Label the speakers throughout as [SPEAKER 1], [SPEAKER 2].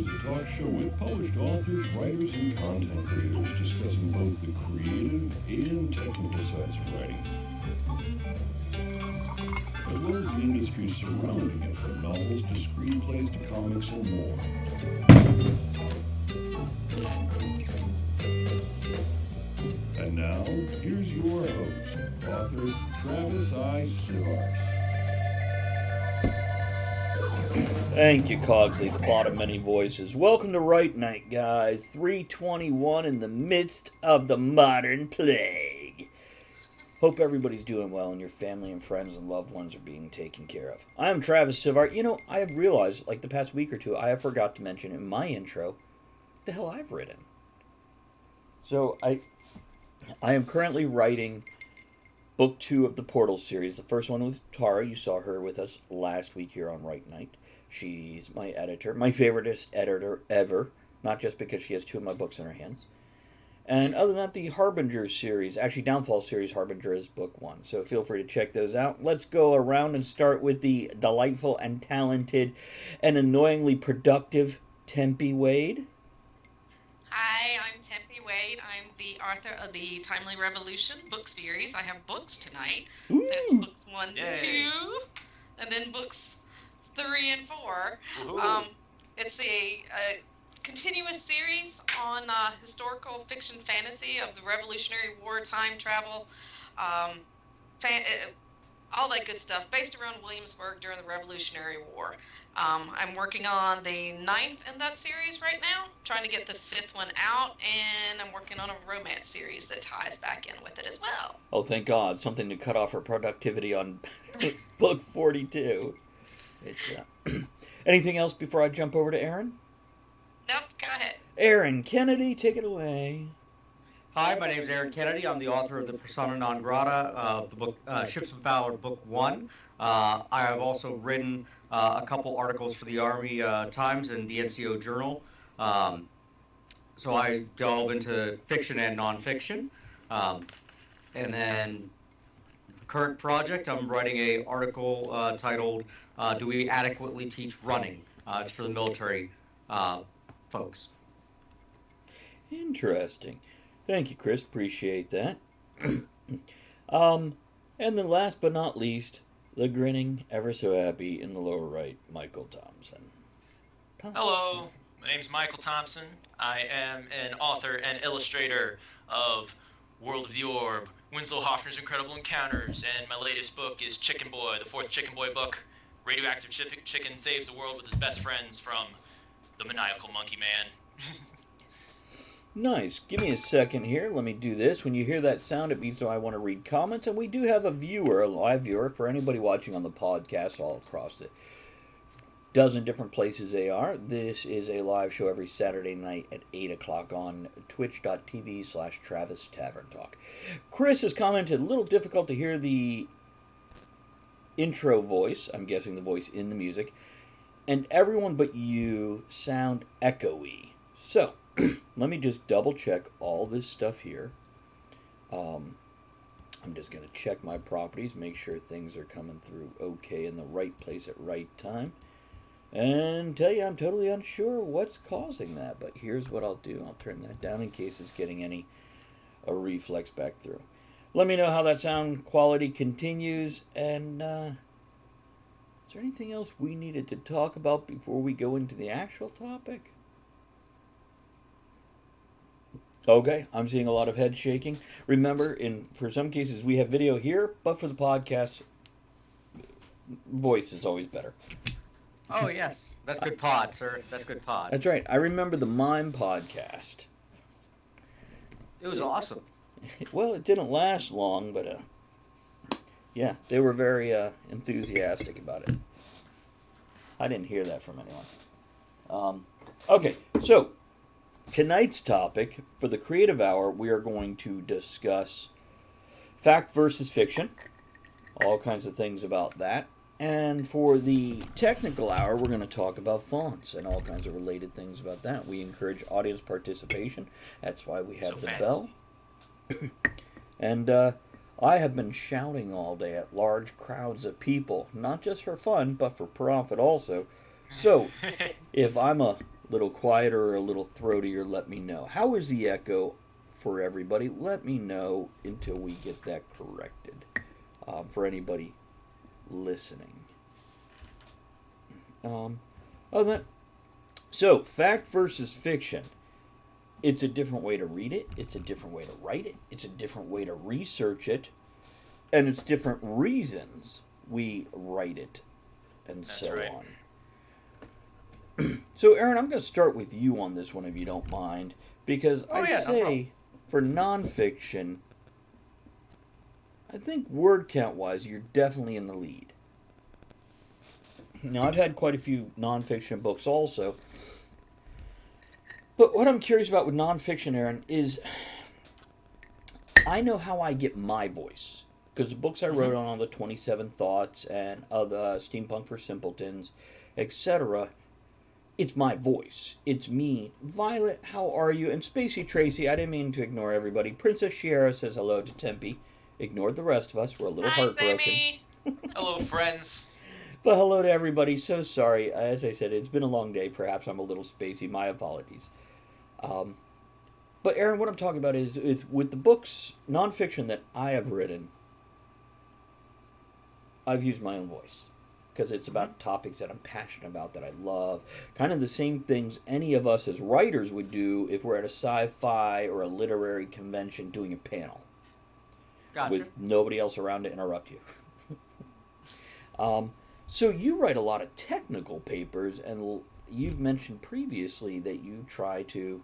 [SPEAKER 1] is a talk show with published authors, writers, and content creators discussing both the creative and technical sides of writing, as well as the industry surrounding it, from novels to screenplays to comics or more. And now, here's your host, author Travis I. Sivart.
[SPEAKER 2] Thank you, Cogsley, the bottom many voices. Welcome to Right Night, guys. 321 in the midst of the modern plague. Hope everybody's doing well and your family and friends and loved ones are being taken care of. I am Travis Sivart. You know, I have realized, like the past week or two, I have forgot to mention in my intro the hell I've written. So, I am currently writing book 2 of the Portal series. The first one with Tara. You saw her with us last week here on Right Night. She's my editor, my favoriteest editor ever, not just because she has 2 of my books in her hands. And other than that, the Harbinger series, actually Downfall series, Harbinger is book 1. So feel free to check those out. Let's go around and start with the delightful and talented and annoyingly productive Tempe Wade.
[SPEAKER 3] Hi, I'm Tempe Wade. I'm the author of the Timely Revolution book series. I have books tonight.
[SPEAKER 2] Ooh.
[SPEAKER 3] That's books 1
[SPEAKER 4] Yay.
[SPEAKER 3] and 2, and then books 3 and 4. It's a continuous series on historical fiction fantasy of the Revolutionary War, time travel, all that good stuff, based around Williamsburg during the Revolutionary War. I'm working on the 9th in that series right now, trying to get the 5th one out, and I'm working on a romance series that ties back in with it as well.
[SPEAKER 2] Oh, thank God. Something to cut off her productivity on book 42. It's anything else before I jump over to Aaron?
[SPEAKER 3] Nope, go ahead.
[SPEAKER 2] Aaron Kennedy, take it away.
[SPEAKER 4] Hi, my name is Aaron Kennedy. I'm the author of the Persona Non Grata of the book Ships of Valor, Book 1. I have also written a couple articles for the Army Times and the NCO Journal. So I delve into fiction and nonfiction. And then the current project, I'm writing an article titled, Do We Adequately Teach Running? It's for the military folks.
[SPEAKER 2] Interesting. Thank you, Chris. Appreciate that. And then last but not least, the grinning, ever so happy in the lower right, Michael Thompson.
[SPEAKER 5] Hello, my name is Michael Thompson. I am an author and illustrator of World of the Orb, Winslow Hoffner's Incredible Encounters, and my latest book is Chicken Boy, the 4th Chicken Boy book. Radioactive chicken saves the world with his best friends from the maniacal monkey man.
[SPEAKER 2] Nice. Give me a second here. Let me do this. When you hear that sound, it means I want to read comments. And we do have a viewer, a live viewer, for anybody watching on the podcast all across the dozen different places they are. This is a live show every Saturday night at 8 o'clock on twitch.tv/Travis Tavern Talk. Chris has commented, a little difficult to hear the intro voice. I'm guessing the voice in the music. And everyone but you sound echoey. So, let me just double check all this stuff here. I'm just going to check my properties, make sure things are coming through okay in the right place at right time. And tell you I'm totally unsure what's causing that, but here's what I'll do. I'll turn that down in case it's getting a reflex back through. Let me know how that sound quality continues, and is there anything else we needed to talk about before we go into the actual topic? Okay, I'm seeing a lot of head shaking. Remember, for some cases we have video here, but for the podcast, voice is always better.
[SPEAKER 4] Oh, yes. That's good pod, sir. That's good pod.
[SPEAKER 2] That's right. I remember the Mime podcast.
[SPEAKER 4] It was awesome.
[SPEAKER 2] Well, it didn't last long, but yeah, they were very enthusiastic about it. I didn't hear that from anyone. Okay, so tonight's topic for the Creative Hour, we are going to discuss fact versus fiction, all kinds of things about that. And for the technical hour, we're going to talk about fonts and all kinds of related things about that. We encourage audience participation. That's why we have the bell. And I have been shouting all day at large crowds of people, not just for fun, but for profit also. So, if I'm a little quieter or a little throatier, let me know. How is the echo for everybody? Let me know until we get that corrected. For anybody listening. Other than that, so fact versus fiction. It's a different way to read it. It's a different way to write it. It's a different way to research it. And it's different reasons we write it. And
[SPEAKER 5] That's
[SPEAKER 2] so
[SPEAKER 5] right.
[SPEAKER 2] on. So, Aaron, I'm going to start with you on this one, if you don't mind. Because
[SPEAKER 4] Oh, yeah, no
[SPEAKER 2] say,
[SPEAKER 4] problem.
[SPEAKER 2] for nonfiction, I think word count-wise, you're definitely in the lead. Now, I've had quite a few nonfiction books also. But what I'm curious about with nonfiction, Aaron, is I know how I get my voice. Because the books I wrote on the 27 Thoughts and other Steampunk for Simpletons, etc., it's my voice. It's me. Violet, how are you? And Spacey Tracy, I didn't mean to ignore everybody. Princess Shiera says hello to Tempe. Ignored the rest of us. We're a little
[SPEAKER 3] Hi,
[SPEAKER 2] heartbroken.
[SPEAKER 3] Sammy.
[SPEAKER 5] Hello, friends.
[SPEAKER 2] But hello to everybody. So sorry. As I said, it's been a long day. Perhaps I'm a little spacey. My apologies. But Aaron, what I'm talking about is with the books, nonfiction that I have written, I've used my own voice. Because it's about topics that I'm passionate about, that I love. Kind of the same things any of us as writers would do if we're at a sci-fi or a literary convention doing a panel.
[SPEAKER 4] Gotcha.
[SPEAKER 2] With nobody else around to interrupt you. So you write a lot of technical papers, and you've mentioned previously that you try to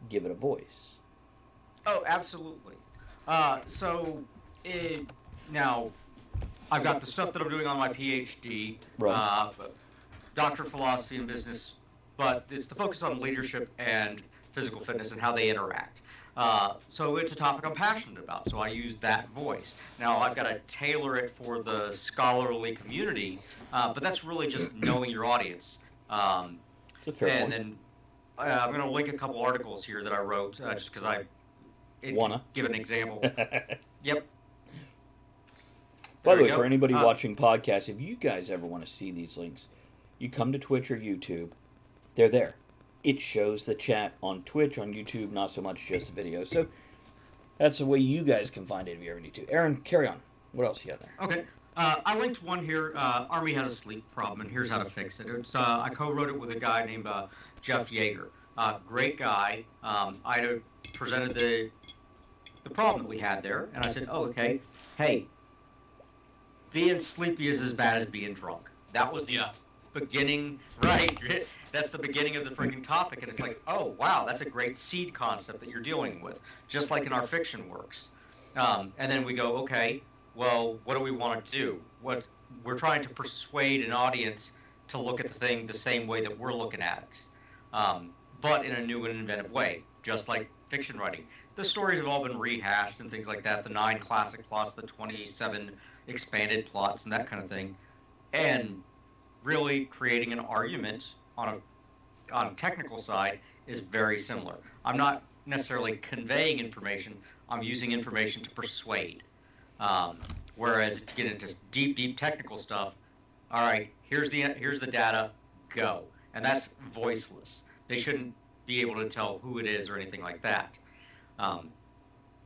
[SPEAKER 2] give it a voice.
[SPEAKER 4] Oh, absolutely. Now, I've got the stuff that I'm doing on my PhD,
[SPEAKER 2] Right.
[SPEAKER 4] Doctor of Philosophy and Business, but it's the focus on leadership and physical fitness and how they interact. So it's a topic I'm passionate about, so I use that voice. Now, I've got to tailor it for the scholarly community, but that's really just knowing your audience.
[SPEAKER 2] It's a fair
[SPEAKER 4] And
[SPEAKER 2] point.
[SPEAKER 4] then I'm going to link a couple articles here that I wrote, just because
[SPEAKER 2] Wanna.
[SPEAKER 4] give an example. Yep.
[SPEAKER 2] By
[SPEAKER 4] There
[SPEAKER 2] the
[SPEAKER 4] we
[SPEAKER 2] way,
[SPEAKER 4] go.
[SPEAKER 2] for anybody watching podcasts, if you guys ever want to see these links, you come to Twitch or YouTube. They're there. It shows the chat on Twitch, on YouTube, not so much just the video. So that's the way you guys can find it if you ever need to. Aaron, carry on. What else you got there?
[SPEAKER 4] Okay. I linked one here. Army has a sleep problem, and here's how to fix it. I co-wrote it with a guy named Jeff Yeager. Great guy. I presented the problem that we had there, and I said, "Oh, okay. Hey, being sleepy is as bad as being drunk." That was the beginning, right? That's the beginning of the freaking topic, and it's like, oh wow, that's a great seed concept that you're dealing with, just like in our fiction works. And then we go, okay, well, what do we want to do? What we're trying to persuade an audience to look at the thing the same way that we're looking at it, but in a new and inventive way, just like fiction writing. The stories have all been rehashed and things like that. The 9 classic plots, the 27 expanded plots, and that kind of thing, and really creating an argument on a technical side is very similar. I'm not necessarily conveying information. I'm using information to persuade. Whereas if you get into deep technical stuff, all right, here's the data, go, and that's voiceless. They shouldn't be able to tell who it is or anything like that.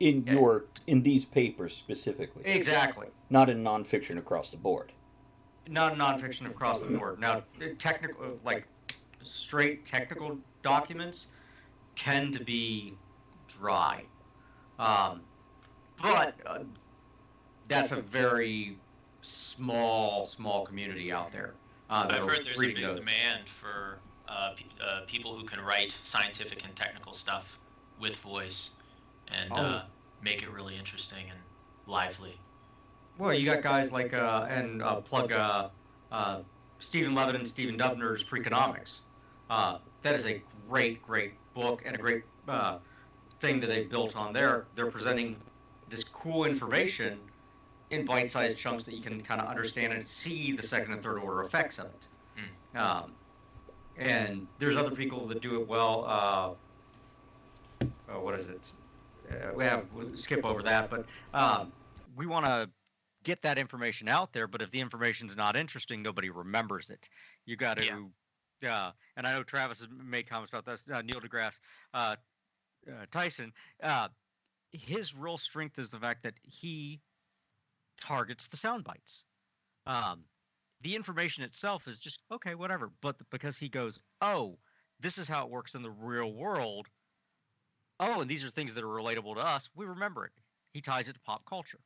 [SPEAKER 2] In these papers specifically.
[SPEAKER 4] Exactly.
[SPEAKER 2] Not in nonfiction across the board.
[SPEAKER 4] Not nonfiction across the board. Now, technical, like straight technical documents tend to be dry. But that's a very small community out there.
[SPEAKER 5] I've heard there's a big demand for people who can write scientific and technical stuff with voice and make it really interesting and lively.
[SPEAKER 4] Well, you got guys like, plug Stephen Levin and Stephen Dubner's Freakonomics. That is a great book and a great thing that they built on there. They're presenting this cool information in bite-sized chunks that you can kind of understand and see the second and third order effects of it. And there's other people that do it well. What is it? We'll skip over that, but we want to get that information out there, but if the information's not interesting, nobody remembers it. You got to And I know Travis has made comments about this. Neil deGrasse Tyson. His real strength is the fact that he targets the sound bites. Um, the information itself is just okay, whatever. But because he goes, oh, this is how it works in the real world. Oh, and these are things that are relatable to us. We remember it. He ties it to pop culture.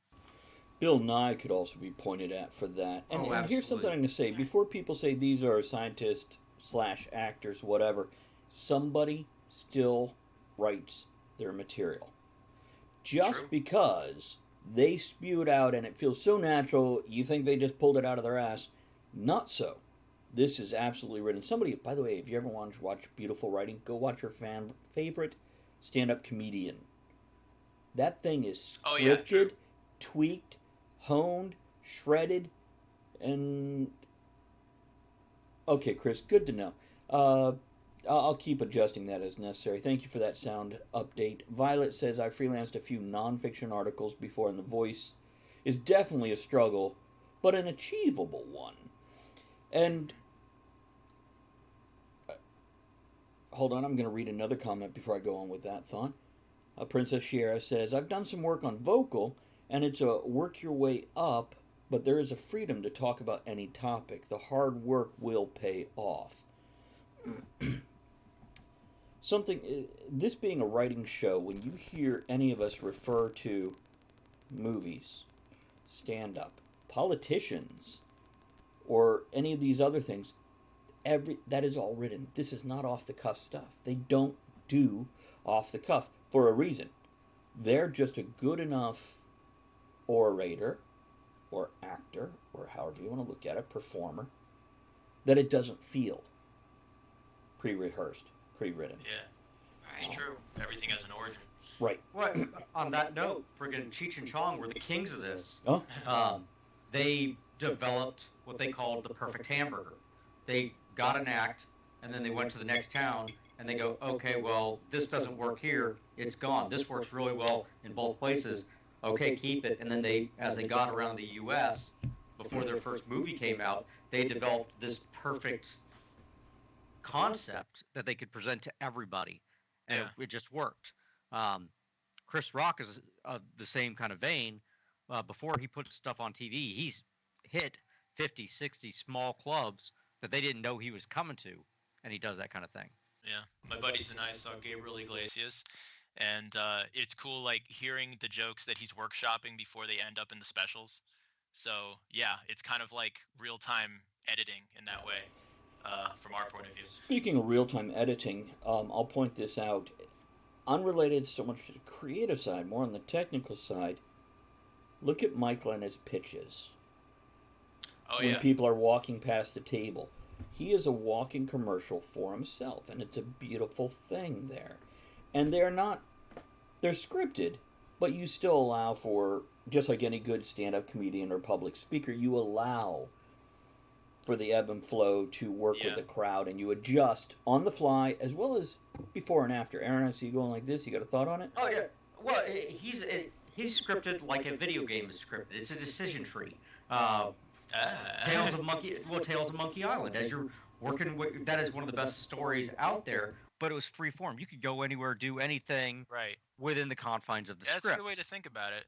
[SPEAKER 2] Bill Nye could also be pointed at for that. And,
[SPEAKER 4] Oh,
[SPEAKER 2] and here's something I'm
[SPEAKER 4] absolutely.
[SPEAKER 2] going to say. Before people say these are scientists slash actors, whatever, somebody still writes their material. Just
[SPEAKER 5] True.
[SPEAKER 2] because they spew it out and it feels so natural, you think they just pulled it out of their ass. Not so. This is absolutely written. Somebody, by the way, if you ever want to watch beautiful writing, go watch your favorite stand up comedian. That thing is
[SPEAKER 5] Oh yeah, true.
[SPEAKER 2] scripted, tweaked, honed, shredded, and okay, Chris, good to know. I'll keep adjusting that as necessary. Thank you for that sound update. Violet says I freelanced a few nonfiction articles before, and the voice is definitely a struggle, but an achievable one. And hold on, I'm going to read another comment before I go on with that thought. Princess Shiera says I've done some work on vocal, and it's a work your way up, but there is a freedom to talk about any topic. The hard work will pay off. This being a writing show, when you hear any of us refer to movies, stand up, politicians, or any of these other things, that is all written. This is not off the cuff stuff. They don't do off the cuff for a reason. They're just a good enough orator or actor, or however you want to look at it, performer, that it doesn't feel pre-rehearsed, pre-written.
[SPEAKER 5] Yeah, it's true. Everything has an origin.
[SPEAKER 2] Right.
[SPEAKER 4] What? On that note, friggin' Cheech and Chong were the kings of this.
[SPEAKER 2] Oh,
[SPEAKER 4] They developed what they called the perfect hamburger. They got an act, and then they went to the next town, and they go, okay, well, this doesn't work here. It's gone. This works really well in both places. Okay, keep it. And then as they got around the U.S., before their first movie came out, they developed this perfect concept that they could present to everybody, and
[SPEAKER 5] Yeah.
[SPEAKER 4] it just worked. Um, Chris Rock is the same kind of vein. Before he put stuff on TV, he's hit 50, 60 small clubs that they didn't know he was coming to, and he does that kind of thing.
[SPEAKER 5] Yeah, my buddies and I saw Gabriel Iglesias, and it's cool like hearing the jokes that he's workshopping before they end up in the specials. So yeah, it's kind of like real time editing in that way, from our point of view.
[SPEAKER 2] speaking of real-time editing, I'll point this out. Unrelated so much to the creative side, more on the technical side. Look at Michael and his pitches.
[SPEAKER 5] Oh
[SPEAKER 2] When
[SPEAKER 5] yeah,
[SPEAKER 2] people are walking past the table, he is a walking commercial for himself, and it's a beautiful thing there. And they're scripted, but you still allow for, just like any good stand-up comedian or public speaker, you allow for the ebb and flow to work with
[SPEAKER 5] yeah.
[SPEAKER 2] the crowd, and you adjust on the fly as well as before and after. Aaron, I see you going like this. You got a thought on it?
[SPEAKER 4] Oh yeah. Well, he's scripted like a video game is scripted. It's a decision tree. Tales of Monkey Island. As you're working with, that is one of the best stories out there. But it was free form. You could go anywhere, do anything
[SPEAKER 5] Right.
[SPEAKER 4] within the confines of the
[SPEAKER 5] That's a
[SPEAKER 4] script.
[SPEAKER 5] good way to think about it.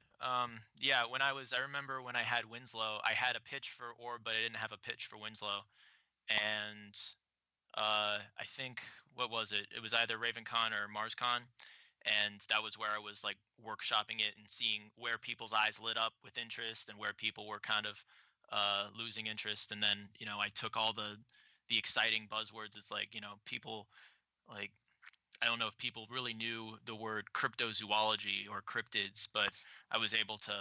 [SPEAKER 5] Yeah, I remember when I had Winslow, I had a pitch for Orb, but I didn't have a pitch for Winslow. And I think, what was it? It was either RavenCon or MarsCon. And that was where I was like workshopping it and seeing where people's eyes lit up with interest and where people were kind of losing interest. And then, I took all the exciting buzzwords. It's like, people like, I don't know if people really knew the word cryptozoology or cryptids, but I was able to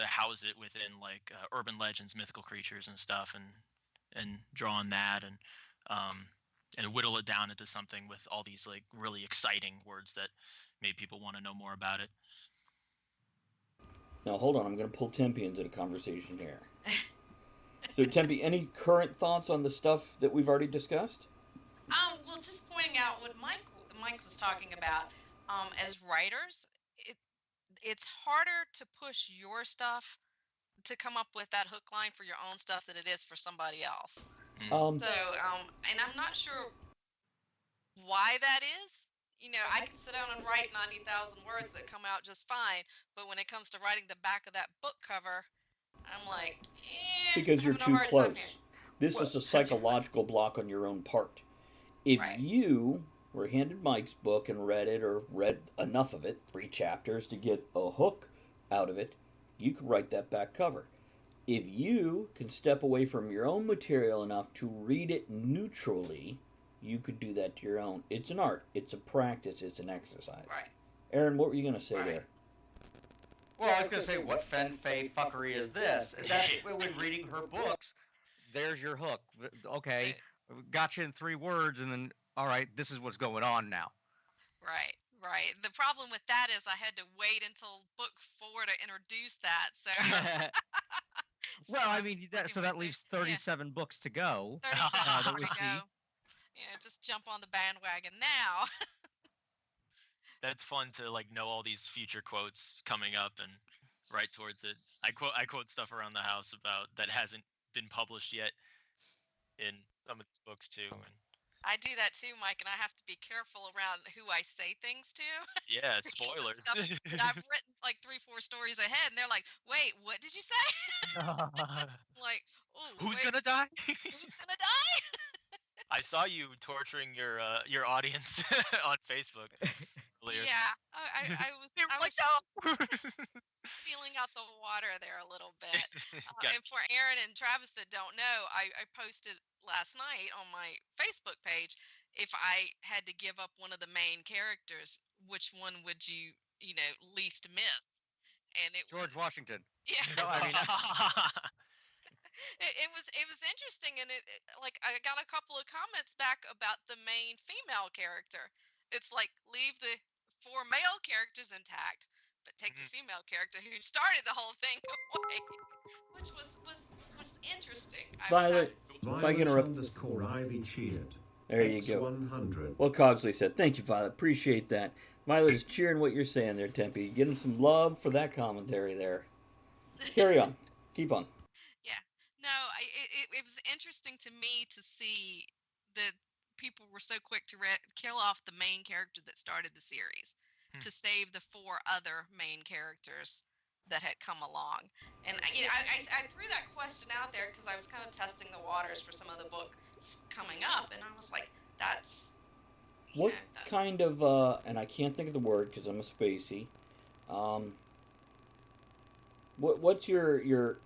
[SPEAKER 5] house it within like urban legends, mythical creatures and stuff, and draw on that um, and whittle it down into something with all these like really exciting words that made people want to know more about it.
[SPEAKER 2] Now, hold on. I'm going to pull Tempe into the conversation here. So, Tempe, any current thoughts on the stuff that we've already discussed?
[SPEAKER 3] Well, just pointing out what Mike was talking about. As writers, it's harder to push your stuff to come up with that hook line for your own stuff than it is for somebody else. So, and I'm not sure why that is. I can sit down and write 90,000 words that come out just fine, but when it comes to writing the back of that book cover, I'm like,
[SPEAKER 2] It's because you're
[SPEAKER 3] having a
[SPEAKER 2] too
[SPEAKER 3] hard time here.
[SPEAKER 2] close. This
[SPEAKER 4] Well,
[SPEAKER 2] is a
[SPEAKER 3] Too close.
[SPEAKER 2] psychological block on your own part. If
[SPEAKER 3] Right.
[SPEAKER 2] you were handed Mike's book and read it, or read enough of it, 3 chapters to get a hook out of it, you could write that back cover. If you can step away from your own material enough to read it neutrally, you could do that to your own. It's an art, it's a practice, it's an exercise.
[SPEAKER 3] Right.
[SPEAKER 2] Aaron, what were you going to say
[SPEAKER 3] Right.
[SPEAKER 2] there?
[SPEAKER 4] Well, I was going to say, what fen-fey fuckery is this? And that's when reading her books, there's your hook. Okay, got you in 3 words, and then, all right, this is what's going on now.
[SPEAKER 3] Right. Right. The problem with that is I had to wait until book 4 to introduce that. So.
[SPEAKER 4] Well,
[SPEAKER 3] So
[SPEAKER 4] I
[SPEAKER 3] I'm
[SPEAKER 4] mean,
[SPEAKER 3] working
[SPEAKER 4] so
[SPEAKER 3] with
[SPEAKER 4] that
[SPEAKER 3] it.
[SPEAKER 4] leaves
[SPEAKER 3] Yeah,
[SPEAKER 4] 37 books to go.
[SPEAKER 3] 37
[SPEAKER 4] that
[SPEAKER 3] more
[SPEAKER 4] we
[SPEAKER 3] to
[SPEAKER 4] see.
[SPEAKER 3] go. Just jump on the bandwagon now.
[SPEAKER 5] That's fun to know all these future quotes coming up and right towards it. I quote stuff around the house about that hasn't been published yet in some of these books too. And
[SPEAKER 3] I do that too, Mike, and I have to be careful around who I say things to.
[SPEAKER 5] yeah,
[SPEAKER 3] Because
[SPEAKER 5] spoilers.
[SPEAKER 3] stuff that I've written like 3-4 stories ahead, and they're like, "Wait, what did you say?" Like, "Oh,
[SPEAKER 5] Who's
[SPEAKER 3] wait,
[SPEAKER 5] gonna die?
[SPEAKER 3] who's gonna die?"
[SPEAKER 5] I saw you torturing your audience on Facebook earlier.
[SPEAKER 3] Yeah, I was
[SPEAKER 5] They were
[SPEAKER 3] I
[SPEAKER 5] like,
[SPEAKER 3] was feeling out the water there a little bit.
[SPEAKER 5] Got
[SPEAKER 3] And for Aaron and Travis that don't know, I posted last night on my Facebook page, if I had to give up one of the main characters, which one would you least miss? And it
[SPEAKER 4] George
[SPEAKER 3] was,
[SPEAKER 4] Washington.
[SPEAKER 3] yeah,
[SPEAKER 4] No, I mean,
[SPEAKER 3] it was interesting, and like I got a couple of comments back about the main female character. It's like leave the 4 male characters intact, but take the female character who started the whole thing away, which was interesting.
[SPEAKER 2] Violet, if I can interrupt.
[SPEAKER 1] _Ivy cheered.
[SPEAKER 2] There you go.
[SPEAKER 1] X100.
[SPEAKER 2] Well, Cogsley said, thank you, Violet. Appreciate that. Violet is cheering what you're saying there, Tempe. Give him some love for that commentary there. Carry on. Keep on.
[SPEAKER 3] Yeah. No, it was interesting to me to see that people were so quick to kill off the main character that started the series to save the 4 other main characters that had come along. And I threw that question out there because I was kind of testing the waters for some of the books coming up, and I was like, that's
[SPEAKER 2] What kind of, and I can't think of the word because I'm a spacey. What's your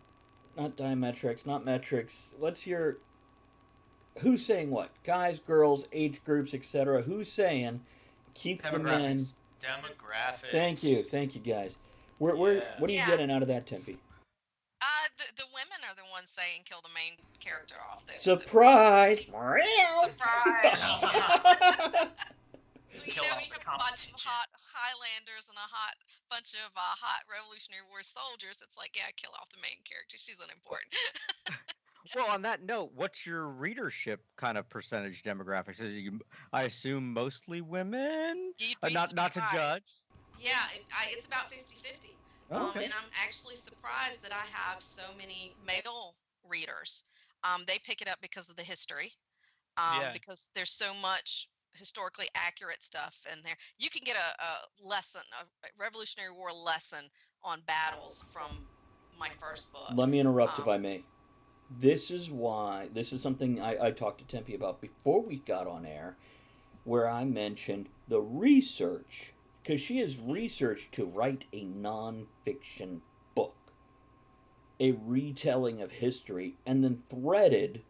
[SPEAKER 2] not diametrics, not metrics. What's your, who's saying what? Guys, girls, age groups, etc. Who's saying keep the men?
[SPEAKER 5] Demographics.
[SPEAKER 2] Thank you, guys. What are you getting out of that, Tempe?
[SPEAKER 3] The women are the ones saying kill the main character off.
[SPEAKER 2] Surprise!
[SPEAKER 3] Surprise! You have a bunch of hot Highlanders and a bunch of hot Revolutionary War soldiers. It's like, yeah, kill off the main character. She's unimportant.
[SPEAKER 4] Well, on that note, what's your readership kind of percentage demographics? Is I assume mostly women?
[SPEAKER 3] You'd be
[SPEAKER 4] not to judge.
[SPEAKER 3] Yeah, it's about 50-50.
[SPEAKER 4] Okay.
[SPEAKER 3] And I'm actually surprised that I have so many male readers. They pick it up because of the history. Because there's so much historically accurate stuff in there. You can get a lesson, a Revolutionary War lesson on battles from my first book.
[SPEAKER 2] Let me interrupt if I may. This is something I talked to Tempe about before we got on air, where I mentioned the research, because she has researched to write a nonfiction book, a retelling of history, and then threaded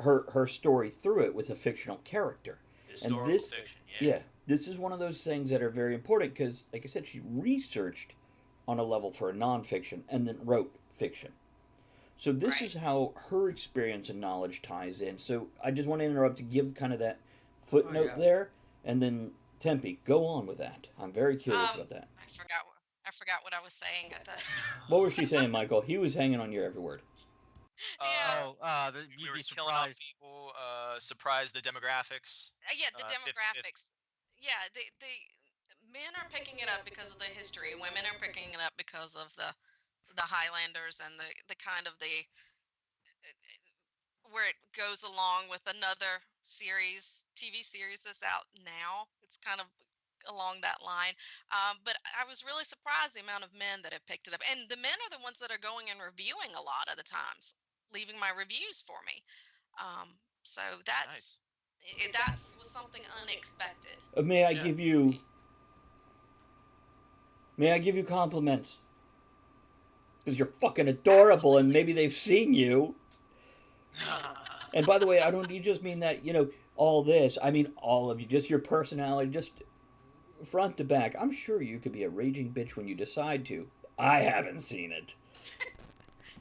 [SPEAKER 2] her story through it with a fictional character.
[SPEAKER 5] Historical fiction,
[SPEAKER 2] yeah. This is one of those things that are very important because, like I said, she researched on a level for a nonfiction and then wrote fiction. So this is how her experience and knowledge ties in. So I just want to interrupt to give kind of that footnote there, and then Tempe, go on with that. I'm very curious about that.
[SPEAKER 3] I forgot what I was saying at the.
[SPEAKER 2] What was she saying, Michael? He was hanging on your every word.
[SPEAKER 5] We were killing off people. Surprise the demographics.
[SPEAKER 3] Yeah, the demographics. Yeah, the men are picking it up because of the history. Women are picking it up because of the Highlanders and the kind of the where it goes along with another series, TV series that's out now. It's kind of along that line. But I was really surprised the amount of men that have picked it up, and the men are the ones that are going and reviewing a lot of the times, leaving my reviews for me. So
[SPEAKER 5] Nice.
[SPEAKER 3] that's was something unexpected.
[SPEAKER 2] May I
[SPEAKER 5] Yeah.
[SPEAKER 2] give you may I give you compliments? Because you're fucking adorable, and
[SPEAKER 3] Absolutely.
[SPEAKER 2] maybe they've seen you. And by the way, I don't you just mean that, all this. I mean all of you, just your personality, just front to back. I'm sure you could be a raging bitch when you decide to. I haven't seen it.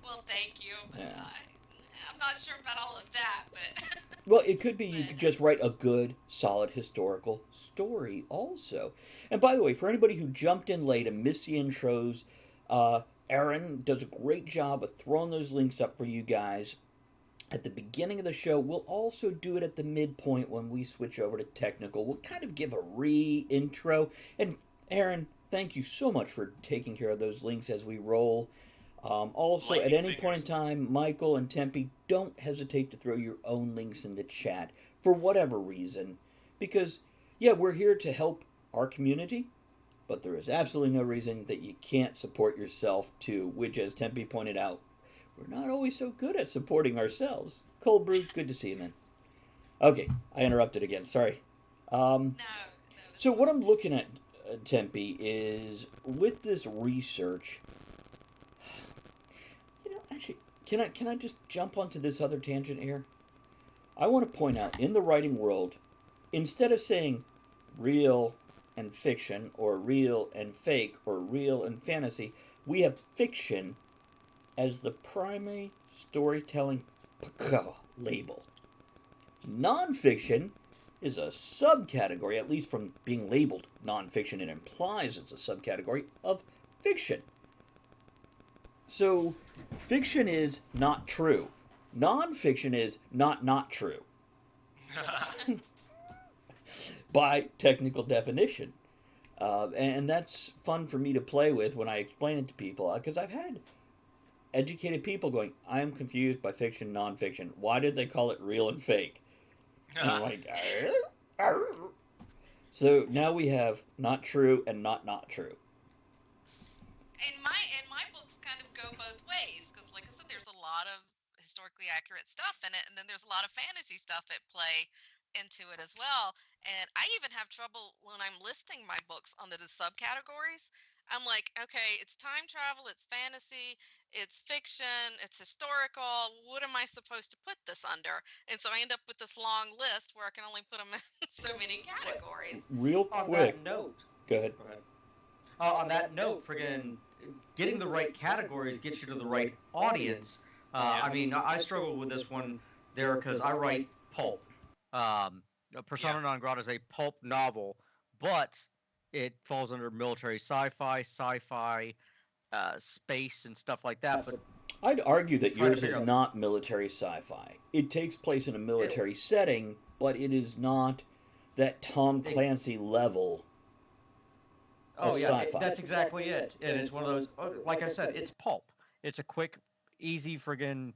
[SPEAKER 3] Well, thank you, but
[SPEAKER 2] Yeah.
[SPEAKER 3] I'm not sure about all of that, but
[SPEAKER 2] Well, it could be you
[SPEAKER 3] but
[SPEAKER 2] could just write a good, solid historical story also. And by the way, for anybody who jumped in late and missed the intros, Aaron does a great job of throwing those links up for you guys at the beginning of the show. We'll also do it at the midpoint when we switch over to technical. We'll kind of give a re-intro. And Aaron, thank you so much for taking care of those links as we roll. Also, at
[SPEAKER 5] Lightning
[SPEAKER 2] any point in
[SPEAKER 5] fingers.
[SPEAKER 2] time, Michael and Tempe, don't hesitate to throw your own links in the chat for whatever reason. Because, yeah, we're here to help our community, but there is absolutely no reason that you can't support yourself too, which, as Tempe pointed out, we're not always so good at supporting ourselves. Cold Brew, good to see you, man. Okay, I interrupted again. Sorry. Um,
[SPEAKER 3] no, no, it's
[SPEAKER 2] so what
[SPEAKER 3] fine.
[SPEAKER 2] I'm looking at, Tempe, is with this research. Actually, can I just jump onto this other tangent here? I want to point out in the writing world, instead of saying real and fiction, or real and fake, or real and fantasy, we have fiction as the primary storytelling label. Nonfiction is a subcategory, at least from being labeled nonfiction, it implies it's a subcategory of fiction. So, fiction is not true. Nonfiction is not true by technical definition. And that's fun for me to play with when I explain it to people because I've had educated people going, I'm confused by fiction, nonfiction. Why did they call it real and fake? And I'm like, so now we have not true and not true.
[SPEAKER 3] And my books kind of go both ways because, like I said, there's a lot of historically accurate stuff in it, and then there's a lot of fantasy stuff at play into it as well. And I even have trouble when I'm listing my books under the subcategories. I'm like, okay, it's time travel, it's fantasy, it's fiction, it's historical. What am I supposed to put this under? And so I end up with this long list where I can only put them in so many categories.
[SPEAKER 2] Real
[SPEAKER 4] On
[SPEAKER 2] quick,
[SPEAKER 4] that note,
[SPEAKER 2] go ahead.
[SPEAKER 4] go ahead. On that note, friggin' getting the right categories gets you to the right audience.
[SPEAKER 5] Yeah.
[SPEAKER 4] I mean, I struggled with this one there because I write pulp.
[SPEAKER 5] Yeah.
[SPEAKER 4] Persona non grata is a pulp novel, but it falls under military sci-fi, space, and stuff like that. But
[SPEAKER 2] I'd argue that
[SPEAKER 4] trying to
[SPEAKER 2] yours
[SPEAKER 4] figure
[SPEAKER 2] is
[SPEAKER 4] out,
[SPEAKER 2] not military sci fi. It takes place in a
[SPEAKER 4] it,
[SPEAKER 2] military setting, but it is not that Tom
[SPEAKER 4] it's
[SPEAKER 2] Clancy level of
[SPEAKER 4] oh yeah,
[SPEAKER 2] sci fi.
[SPEAKER 4] that's exactly it. And it's one of those, like I said, it's pulp. It's a quick, easy friggin'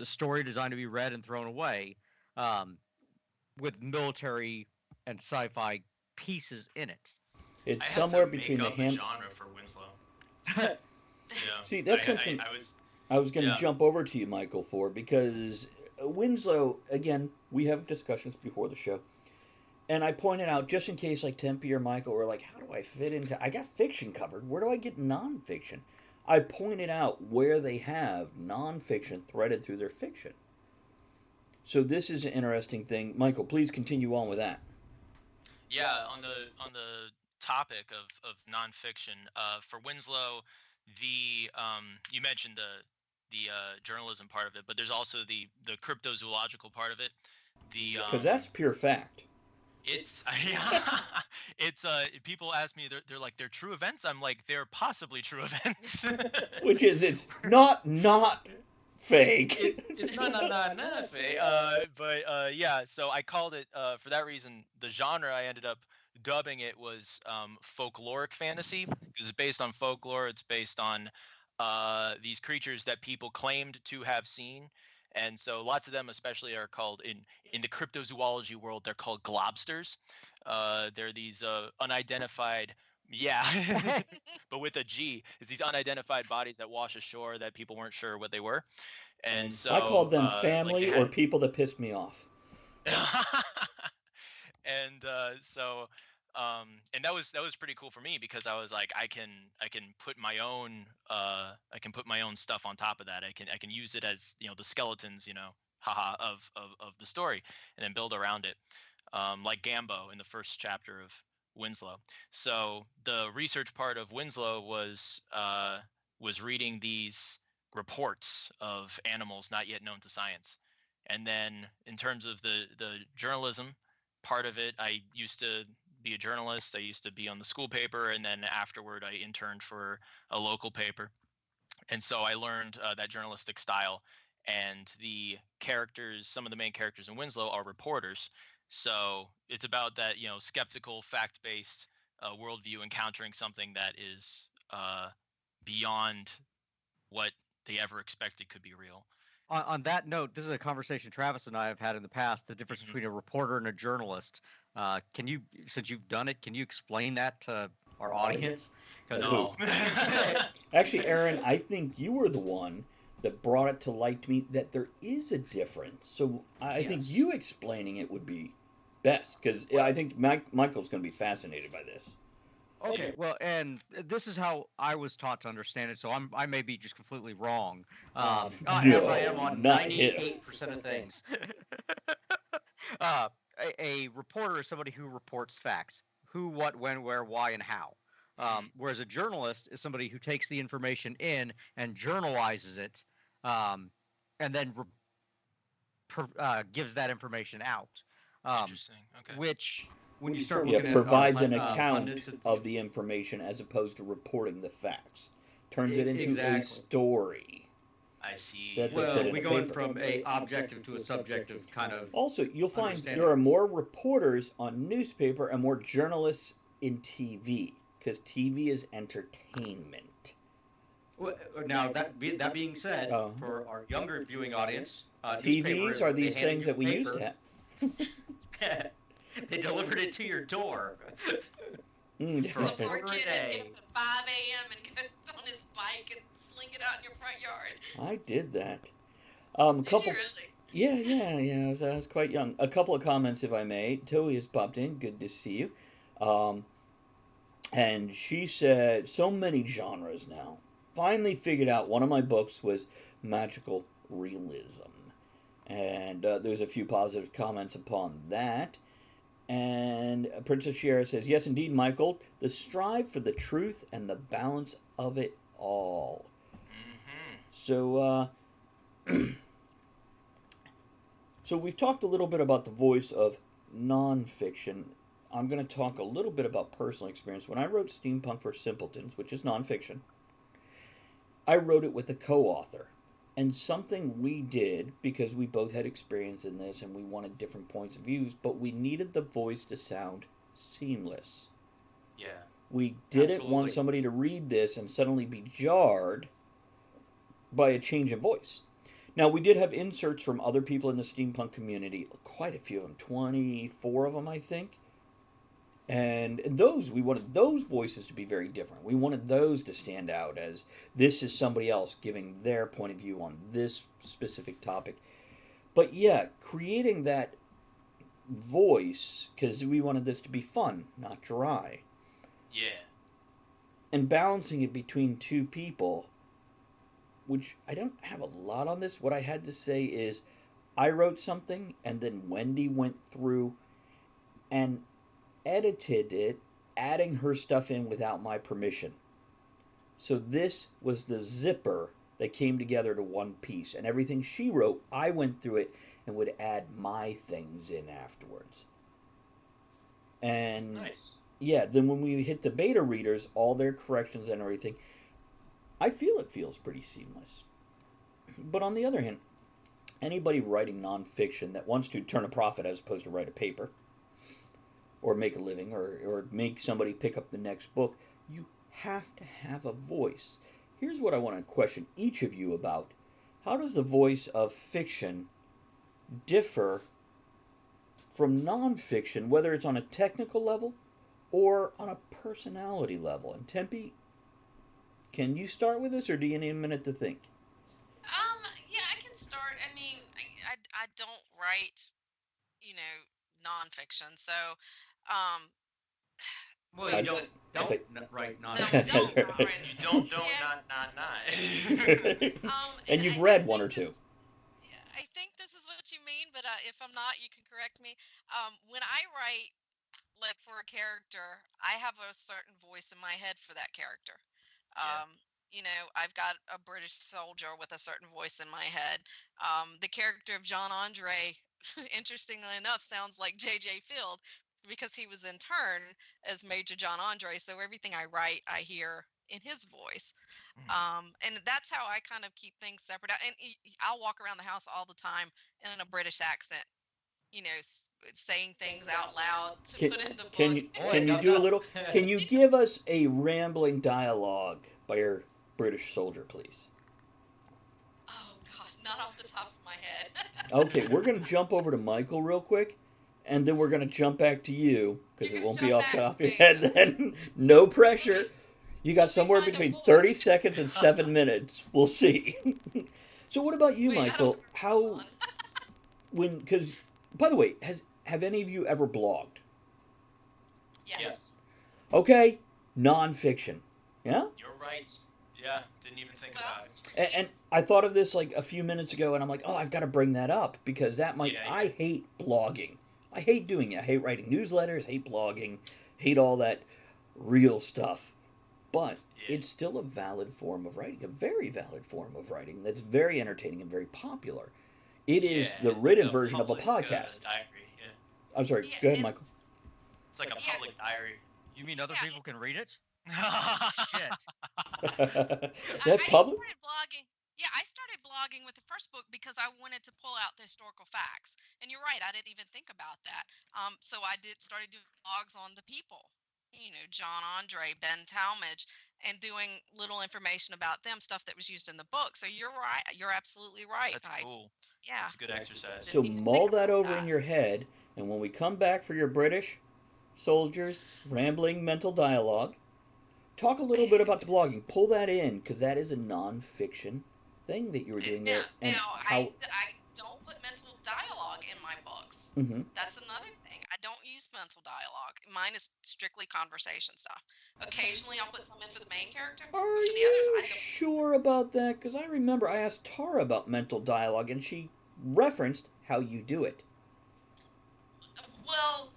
[SPEAKER 4] story designed to be read and thrown away. Um, with military and sci-fi pieces in it.
[SPEAKER 2] It's
[SPEAKER 5] I had to
[SPEAKER 2] somewhere
[SPEAKER 5] make
[SPEAKER 2] between the
[SPEAKER 5] up a
[SPEAKER 2] hand.
[SPEAKER 5] genre for Winslow. Yeah.
[SPEAKER 2] See, that's something
[SPEAKER 5] I was.
[SPEAKER 2] I was going to
[SPEAKER 5] Yeah.
[SPEAKER 2] jump over to you, Michael, for because Winslow, again, we have discussions before the show. And I pointed out, just in case like Tempe or Michael were like, how do I fit into. I got fiction covered. Where do I get nonfiction? I pointed out where they have nonfiction threaded through their fiction. So this is an interesting thing. Michael, please continue on with that.
[SPEAKER 5] Yeah. On the topic of nonfiction, for Winslow, the you mentioned the journalism part of it, but there's also the cryptozoological part of it. The
[SPEAKER 2] Because that's pure fact.
[SPEAKER 5] It's it's people ask me, they're like, they're true events. I'm like, they're possibly true events.
[SPEAKER 2] Which is, it's not fake.
[SPEAKER 5] It's not fake. But yeah, so I called it, for that reason, the genre I ended up dubbing it was folkloric fantasy, because it's based on folklore. It's based on these creatures that people claimed to have seen, And so lots of them, especially, are called in the cryptozoology world, they're called globsters. They're these unidentified, yeah, but with a G, is these unidentified bodies that wash ashore that people weren't sure what they were. And
[SPEAKER 2] I called
[SPEAKER 5] so,
[SPEAKER 2] them
[SPEAKER 5] like
[SPEAKER 2] family
[SPEAKER 5] it
[SPEAKER 2] or
[SPEAKER 5] had,
[SPEAKER 2] people that pissed me off.
[SPEAKER 5] and and that was pretty cool for me because I was like, I can put my own stuff on top of that. I can use it as, the skeletons, haha, of the story, and then build around it, like Gambo in the first chapter of Winslow. So the research part of Winslow was reading these reports of animals not yet known to science. And then in terms of the journalism part of it, I used to be a journalist. I used to be on the school paper, and then afterward, I interned for a local paper. And so I learned that journalistic style. And some of the main characters in Winslow are reporters. So it's about that, skeptical, fact-based worldview encountering something that is beyond what they ever expected could be real.
[SPEAKER 4] On that note, this is a conversation Travis and I have had in the past, the difference
[SPEAKER 5] Mhm.
[SPEAKER 4] between a reporter and a journalist. Can you, since you've done it, can you explain that to our audience? Because
[SPEAKER 5] No.
[SPEAKER 2] Actually, Aaron, I think you were the one that brought it to light to me that there is a difference. So I think
[SPEAKER 4] Yes.
[SPEAKER 2] you explaining it would be best because I think Michael's going to be fascinated by this.
[SPEAKER 4] Okay, well, and this is how I was taught to understand it, so I may be just completely wrong, as I am
[SPEAKER 2] No,
[SPEAKER 4] on
[SPEAKER 2] not him.
[SPEAKER 4] 98% of things. uh, a reporter is somebody who reports facts: who, what, when, where, why, and how. Whereas a journalist is somebody who takes the information in and journalizes it, and then gives that information out.
[SPEAKER 5] Interesting. Okay.
[SPEAKER 4] Which, when you start
[SPEAKER 2] Yeah,
[SPEAKER 4] looking at
[SPEAKER 2] provides an
[SPEAKER 4] pundits
[SPEAKER 2] account of the information as opposed to reporting the facts. Turns it into a
[SPEAKER 4] exactly.
[SPEAKER 2] story.
[SPEAKER 5] I see.
[SPEAKER 2] That they
[SPEAKER 4] Well,
[SPEAKER 2] put in
[SPEAKER 4] we
[SPEAKER 2] a
[SPEAKER 4] go in
[SPEAKER 2] paper.
[SPEAKER 4] from a objective to a subjective kind of.
[SPEAKER 2] Also, you'll find
[SPEAKER 4] understanding.
[SPEAKER 2] there are more reporters on newspaper and more journalists in TV because TV is entertainment.
[SPEAKER 4] Now that being said, for our younger viewing audience,
[SPEAKER 2] TVs are these things that we used to have.
[SPEAKER 4] They delivered it to your door.
[SPEAKER 2] Mm,
[SPEAKER 3] So poor kid had to get up at 5 a.m. and get on his bike and sling it out in your front yard.
[SPEAKER 2] I did that.
[SPEAKER 3] Did
[SPEAKER 2] Couple.
[SPEAKER 3] you really?
[SPEAKER 2] Yeah. I was quite young. A couple of comments, if I may. Toey has popped in. Good to see you. And she said, so many genres now. Finally figured out one of my books was magical realism. And there's a few positive comments upon that. And Princess Shira says, yes, indeed, Michael. The strive for the truth and the balance of it all.
[SPEAKER 5] Mm-hmm.
[SPEAKER 2] So, so we've talked a little bit about the voice of nonfiction. I'm going to talk a little bit about personal experience. When I wrote Steampunk for Simpletons, which is nonfiction, I wrote it with a co-author. And something we did, because we both had experience in this and we wanted different points of views, but we needed the voice to sound seamless.
[SPEAKER 5] Yeah.
[SPEAKER 2] We didn't
[SPEAKER 4] Absolutely.
[SPEAKER 2] want somebody to read this and suddenly be jarred by a change in voice. Now, we did have inserts from other people in the steampunk community, quite a few of them, 24 of them, I think. And those, we wanted those voices to be very different. We wanted those to stand out as this is somebody else giving their point of view on this specific topic. But yeah, creating that voice, because we wanted this to be fun, not dry.
[SPEAKER 5] Yeah.
[SPEAKER 2] And balancing it between two people, which I don't have a lot on this. What I had to say is I wrote something and then Wendy went through and edited it, adding her stuff in without my permission. So this was the zipper that came together to one piece. And everything she wrote, I went through it and would add my things in afterwards. And
[SPEAKER 5] Nice.
[SPEAKER 2] yeah, then when we hit the beta readers, all their corrections and everything, I feel it feels pretty seamless. But on the other hand, anybody writing nonfiction that wants to turn a profit as opposed to write a paper or make a living or make somebody pick up the next book, you have to have a voice. Here's what I want to question each of you about. how does the voice of fiction differ from nonfiction, whether it's on a technical level or on a personality level? And Tempe, can you start with this, or do you need a minute to think?
[SPEAKER 3] Yeah, I can start. I mean, I don't write, you know, nonfiction, so um,
[SPEAKER 4] Well,
[SPEAKER 3] with
[SPEAKER 4] you
[SPEAKER 2] I,
[SPEAKER 3] with
[SPEAKER 4] don't
[SPEAKER 2] but
[SPEAKER 4] write
[SPEAKER 3] don't
[SPEAKER 4] nonfiction.
[SPEAKER 3] write.
[SPEAKER 5] You don't
[SPEAKER 3] Yeah.
[SPEAKER 5] not.
[SPEAKER 3] And
[SPEAKER 2] and you've
[SPEAKER 3] I
[SPEAKER 2] read one or
[SPEAKER 3] think
[SPEAKER 2] two.
[SPEAKER 3] yeah, I think this is what you mean, but if I'm not, you can correct me. When I write, like for a character, I have a certain voice in my head for that character.
[SPEAKER 5] Yeah.
[SPEAKER 3] Um, I've got a British soldier with a certain voice in my head. The character of John Andre, interestingly enough, sounds like J.J. Field because he was in turn as Major John Andre. So everything I write, I hear in his voice. And that's how I kind of keep things separate. And I'll walk around the house all the time in a British accent, saying things out loud to
[SPEAKER 2] Can,
[SPEAKER 3] put in the
[SPEAKER 2] can
[SPEAKER 3] book.
[SPEAKER 2] you
[SPEAKER 4] Boy,
[SPEAKER 2] can you
[SPEAKER 4] no,
[SPEAKER 2] do a
[SPEAKER 4] no.
[SPEAKER 2] little? Can you give us a rambling dialogue by your British soldier, please?
[SPEAKER 3] Oh God, not off the top of my head.
[SPEAKER 2] Okay, we're gonna jump over to Michael real quick, and then we're gonna jump back to you
[SPEAKER 3] You're
[SPEAKER 2] because it
[SPEAKER 3] gonna
[SPEAKER 2] won't be
[SPEAKER 3] jump
[SPEAKER 2] off the
[SPEAKER 3] back
[SPEAKER 2] top
[SPEAKER 3] to
[SPEAKER 2] of your
[SPEAKER 3] me.
[SPEAKER 2] head. Then no
[SPEAKER 3] Let me
[SPEAKER 2] pressure. You got
[SPEAKER 3] let me
[SPEAKER 2] somewhere
[SPEAKER 3] find a
[SPEAKER 2] between
[SPEAKER 3] book.
[SPEAKER 2] 30 seconds and 7 minutes. We'll see. So, what about you,
[SPEAKER 3] Wait, I don't
[SPEAKER 2] Michael?
[SPEAKER 3] have earphones
[SPEAKER 2] How
[SPEAKER 3] on.
[SPEAKER 2] when? Because by the way, have any of you ever blogged?
[SPEAKER 3] Yes.
[SPEAKER 5] Yes,
[SPEAKER 2] Okay, nonfiction. Yeah.
[SPEAKER 5] you're right. Yeah, didn't even think
[SPEAKER 3] Well,
[SPEAKER 5] about it.
[SPEAKER 2] And
[SPEAKER 3] it's
[SPEAKER 2] I thought of this like a few minutes ago, and I'm like, oh, I've got to bring that up because that might.
[SPEAKER 5] Yeah,
[SPEAKER 2] I hate blogging. I hate doing it. I hate writing newsletters. Hate blogging. Hate all that real stuff. But
[SPEAKER 5] yeah.
[SPEAKER 2] it's still a valid form of writing, a very valid form of writing that's very entertaining and very popular. It
[SPEAKER 5] Yeah,
[SPEAKER 2] is the
[SPEAKER 5] it's like
[SPEAKER 2] written
[SPEAKER 5] a
[SPEAKER 2] version of a
[SPEAKER 5] public
[SPEAKER 2] podcast.
[SPEAKER 5] diary. Yeah,
[SPEAKER 2] I'm sorry.
[SPEAKER 3] yeah,
[SPEAKER 2] Go ahead,
[SPEAKER 3] and
[SPEAKER 2] Michael.
[SPEAKER 5] it's like a
[SPEAKER 3] yeah,
[SPEAKER 5] public diary.
[SPEAKER 4] You mean other
[SPEAKER 3] yeah.
[SPEAKER 4] people can read it? Oh shit!
[SPEAKER 2] That
[SPEAKER 3] I
[SPEAKER 2] public.
[SPEAKER 3] started blogging. Yeah, I started blogging with the first book because I wanted to pull out the historical facts. And you're right, I didn't even think about that. So I did started doing blogs on the people. John Andre, Ben Talmadge, and doing little information about them, stuff that was used in the book. So you're right. You're absolutely right.
[SPEAKER 5] That's cool.
[SPEAKER 3] Yeah,
[SPEAKER 5] It's a good exercise.
[SPEAKER 2] So
[SPEAKER 3] didn't even think
[SPEAKER 2] mull that
[SPEAKER 3] about
[SPEAKER 2] over in
[SPEAKER 3] that.
[SPEAKER 2] your head, and when we come back for your British soldiers rambling mental dialogue, talk a little bit about the blogging. Pull that in because that is a non-fiction thing that you were doing
[SPEAKER 3] Now,
[SPEAKER 2] there, and
[SPEAKER 3] now
[SPEAKER 2] how.
[SPEAKER 3] I don't put mental dialogue in my books.
[SPEAKER 2] Mm-hmm.
[SPEAKER 3] That's another thing. I don't use mental dialogue. Mine is strictly conversation stuff. Occasionally, I'll put some in for the main character,
[SPEAKER 2] Are
[SPEAKER 3] but for the others,
[SPEAKER 2] you
[SPEAKER 3] I don't.
[SPEAKER 2] sure about that? Because I remember I asked Tara about mental dialogue, and she referenced how you do it.
[SPEAKER 3] Well,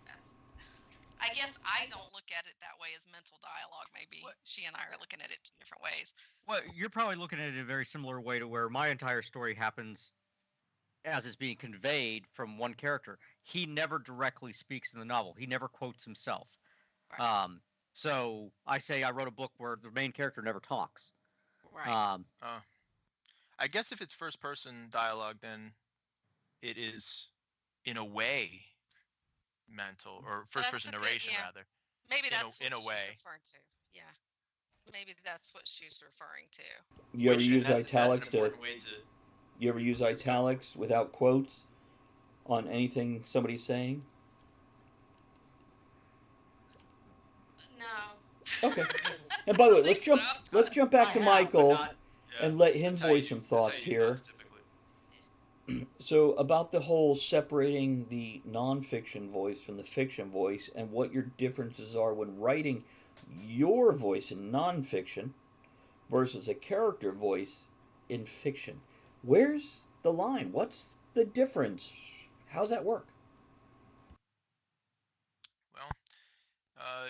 [SPEAKER 3] I guess I don't look at it that way as mental dialogue. Maybe
[SPEAKER 4] What?
[SPEAKER 3] she and I are looking at it two different ways.
[SPEAKER 4] Well, you're probably looking at it in a very similar way to where my entire story happens as it's being conveyed from one character. He never directly speaks in the novel. He never quotes himself.
[SPEAKER 3] Right.
[SPEAKER 4] Um, so I say I wrote a book where the main character never talks.
[SPEAKER 3] Right.
[SPEAKER 4] Um,
[SPEAKER 6] I guess if it's first person dialogue, then it is in a way mental, or first
[SPEAKER 3] That's
[SPEAKER 6] person
[SPEAKER 3] a good.
[SPEAKER 6] narration
[SPEAKER 3] Yeah.
[SPEAKER 6] rather.
[SPEAKER 3] Maybe
[SPEAKER 6] In
[SPEAKER 3] that's
[SPEAKER 6] in
[SPEAKER 3] what
[SPEAKER 6] a
[SPEAKER 3] she's
[SPEAKER 6] way,
[SPEAKER 3] referring to. Yeah. Maybe that's what she's referring to.
[SPEAKER 2] You ever use
[SPEAKER 5] That's an
[SPEAKER 2] italics to?
[SPEAKER 5] important way to.
[SPEAKER 2] You ever use
[SPEAKER 5] Let's go.
[SPEAKER 2] italics without quotes on anything somebody's saying?
[SPEAKER 3] No.
[SPEAKER 2] Okay. And by the way,
[SPEAKER 3] I don't think so.
[SPEAKER 2] let's jump back
[SPEAKER 4] I
[SPEAKER 2] to
[SPEAKER 4] have,
[SPEAKER 2] Michael
[SPEAKER 4] but not.
[SPEAKER 5] Yeah,
[SPEAKER 2] and let him
[SPEAKER 5] that's how you
[SPEAKER 2] voice some
[SPEAKER 5] that's how
[SPEAKER 2] thoughts
[SPEAKER 5] you use
[SPEAKER 2] here.
[SPEAKER 5] thoughts typically.
[SPEAKER 2] So about the whole separating the nonfiction voice from the fiction voice and what your differences are when writing your voice in nonfiction versus a character voice in fiction. Where's the line? What's the difference? How's that work?
[SPEAKER 5] Well,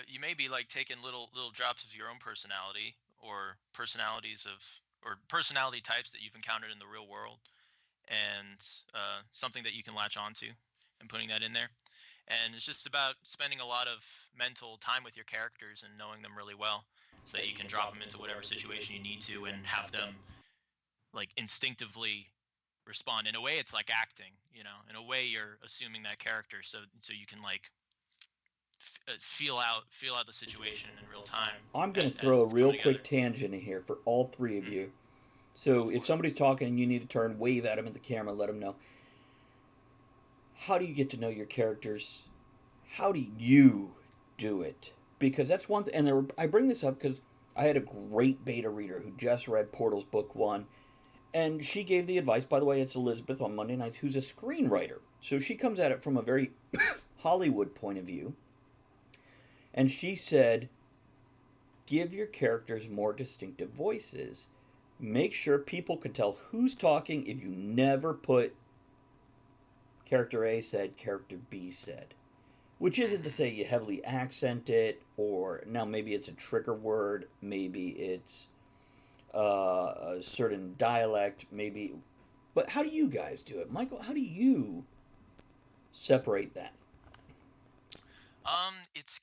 [SPEAKER 5] you may be like taking little drops of your own personality, or personality types that you've encountered in the real world, and something that you can latch onto, and putting that in there. And it's just about spending a lot of mental time with your characters and knowing them really well, so that you can drop them into whatever situation you need to and have them like instinctively respond. In a way, it's like acting. In a way, you're assuming that character, so you can like feel out the situation in real time
[SPEAKER 2] I'm going to
[SPEAKER 5] as
[SPEAKER 2] throw a
[SPEAKER 5] it's coming
[SPEAKER 2] real
[SPEAKER 5] together.
[SPEAKER 2] quick tangent in here for all three of
[SPEAKER 5] Mhm.
[SPEAKER 2] you. So if somebody's talking and you need to turn, wave at them in the camera, let them know. How do you get to know your characters? How do you do it? Because that's one thing, and I bring this up because I had a great beta reader who just read Portal's book one, and she gave the advice. By the way, it's Elizabeth on Monday nights, who's a screenwriter. So she comes at it from a very Hollywood point of view, and she said, give your characters more distinctive voices. Make sure people can tell who's talking if you never put character A said, character B said. Which isn't to say you heavily accent it, or now maybe it's a trigger word, maybe it's a certain dialect, maybe. But how do you guys do it, Michael? How do you separate that?
[SPEAKER 6] It's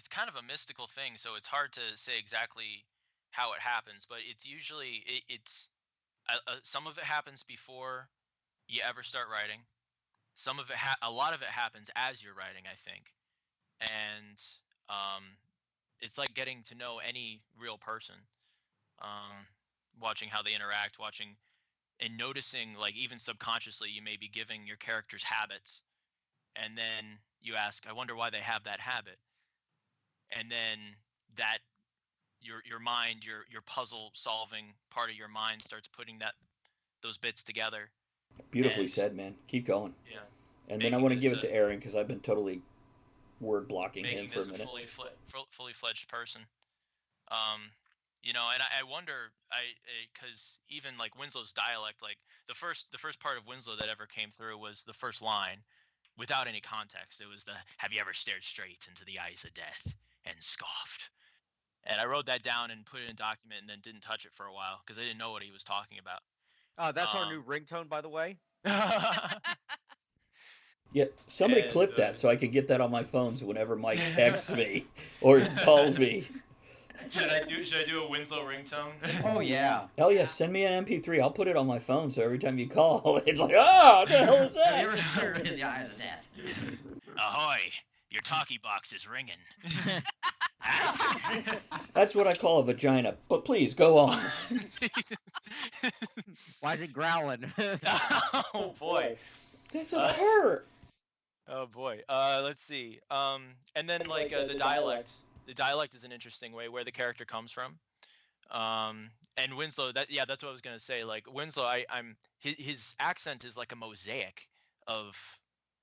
[SPEAKER 6] kind of a mystical thing, so it's hard to say exactly how it happens. But it's usually it's some of it happens before you ever start writing. Some of it, a lot of it happens as you're writing, I think, and um, it's like getting to know any real person, um, watching how they interact, watching and noticing, like even subconsciously, you may be giving your characters habits, and then you ask, I wonder why they have that habit, and then that your mind, your puzzle solving part of your mind starts putting those bits together,
[SPEAKER 2] Beautifully
[SPEAKER 6] and
[SPEAKER 2] said, man. Keep going.
[SPEAKER 6] yeah,
[SPEAKER 2] And then I
[SPEAKER 6] making
[SPEAKER 2] want to
[SPEAKER 6] this
[SPEAKER 2] give it to Aaron because I've been totally word blocking him
[SPEAKER 6] making
[SPEAKER 2] for a
[SPEAKER 6] this a
[SPEAKER 2] minute.
[SPEAKER 6] fully fledged person. Um, and I wonder, because even like Winslow's dialect, like the first part of Winslow that ever came through was the first line, without any context. It was the "Have you ever stared straight into the eyes of death and scoffed?" And I wrote that down and put it in a document, and then didn't touch it for a while because I didn't know what he was talking about.
[SPEAKER 4] That's our new ringtone, by the way.
[SPEAKER 2] Yeah, somebody
[SPEAKER 6] and
[SPEAKER 2] clip that so I can get that on my phone so whenever Mike texts me or calls me.
[SPEAKER 5] Should I do a Winslow ringtone?
[SPEAKER 4] Oh yeah.
[SPEAKER 2] Hell yeah, send me an MP3. I'll put it on my phone so every time you call, it's like, oh, what the hell is
[SPEAKER 4] Have you ever
[SPEAKER 2] that?
[SPEAKER 4] stared in the eyes of death?
[SPEAKER 6] Ahoy! Your talkie box is ringing.
[SPEAKER 2] That's what I call a vagina. But please, go on.
[SPEAKER 4] Why is it growling?
[SPEAKER 5] Oh boy.
[SPEAKER 2] That's a purr.
[SPEAKER 6] Oh boy. Let's see. And then like the dialect. The dialect is an interesting way where the character comes from. And Winslow, that's what I was gonna say. Like Winslow, I'm his accent is like a mosaic of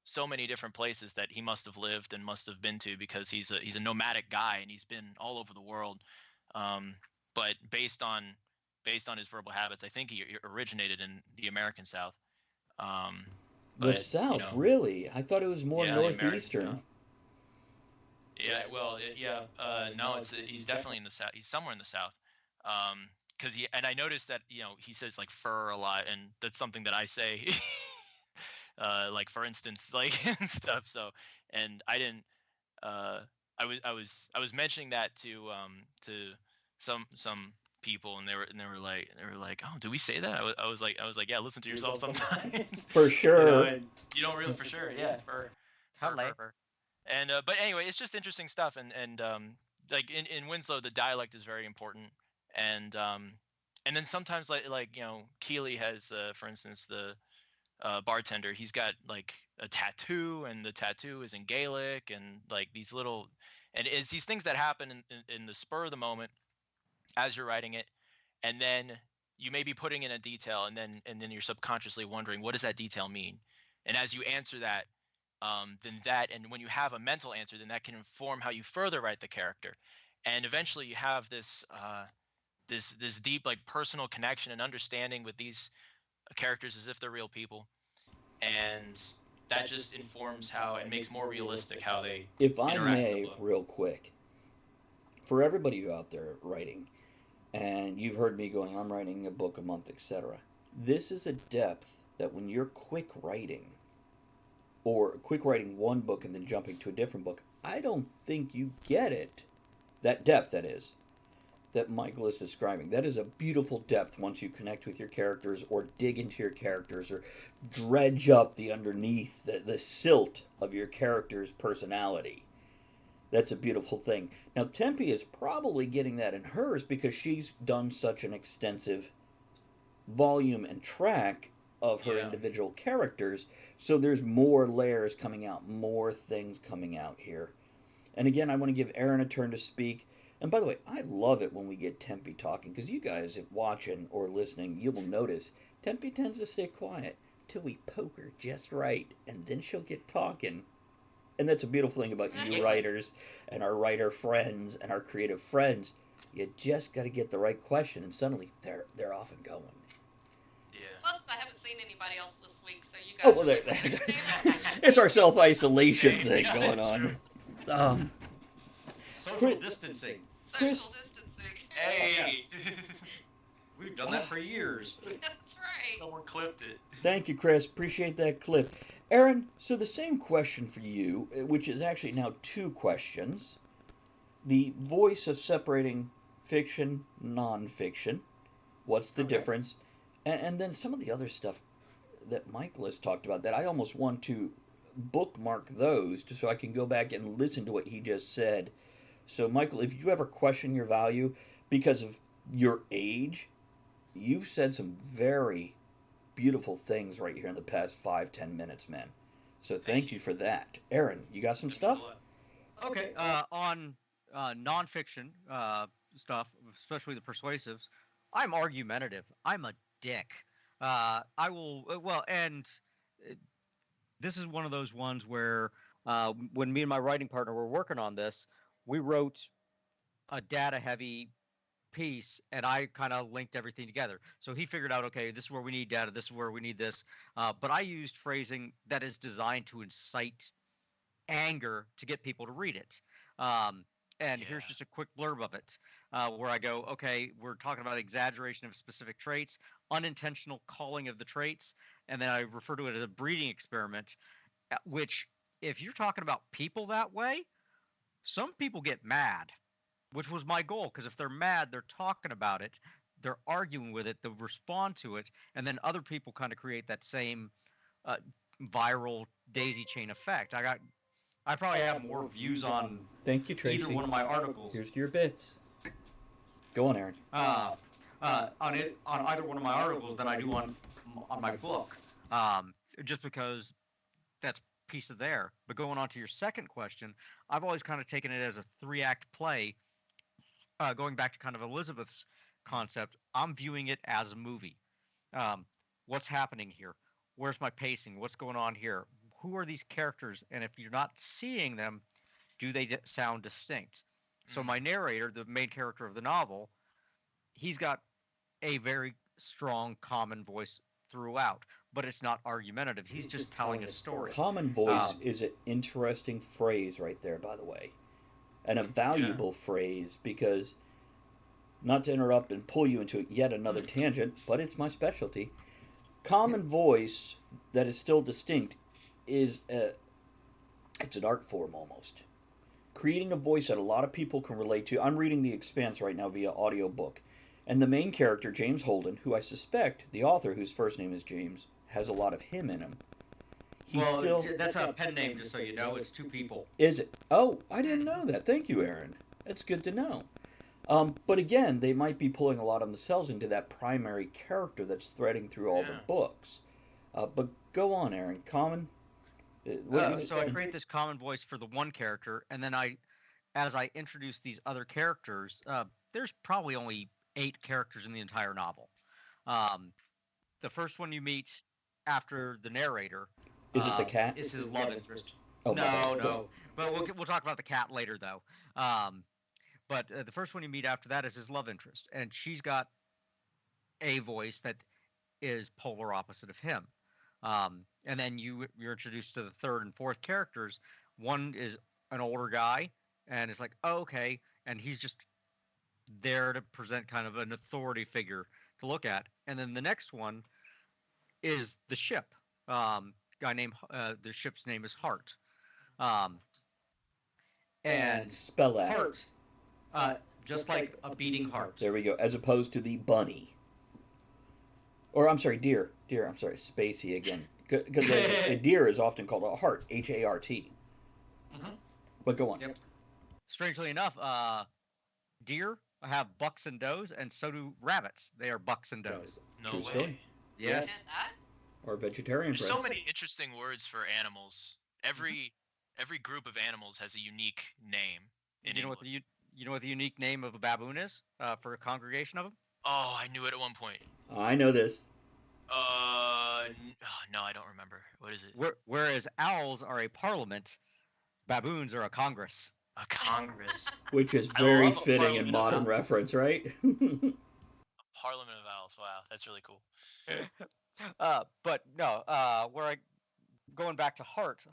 [SPEAKER 6] so many different places that he must have lived and must have been to, because he's a nomadic guy and he's been all over the world. Um, but based on his verbal habits, I think he originated in the American South. Um,
[SPEAKER 2] The
[SPEAKER 6] but
[SPEAKER 2] South, really? I thought it was more
[SPEAKER 6] yeah, the American
[SPEAKER 2] northeastern.
[SPEAKER 6] South. Yeah, well, yeah. No, he's definitely in the South. He's somewhere in the South. Because and I noticed that he says like fur a lot, and that's something that I say. Like for instance, like and stuff. So, and I didn't. Uh, I was mentioning that to some people, and they were like, oh, do we say that? I was like, yeah, listen to yourself sometimes.
[SPEAKER 2] For sure.
[SPEAKER 5] And you don't really for sure, yeah, for
[SPEAKER 6] Fur. And but anyway, it's just interesting stuff, and like in Winslow, the dialect is very important, and then sometimes like Keeley has, for instance, the bartender, he's got like a tattoo, and the tattoo is in Gaelic, and like these little, and it's these things that happen in the spur of the moment as you're writing it, and then you may be putting in a detail, and then you're subconsciously wondering, what does that detail mean? And as you answer that, and when you have a mental answer, then that can inform how you further write the character, and eventually you have this deep, like, personal connection and understanding with these characters as if they're real people, and that just informs how and makes more realistic how they
[SPEAKER 2] If I
[SPEAKER 5] interact in the
[SPEAKER 2] may,
[SPEAKER 5] book.
[SPEAKER 2] real quick, for everybody out there writing, and you've heard me going, I'm writing a book a month, etc. This is a depth that when you're quick writing, or quick writing one book and then jumping to a different book, I don't think you get it. That depth, that is, that Michael is describing. That is a beautiful depth once you connect with your characters or dig into your characters or dredge up the underneath, the silt of your character's personality. That's a beautiful thing. Now, Tempe is probably getting that in hers because she's done such an extensive volume and track of her individual characters, so there's more layers coming out, more things coming out here. And again, I want to give Aaron a turn to speak. And by the way, I love it when we get Tempe talking, because you guys, if watching or listening, you will notice Tempe tends to stay quiet till we poke her just right, and then she'll get talking. And that's a beautiful thing about you writers and our writer friends and our creative friends. You just got to get the right question, and suddenly they're off and going.
[SPEAKER 5] Yeah.
[SPEAKER 3] Plus, I haven't seen anybody else this week, so you guys.
[SPEAKER 2] Oh, well, it's our self-isolation thing going on.
[SPEAKER 4] Social distancing.
[SPEAKER 3] Social distancing.
[SPEAKER 5] Hey.
[SPEAKER 4] We've done that for years.
[SPEAKER 3] That's right.
[SPEAKER 5] Someone clipped it.
[SPEAKER 2] Thank you, Chris. Appreciate that clip. Aaron, so the same question for you, which is actually now two questions. The voice of separating fiction, non-fiction. What's the difference? And then some of the other stuff that Michael has talked about that I almost want to bookmark those just so I can go back and listen to what he just said. So, Michael, if you ever question your value because of your age, you've said some very beautiful things right here in the past 5-10 minutes, man. So thank you for that. Aaron, you got some stuff?
[SPEAKER 4] Okay, on nonfiction stuff, especially the persuasives, I'm argumentative. I'm a dick. I will, and this is one of those ones where when me and my writing partner were working on this, we wrote a data-heavy piece, and I kind of linked everything together. So he figured out, okay, this is where we need data, this is where we need this. But I used phrasing that is designed to incite anger to get people to read it. And here's just a quick blurb of it, where I go, okay, we're talking about exaggeration of specific traits, unintentional calling of the traits, and then I refer to it as a breeding experiment, which, if you're talking about people that way, some people get mad, which was my goal, because if they're mad, they're talking about it, they're arguing with it, they'll respond to it, and then other people kind of create that same viral daisy chain effect. I probably have more views on
[SPEAKER 2] Thank you, Tracy.
[SPEAKER 4] either one of my articles.
[SPEAKER 2] Here's your bits. Go on, Aaron.
[SPEAKER 4] On either one of my articles than I do on my book, just because that's a piece of there. But going on to your second question, I've always kind of taken it as a 3-act play. Going back to kind of Elizabeth's concept, I'm viewing it as a movie. What's happening here? Where's my pacing? What's going on here? Who are these characters? And if you're not seeing them, do they sound distinct? So my narrator, the main character of the novel, he's got a very strong common voice throughout, but it's not argumentative. He's just telling a story.
[SPEAKER 2] Common voice is an interesting phrase right there, by the way. And a valuable phrase, because, not to interrupt and pull you into yet another tangent, but it's my specialty. Common voice that is still distinct is it's an art form almost. Creating a voice that a lot of people can relate to. I'm reading The Expanse right now via audiobook. And the main character, James Holden, who I suspect, the author, whose first name is James, has a lot of him in him.
[SPEAKER 4] That's a pen name, just so you know. It's 2 people.
[SPEAKER 2] Is it? Oh, I didn't know that. Thank you, Aaron. That's good to know. But again, they might be pulling a lot of themselves into that primary character that's threading through all the books. But go on, Aaron. Common?
[SPEAKER 4] So I create this common voice for the one character, and then as I introduce these other characters, there's probably only 8 characters in the entire novel. The first one you meet after the narrator
[SPEAKER 2] is it the cat?
[SPEAKER 4] Is his love interest.
[SPEAKER 2] Oh,
[SPEAKER 4] no. But we'll talk about the cat later, though. But the first one you meet after that is his love interest, and she's got a voice that is polar opposite of him. And then you're introduced to the third and fourth characters. One is an older guy, and it's like, oh, okay, and he's just there to present kind of an authority figure to look at. And then the next one is the ship. Guy named the ship's name is Hart. And
[SPEAKER 2] spell that.
[SPEAKER 4] Heart, just like a beating heart.
[SPEAKER 2] There we go. As opposed to the bunny. Or, I'm sorry, deer. I'm sorry, spacey again. Because a deer is often called a hart, H-A-R-T.
[SPEAKER 4] Mm-hmm.
[SPEAKER 2] But go on.
[SPEAKER 4] Yep. Strangely enough, deer have bucks and does, and so do rabbits. They are bucks and does.
[SPEAKER 5] No
[SPEAKER 2] True
[SPEAKER 5] way.
[SPEAKER 2] story.
[SPEAKER 4] Yes.
[SPEAKER 3] And that?
[SPEAKER 2] Or vegetarian
[SPEAKER 6] There's so
[SPEAKER 2] friends.
[SPEAKER 6] many interesting words for animals. Every group of animals has a unique name in
[SPEAKER 4] You know what
[SPEAKER 6] English.
[SPEAKER 4] you know what the unique name of a baboon is for a congregation of them?
[SPEAKER 6] Oh, I knew it at one point.
[SPEAKER 2] I know this.
[SPEAKER 6] No, I don't remember. What is it?
[SPEAKER 4] Whereas owls are a parliament, baboons are a congress.
[SPEAKER 6] A congress.
[SPEAKER 2] Which is
[SPEAKER 6] I
[SPEAKER 2] very
[SPEAKER 6] love a
[SPEAKER 2] fitting in
[SPEAKER 6] parliament of
[SPEAKER 2] modern
[SPEAKER 6] owls.
[SPEAKER 2] reference, right?
[SPEAKER 6] Parliament of Owls. Wow, that's really cool.
[SPEAKER 4] But no, going back to Hart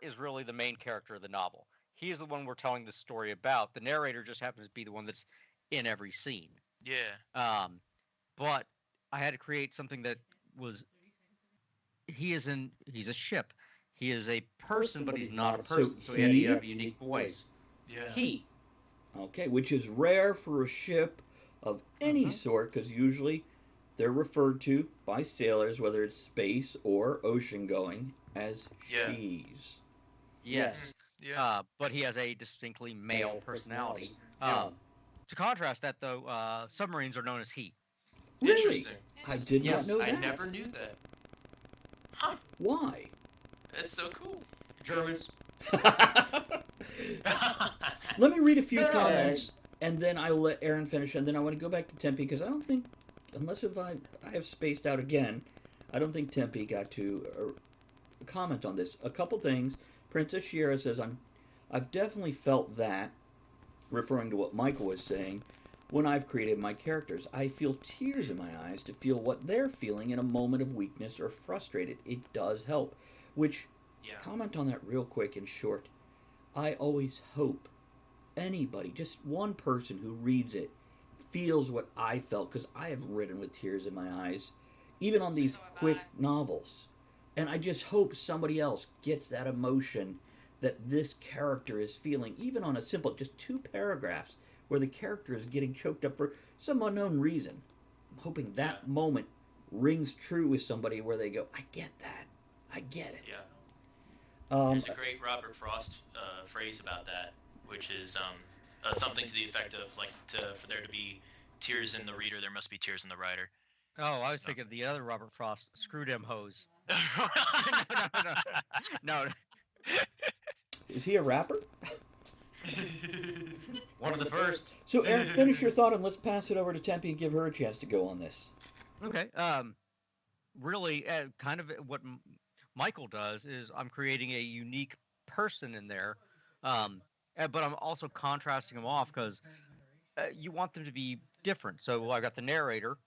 [SPEAKER 4] is really the main character of the novel. He is the one we're telling the story about. The narrator just happens to be the one that's in every scene.
[SPEAKER 6] Yeah.
[SPEAKER 4] But I had to create something that was he's a ship. He is a person, but he's not a person. So he had to have a unique voice.
[SPEAKER 6] Yeah.
[SPEAKER 4] He.
[SPEAKER 2] Okay, which is rare for a ship of any sort, because usually they're referred to by sailors, whether it's space or ocean going, as
[SPEAKER 5] Yeah.
[SPEAKER 2] she's.
[SPEAKER 4] Yes.
[SPEAKER 6] Yeah.
[SPEAKER 4] But he has a distinctly male personality.
[SPEAKER 5] Yeah.
[SPEAKER 4] To contrast that, though, submarines are known as he.
[SPEAKER 2] Really?
[SPEAKER 5] Interesting.
[SPEAKER 2] I did
[SPEAKER 4] Yes,
[SPEAKER 2] not know
[SPEAKER 5] I
[SPEAKER 2] that.
[SPEAKER 5] never knew that. Huh.
[SPEAKER 2] Why?
[SPEAKER 5] That's so cool.
[SPEAKER 4] Germans.
[SPEAKER 2] Let me read a few
[SPEAKER 4] Yeah.
[SPEAKER 2] comments, and then I'll let Aaron finish, and then I want to go back to Tempe, because I don't think, unless if I have spaced out again, I don't think Tempe got to comment on this. A couple things. Princess Shira says, I've definitely felt that, referring to what Michael was saying, when I've created my characters. I feel tears in my eyes to feel what they're feeling in a moment of weakness or frustrated. It does help. Which,
[SPEAKER 5] Yeah.
[SPEAKER 2] comment on that real quick and short. I always hope anybody, just one person who reads it, feels what I felt, because I have written with tears in my eyes, even on these
[SPEAKER 3] So have
[SPEAKER 2] quick
[SPEAKER 3] I.
[SPEAKER 2] novels. And I just hope somebody else gets that emotion that this character is feeling, even on a simple, just 2 paragraphs, where the character is getting choked up for some unknown reason. I'm hoping that moment rings true with somebody where they go, I get that. I get it.
[SPEAKER 5] Yeah.
[SPEAKER 2] Um,
[SPEAKER 5] There's a great Robert Frost phrase about that, which is something to the effect of like, for there to be tears in the reader, there must be tears in the writer.
[SPEAKER 4] Oh, I was thinking of the other Robert Frost. Screw them hoes. No.
[SPEAKER 2] is he a rapper?
[SPEAKER 4] One of the first.
[SPEAKER 2] So, Aaron, finish your thought, and let's pass it over to Tempe and give her a chance to go on this.
[SPEAKER 4] Okay. Really, kind of what Michael does is I'm creating a unique person in there, but I'm also contrasting them off because you want them to be different. So I got the narrator,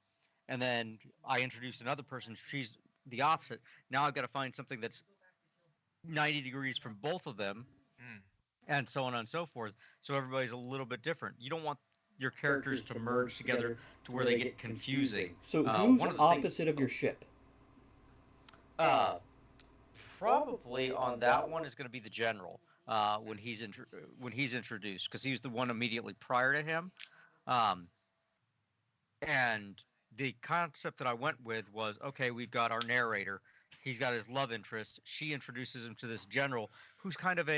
[SPEAKER 4] and then I introduce another person. She's the opposite. Now I've got to find something that's 90 degrees from both of them, and so on and so forth. So everybody's a little bit different. You don't want your characters to merge together to where they get confusing.
[SPEAKER 2] So, who's
[SPEAKER 4] one of the
[SPEAKER 2] opposite of your ship?
[SPEAKER 4] Probably on that one is going to be the general when he's introduced, because he was the one immediately prior to him. And the concept that I went with was, okay, we've got our narrator. He's got his love interest. She introduces him to this general who's kind of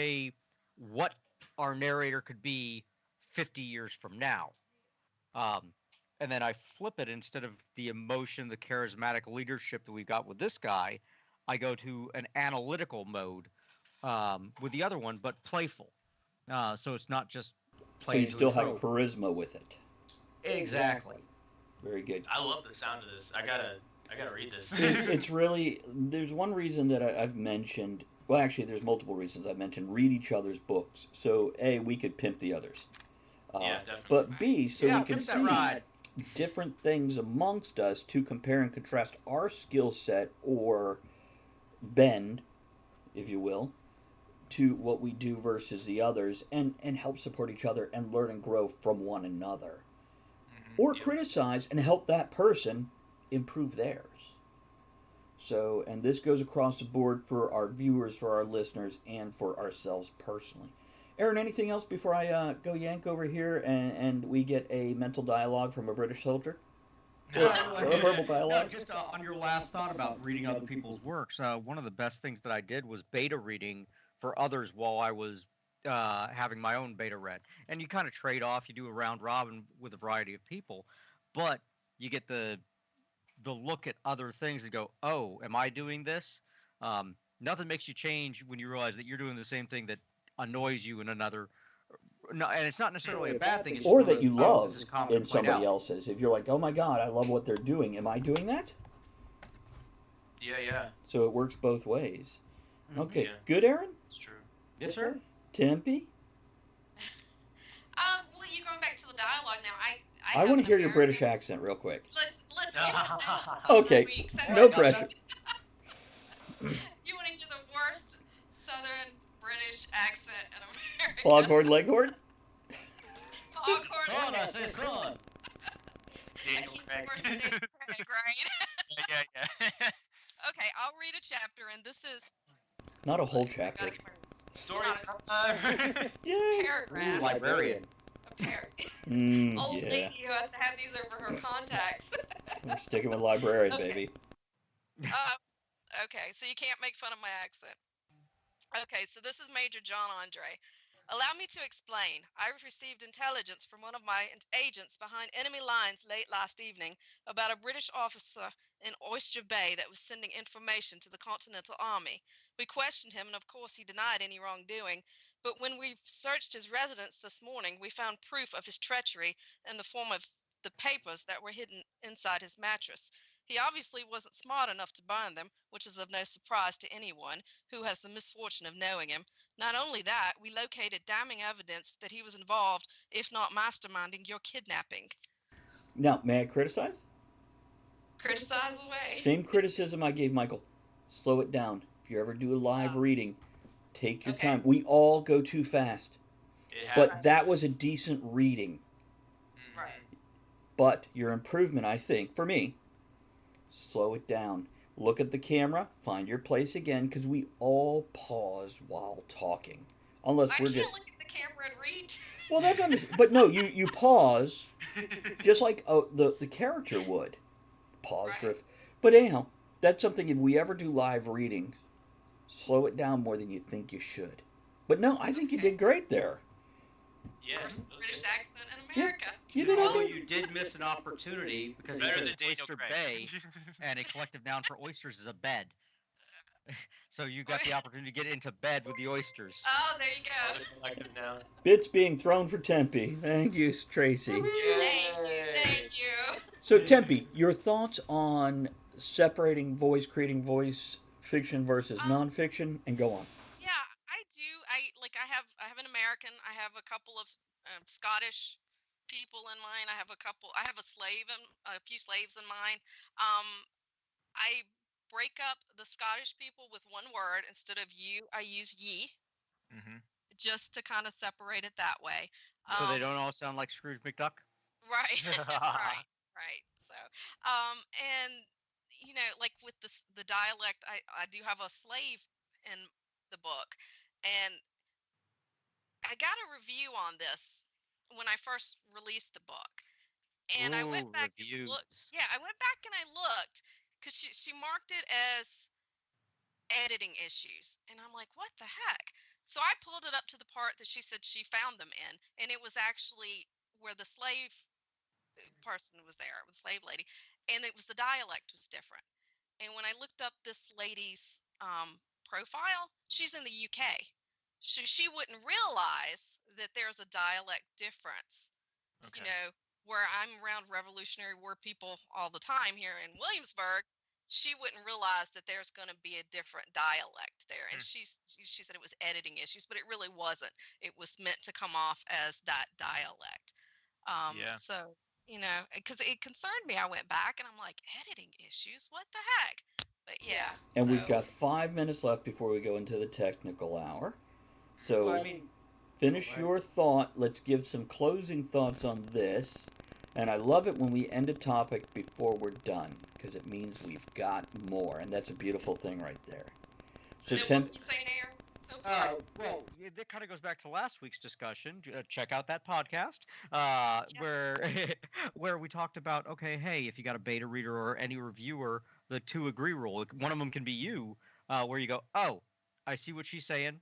[SPEAKER 4] what our narrator could be 50 years from now. And then I flip it, instead of the emotion, the charismatic leadership that we've got with this guy, I go to an analytical mode with the other one, but playful. So it's not just
[SPEAKER 2] So
[SPEAKER 4] playing
[SPEAKER 2] you
[SPEAKER 4] to a
[SPEAKER 2] still have
[SPEAKER 4] trope.
[SPEAKER 2] charisma with it.
[SPEAKER 4] Exactly.
[SPEAKER 2] Very good.
[SPEAKER 5] I love the sound of this. I gotta read this.
[SPEAKER 2] It's really, there's one reason that I've mentioned, well, actually, there's multiple reasons I've mentioned read each other's books. So, A, we could pimp the others.
[SPEAKER 5] Yeah, definitely.
[SPEAKER 2] But B, so
[SPEAKER 4] Yeah,
[SPEAKER 2] we can
[SPEAKER 4] pimp that
[SPEAKER 2] see
[SPEAKER 4] ride.
[SPEAKER 2] different things amongst us to compare and contrast our skill set, or bend, if you will, to what we do versus the others, and help support each other and learn and grow from one another. Or
[SPEAKER 5] Yeah.
[SPEAKER 2] criticize and help that person improve theirs. So, and this goes across the board for our viewers, for our listeners, and for ourselves personally. Aaron, anything else before I go yank over here and we get a mental dialogue from a British soldier? Or a verbal
[SPEAKER 4] No,
[SPEAKER 2] dialogue?
[SPEAKER 4] just on your last thought about reading other people's works, one of the best things that I did was beta reading for others while I was having my own beta read, and you kind of trade off. You do a round robin with a variety of people, but you get the look at other things and go, oh, am I doing this? Nothing makes you change when you realize that you're doing the same thing that annoys you in another. No, and it's not necessarily a bad thing. It's just
[SPEAKER 2] Or
[SPEAKER 4] one of
[SPEAKER 2] that
[SPEAKER 4] those,
[SPEAKER 2] you
[SPEAKER 4] oh, this
[SPEAKER 2] love
[SPEAKER 4] is common
[SPEAKER 2] in
[SPEAKER 4] and played
[SPEAKER 2] somebody
[SPEAKER 4] out.
[SPEAKER 2] else's. If you're like, oh my God, I love what they're doing. Am I doing that?
[SPEAKER 5] Yeah, yeah,
[SPEAKER 2] So it works both ways. Okay,
[SPEAKER 5] yeah.
[SPEAKER 2] good, Aaron?
[SPEAKER 5] It's true.
[SPEAKER 4] Yes, sir.
[SPEAKER 2] Tempe?
[SPEAKER 3] Well, you're going back to the dialogue now. I
[SPEAKER 2] I
[SPEAKER 3] have
[SPEAKER 2] want
[SPEAKER 3] an
[SPEAKER 2] to hear your
[SPEAKER 3] American.
[SPEAKER 2] British accent real quick.
[SPEAKER 3] Let's give it a couple
[SPEAKER 2] Okay,
[SPEAKER 3] of weeks. And
[SPEAKER 2] no
[SPEAKER 3] then
[SPEAKER 2] pressure.
[SPEAKER 3] you want to hear the worst Southern British accent in America?
[SPEAKER 2] Foghorn Leghorn?
[SPEAKER 3] Foghorn.
[SPEAKER 4] Son, I say son.
[SPEAKER 3] I
[SPEAKER 5] Daniel
[SPEAKER 3] keep
[SPEAKER 5] Craig.
[SPEAKER 3] worse than Daniel Craig, right?
[SPEAKER 5] Yeah, yeah.
[SPEAKER 3] Okay, I'll read a chapter, and this is
[SPEAKER 2] Not a whole
[SPEAKER 3] I
[SPEAKER 2] chapter.
[SPEAKER 3] gotta get my
[SPEAKER 5] Story
[SPEAKER 3] not
[SPEAKER 5] time.
[SPEAKER 2] Yay!
[SPEAKER 3] paragraph.
[SPEAKER 4] Librarian.
[SPEAKER 3] A par- Old
[SPEAKER 2] Yeah.
[SPEAKER 3] lady who has to have these over her contacts.
[SPEAKER 2] We're sticking with librarian,
[SPEAKER 3] Okay.
[SPEAKER 2] baby.
[SPEAKER 3] Okay, so you can't make fun of my accent. Okay, so this is Major John Andre. Allow me to explain. I received intelligence from one of my agents behind enemy lines late last evening about a British officer in Oyster Bay that was sending information to the Continental Army. We questioned him, and of course, he denied any wrongdoing. But when we searched his residence this morning, we found proof of his treachery in the form of the papers that were hidden inside his mattress. He obviously wasn't smart enough to burn them, which is of no surprise to anyone who has the misfortune of knowing him. Not only that, we located damning evidence that he was involved, if not masterminding, your kidnapping.
[SPEAKER 2] Now, may I criticize?
[SPEAKER 3] Criticize away.
[SPEAKER 2] Same criticism I gave Michael. Slow it down. If you ever do a live reading, take your
[SPEAKER 3] Okay.
[SPEAKER 2] time. We all go too fast.
[SPEAKER 5] It
[SPEAKER 2] But
[SPEAKER 5] happens.
[SPEAKER 2] that was a decent reading.
[SPEAKER 5] Mhm.
[SPEAKER 3] Right.
[SPEAKER 2] But your improvement, I think, for me, slow it down. Look at the camera, find your place again, because we all pause while talking. Unless
[SPEAKER 3] I
[SPEAKER 2] we're
[SPEAKER 3] can't
[SPEAKER 2] just.
[SPEAKER 3] look at the camera and read.
[SPEAKER 2] Well, that's but no, you pause just like the character would. Pause for.
[SPEAKER 3] Right.
[SPEAKER 2] But anyhow, that's something if we ever do live readings, slow it down more than you think you should. But no, I think you
[SPEAKER 3] Okay.
[SPEAKER 2] did great there.
[SPEAKER 5] Yeah.
[SPEAKER 3] First
[SPEAKER 5] that was
[SPEAKER 3] British
[SPEAKER 5] good.
[SPEAKER 3] accent in America.
[SPEAKER 2] You did
[SPEAKER 4] Although
[SPEAKER 2] okay.
[SPEAKER 4] you did miss an opportunity because he
[SPEAKER 5] Better
[SPEAKER 4] says
[SPEAKER 5] than Daniel
[SPEAKER 4] Oyster
[SPEAKER 5] Craig.
[SPEAKER 4] Bay, and a collective noun for oysters is a bed. So you got the opportunity to get into bed with the oysters.
[SPEAKER 3] Oh, there you
[SPEAKER 5] Oh,
[SPEAKER 3] go.
[SPEAKER 5] they're collective now.
[SPEAKER 2] Bits being thrown for Tempe. Thank you, Tracy.
[SPEAKER 3] Thank you. Thank you.
[SPEAKER 2] So Tempe, your thoughts on separating voice, creating voice fiction versus nonfiction, and go on.
[SPEAKER 3] Yeah, I do. I have an American. I have a couple of Scottish people in mind. I have a few slaves in mind. I break up the Scottish people with one word instead of you. I use ye
[SPEAKER 6] Mhm.
[SPEAKER 3] just to kind of separate it that way.
[SPEAKER 4] So they don't all sound like Scrooge McDuck?
[SPEAKER 3] Right, right. So, and like with the dialect, I do have a slave in the book, and I got a review on this when I first released the book, and I went
[SPEAKER 4] Ooh,
[SPEAKER 3] back and looked.
[SPEAKER 4] reviews.
[SPEAKER 3] Yeah, I went back and I looked because she marked it as editing issues, and I'm like, what the heck? So I pulled it up to the part that she said she found them in, and it was actually where the slave person was there, the slave lady, and it was the dialect was different. And when I looked up this lady's profile, she's in the UK. She wouldn't realize that there's a dialect difference.
[SPEAKER 6] Okay.
[SPEAKER 3] Where I'm around Revolutionary War people all the time here in Williamsburg, she wouldn't realize that there's going to be a different dialect there. And she said it was editing issues, but it really wasn't. It was meant to come off as that dialect.
[SPEAKER 6] Yeah.
[SPEAKER 3] So, because it concerned me, I went back and I'm like, editing issues? What the heck? But yeah.
[SPEAKER 2] And we've
[SPEAKER 3] so-
[SPEAKER 2] got 5 minutes left before we go into the technical hour. So
[SPEAKER 4] Well, I mean,
[SPEAKER 2] finish your thought. Let's give some closing thoughts on this. And I love it when we end a topic before we're done because it means we've got more. And that's a beautiful thing right there. So,
[SPEAKER 3] Now, what were you saying, Aaron? Oh, sorry.
[SPEAKER 4] well, that kind of goes back to last week's discussion. Check out that podcast where where we talked about, okay, hey, if you got a beta reader or any reviewer, the 2 agree rule. One of them can be you, where you go, oh, I see what she's saying.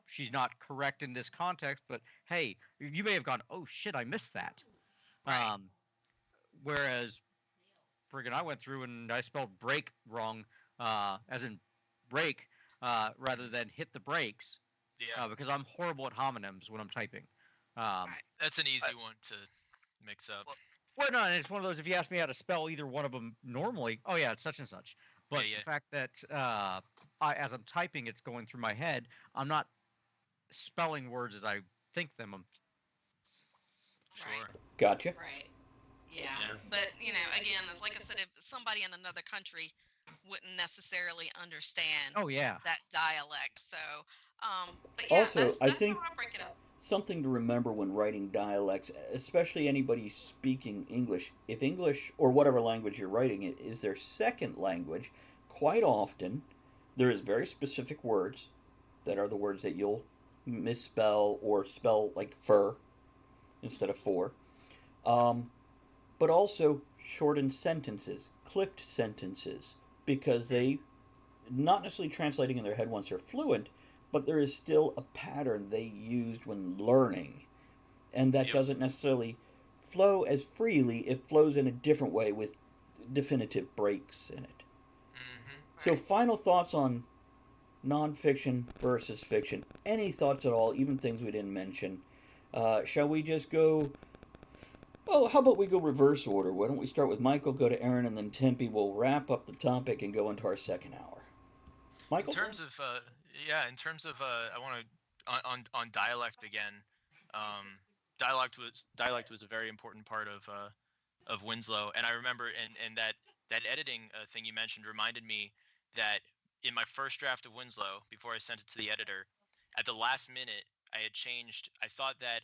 [SPEAKER 4] she's not correct in this context, but hey, you may have gone, oh shit, I missed that.
[SPEAKER 3] Right.
[SPEAKER 4] Whereas friggin' I went through and I spelled break wrong, as in break, rather than hit the brakes,
[SPEAKER 6] Yeah,
[SPEAKER 4] because I'm horrible at homonyms when I'm typing. Um,
[SPEAKER 3] Right.
[SPEAKER 6] that's an easy one to mix up.
[SPEAKER 4] well, no, and it's one of those. If you ask me how to spell either one of them normally, oh yeah, it's such and such. But
[SPEAKER 6] Yeah,
[SPEAKER 4] the fact that as I'm typing, it's going through my head. I'm not spelling words as I think them.
[SPEAKER 3] Right.
[SPEAKER 6] sure.
[SPEAKER 2] Gotcha.
[SPEAKER 3] Right. Yeah.
[SPEAKER 6] Yeah.
[SPEAKER 3] But, again, like I said, if somebody in another country wouldn't necessarily understand
[SPEAKER 4] Oh yeah.
[SPEAKER 3] that dialect. So, but yeah,
[SPEAKER 2] Also, I
[SPEAKER 3] that's
[SPEAKER 2] think
[SPEAKER 3] how I break it up.
[SPEAKER 2] something to remember when writing dialects, especially anybody speaking English, if English or whatever language you're writing it is their second language, quite often there is very specific words that are the words that you'll misspell or spell like fur instead of for. Um, but also shortened sentences, clipped sentences, because they not necessarily translating in their head once they're fluent, but there is still a pattern they used when learning, and that
[SPEAKER 6] Yep.
[SPEAKER 2] doesn't necessarily flow as freely. It flows in a different way with definitive breaks in it.
[SPEAKER 6] Hmm.
[SPEAKER 2] So,
[SPEAKER 3] Right.
[SPEAKER 2] final thoughts on nonfiction versus fiction. Any thoughts at all, even things we didn't mention? Shall we just go? Oh, how about we go reverse order? Why don't we start with Michael, go to Aaron, and then Tempe will wrap up the topic and go into our second hour.
[SPEAKER 6] In
[SPEAKER 2] Michael?
[SPEAKER 6] terms of yeah, in terms of I want to on dialect again. Um, dialect was a very important part of Winslow, and I remember and that editing thing you mentioned reminded me that in my first draft of Winslow, before I sent it to the editor, at the last minute I had changed. I thought that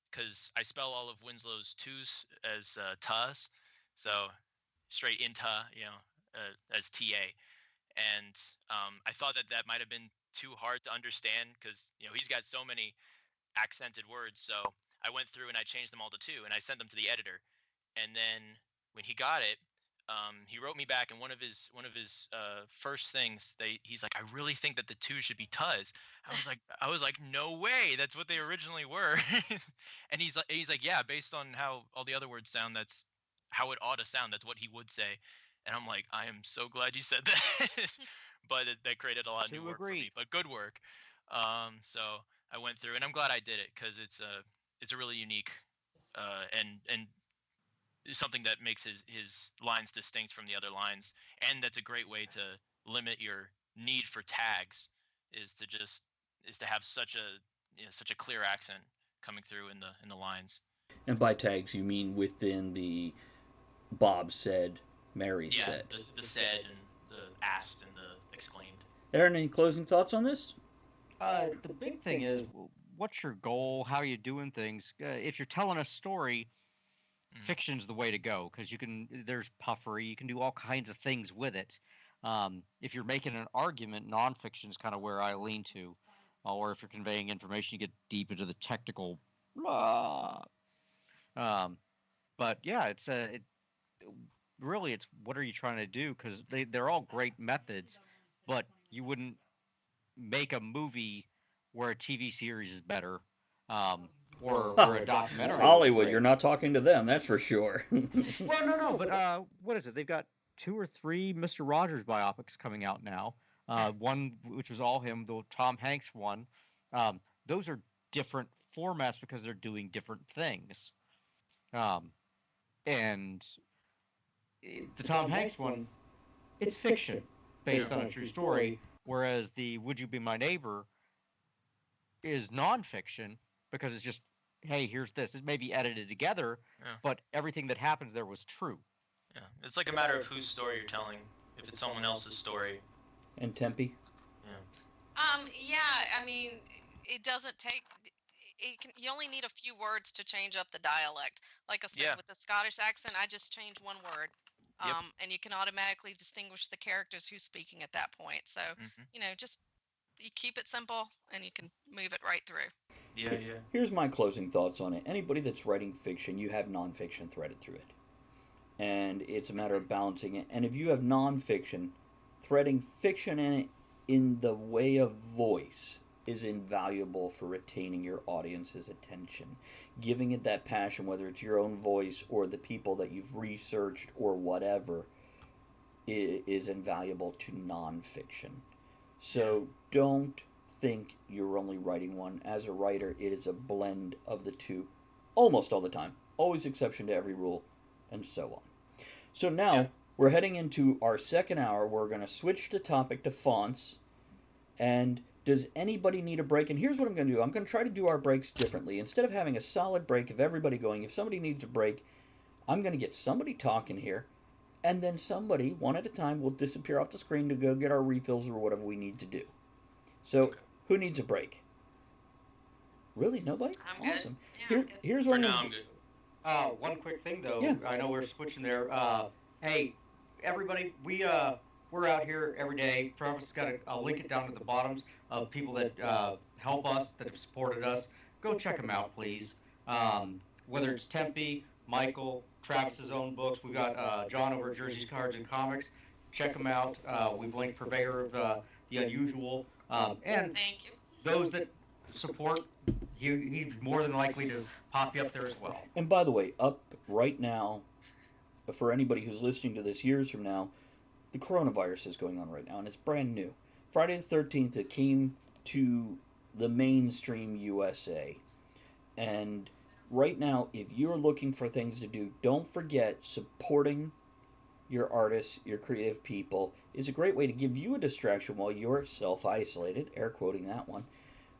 [SPEAKER 6] because I spell all of Winslow's twos as tas, so straight into, as ta, and I thought that that might have been too hard to understand because he's got so many accented words. So I went through and I changed them all to two, and I sent them to the editor. And then when he got it, he wrote me back, and one of his first things he's like, I really think that the two should be tuz. I was like, no way, that's what they originally were. And he's like, yeah, based on how all the other words sound, that's how it ought to sound. That's what he would say. And I'm like, I am so glad you said that. But that created a lot of new
[SPEAKER 4] To
[SPEAKER 6] work for me,
[SPEAKER 4] agree.
[SPEAKER 6] but good work. So I went through, and I'm glad I did it because it's a really unique and something that makes his lines distinct from the other lines, and that's a great way to limit your need for tags, is to just is to have such a clear accent coming through in the lines.
[SPEAKER 2] And by tags, you mean within the Bob said, Mary
[SPEAKER 6] Yeah,
[SPEAKER 2] said.
[SPEAKER 6] the said and the asked and the exclaimed.
[SPEAKER 2] Aaron, any closing thoughts on this?
[SPEAKER 4] The big thing is, what's your goal? How are you doing things? If you're telling a story,
[SPEAKER 6] Mm.
[SPEAKER 4] fiction's the way to go because there's puffery, you can do all kinds of things with it. If you're making an argument, nonfiction's kind of where I lean to, or if you're conveying information, you get deep into the technical. Blah. Um, but yeah, really it's what are you trying to do? Because they're all great methods, but you wouldn't make a movie where a TV series is better, or a documentary would be
[SPEAKER 2] Hollywood, you're
[SPEAKER 4] great.
[SPEAKER 2] not talking to them, that's for sure.
[SPEAKER 4] Well, no, but what is it? They've got two or three Mister Rogers biopics coming out now. One which was all him, the Tom Hanks one. Those are different formats because they're doing different things. Um, and the Tom Hanks one, it's fiction based on a true story, whereas the Would You Be My Neighbor is nonfiction because it's just, hey, here's this. It may be edited together,
[SPEAKER 6] Yeah,
[SPEAKER 4] but everything that happens there was true.
[SPEAKER 6] yeah. It's like a matter of whose story you're telling. If it's someone else's story,
[SPEAKER 2] And Tempe?
[SPEAKER 6] yeah,
[SPEAKER 3] Yeah, I mean, it doesn't take. You only need a few words to change up the dialect. Like I said,
[SPEAKER 6] yeah,
[SPEAKER 3] with the Scottish accent, I just change one word,
[SPEAKER 6] yep.
[SPEAKER 3] and you can automatically distinguish the characters who's speaking at that point. So,
[SPEAKER 6] Hmm.
[SPEAKER 3] just you keep it simple, and you can move it right through.
[SPEAKER 6] Yeah, yeah.
[SPEAKER 2] Here's my closing thoughts on it. Anybody that's writing fiction, you have nonfiction threaded through it. And it's a matter of balancing it. And if you have nonfiction, threading fiction in it in the way of voice is invaluable for retaining your audience's attention. Giving it that passion, whether it's your own voice or the people that you've researched or whatever, is invaluable to nonfiction. So don't think you're only writing one. As a writer, it is a blend of the two almost all the time. Always exception to every rule, and so on. So now
[SPEAKER 6] Yeah.
[SPEAKER 2] we're heading into our second hour. We're going to switch the topic to fonts. And does anybody need a break? And here's what I'm going to do. I'm going to try to do our breaks differently. Instead of having a solid break of everybody going, if somebody needs a break, I'm going to get somebody talking here, and then somebody, one at a time, will disappear off the screen to go get our refills or whatever we need to do. So,
[SPEAKER 6] Okay.
[SPEAKER 2] who needs a break? Really, nobody?
[SPEAKER 3] I'm good.
[SPEAKER 2] Awesome.
[SPEAKER 3] Yeah, I'm good.
[SPEAKER 2] Here's what
[SPEAKER 6] For
[SPEAKER 2] I'm
[SPEAKER 6] now,
[SPEAKER 2] going
[SPEAKER 6] I'm
[SPEAKER 2] to do.
[SPEAKER 6] good.
[SPEAKER 4] One quick thing
[SPEAKER 2] Yeah.
[SPEAKER 4] though, I know we're switching there. Hey, everybody, we're out here every day. Travis has got I'll link it down at the bottoms of people that help us, that have supported us. Go check them out, please. Whether it's Tempe, Michael, Travis's own books, we've got John over at Jersey's Cards and Comics. Check them out. We've linked Purveyor of the Unusual, and
[SPEAKER 3] Thank you.
[SPEAKER 4] those that support, he's more than likely to pop you up there as well.
[SPEAKER 2] And by the way, up right now, for anybody who's listening to this years from now, the coronavirus is going on right now, and it's brand new. Friday the 13th, it came to the mainstream USA. And right now, if you're looking for things to do, don't forget supporting your artists, your creative people is a great way to give you a distraction while you're self isolated, air quoting that one,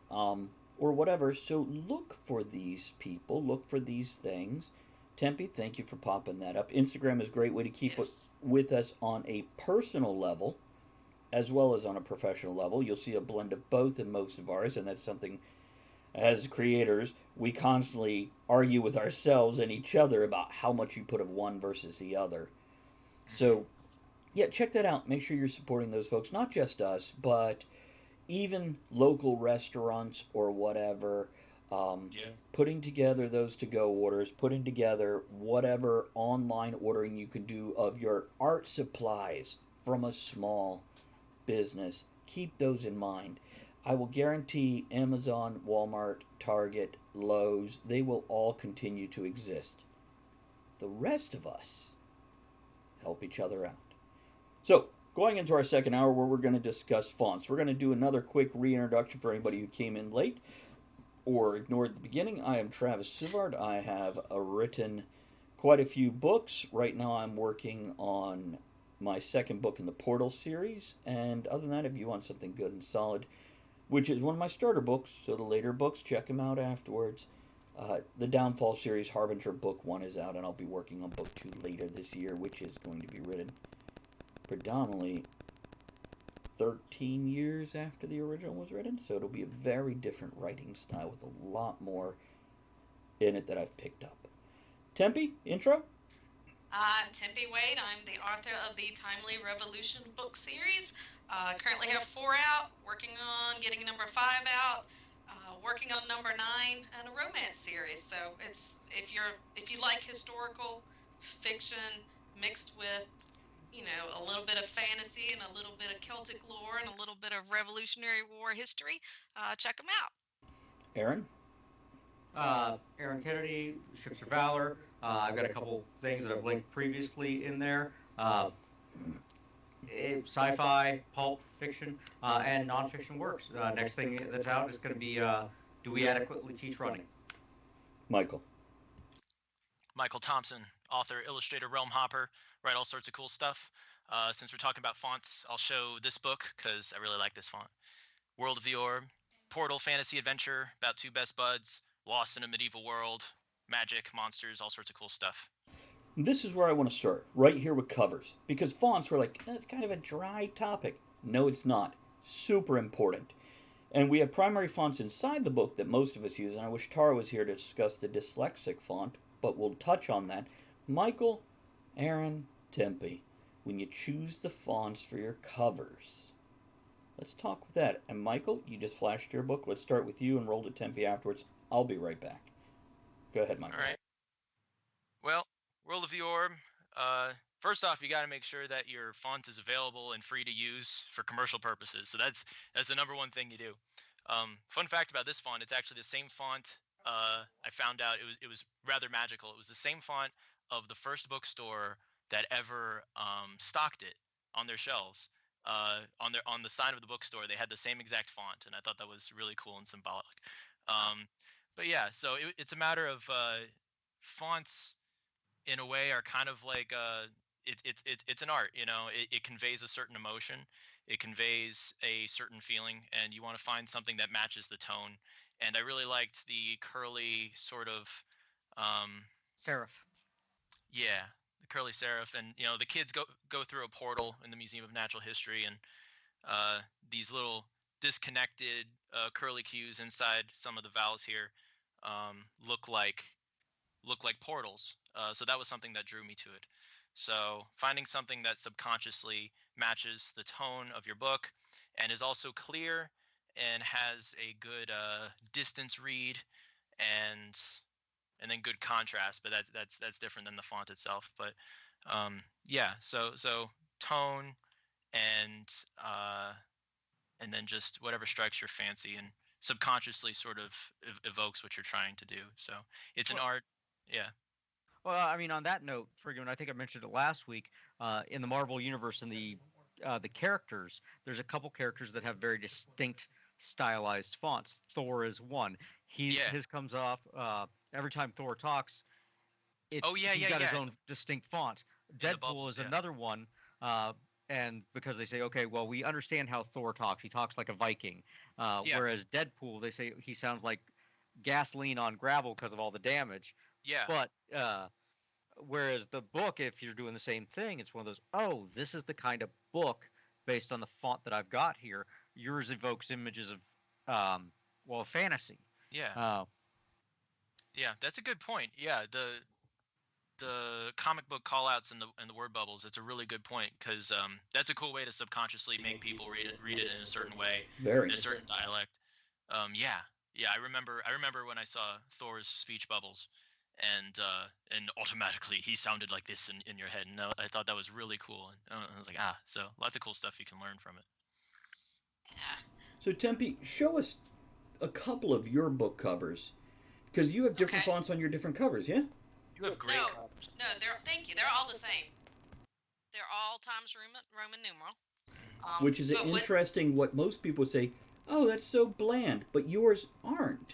[SPEAKER 2] or whatever. So look for these people, look for these things. Tempe, thank you for popping that up. Instagram is a great way to keep
[SPEAKER 3] Yes.
[SPEAKER 2] with us on a personal level as well as on a professional level. You'll see a blend of both in most of ours, and that's something as creators we constantly argue with ourselves and each other about how much you put of one versus the other. So, yeah, check that out. Make sure you're supporting those folks, not just us, but even local restaurants or whatever.
[SPEAKER 6] Yeah.
[SPEAKER 2] Putting together those to go orders, putting together whatever online ordering you can do of your art supplies from a small business. Keep those in mind. I will guarantee Amazon, Walmart, Target, Lowe's, they will all continue to exist. The rest of us help each other out. So, going into our second hour where we're going to discuss fonts, we're going to do another quick reintroduction for anybody who came in late or ignored the beginning. I am Travis Sivart. I have written quite a few books. Right now, I'm working on my second book in the Portal series. And other than that, if you want something good and solid, which is one of my starter books, so the later books, check them out afterwards. The Downfall series, Harbinger Book 1 is out, and I'll be working on Book 2 later this year, which is going to be written predominantly 13 years after the original was written, so it'll be a very different writing style with a lot more in it that I've picked up. Tempe, intro?
[SPEAKER 3] I'm Tempe Wade. I'm the author of the Timely Revolution book series. Currently have 4 out, working on getting number 5 out, working on number 9, and a romance series. So it's if you like historical fiction mixed with a little bit of fantasy and a little bit of Celtic lore and a little bit of Revolutionary War history, check them out.
[SPEAKER 2] Aaron?
[SPEAKER 4] Aaron Kennedy, Ships of Valor. I've got a couple things that I've linked previously in there. Sci-fi, pulp fiction, and nonfiction works. Next thing that's out is going to be Do We Adequately Teach Running?
[SPEAKER 2] Michael.
[SPEAKER 6] Michael Thompson, author, illustrator, realm hopper, write all sorts of cool stuff. Since we're talking about fonts, I'll show this book because I really like this font. World of the Orb, Portal fantasy adventure about 2 best buds, lost in a medieval world, magic, monsters, all sorts of cool stuff.
[SPEAKER 2] This is where I want to start, right here with covers. Because fonts were like, that's kind of a dry topic. No, it's not. Super important. And we have primary fonts inside the book that most of us use, and I wish Tara was here to discuss the dyslexic font, but we'll touch on that. Michael, Aaron, Tempe, when you choose the fonts for your covers, let's talk with that. And Michael, you just flashed your book. Let's start with you and roll to Tempe afterwards. I'll be right back. Go ahead, Michael.
[SPEAKER 6] All right. Well, World of the Orb. First off, you got to make sure that your font is available and free to use for commercial purposes. So that's the number one thing you do. Fun fact about this font: it's actually the same font. I found out it was rather magical. It was the same font of the first bookstore that ever stocked it on their shelves. On the side of the bookstore, they had the same exact font, and I thought that was really cool and symbolic. But yeah, so it's a matter of fonts in a way are kind of like it's an art, it conveys a certain emotion, it conveys a certain feeling, and you want to find something that matches the tone. And I really liked the curly sort of um
[SPEAKER 4] Seraph.
[SPEAKER 6] yeah, the curly serif. And the kids go through a portal in the Museum of Natural History, and these little disconnected curly cues inside some of the vowels here look like portals. So that was something that drew me to it. So finding something that subconsciously matches the tone of your book and is also clear and has a good distance read and then good contrast, but that's different than the font itself. But yeah, so tone and uh, and then just whatever strikes your fancy and subconsciously sort of evokes what you're trying to do. So it's an
[SPEAKER 4] Well,
[SPEAKER 6] art. Yeah.
[SPEAKER 4] well, I mean, on that note, friggin', I think I mentioned it last week. In the Marvel universe, in the characters, there's a couple characters that have very distinct stylized fonts. Thor is one.
[SPEAKER 6] Yeah.
[SPEAKER 4] His comes off every time Thor talks.
[SPEAKER 6] Oh yeah,
[SPEAKER 4] He's
[SPEAKER 6] yeah,
[SPEAKER 4] got his
[SPEAKER 6] yeah.
[SPEAKER 4] own distinct font.
[SPEAKER 6] In the
[SPEAKER 4] Deadpool
[SPEAKER 6] bubbles,
[SPEAKER 4] is
[SPEAKER 6] yeah.
[SPEAKER 4] another one, and because they say, okay, well, we understand how Thor talks. He talks like a Viking.
[SPEAKER 6] Yeah.
[SPEAKER 4] Whereas Deadpool, they say he sounds like gasoline on gravel because of all the damage.
[SPEAKER 6] Yeah.
[SPEAKER 4] But whereas the book, if you're doing the same thing, it's one of those, oh, this is the kind of book based on the font that I've got here. Yours evokes images of, well, fantasy.
[SPEAKER 6] Yeah.
[SPEAKER 4] Uh,
[SPEAKER 6] Yeah. That's a good point. Yeah. The comic book callouts and the word bubbles. It's a really good point because that's a cool way to subconsciously make people read it in a certain way,
[SPEAKER 2] Very.
[SPEAKER 6] in a certain dialect. Yeah. Yeah. I remember when I saw Thor's speech bubbles, and automatically he sounded like this in your head, and I thought that was really cool. And I was like, so lots of cool stuff you can learn from it.
[SPEAKER 3] Yeah.
[SPEAKER 2] So Tempe, show us a couple of your book covers because you have different
[SPEAKER 3] Okay.
[SPEAKER 2] fonts on your different covers, yeah?
[SPEAKER 6] You have great
[SPEAKER 3] No,
[SPEAKER 6] covers.
[SPEAKER 3] no, thank you. They're all the same. They're all Times Roman numeral.
[SPEAKER 2] Which is
[SPEAKER 3] But with
[SPEAKER 2] interesting. What most people say, oh, that's so bland, but yours aren't.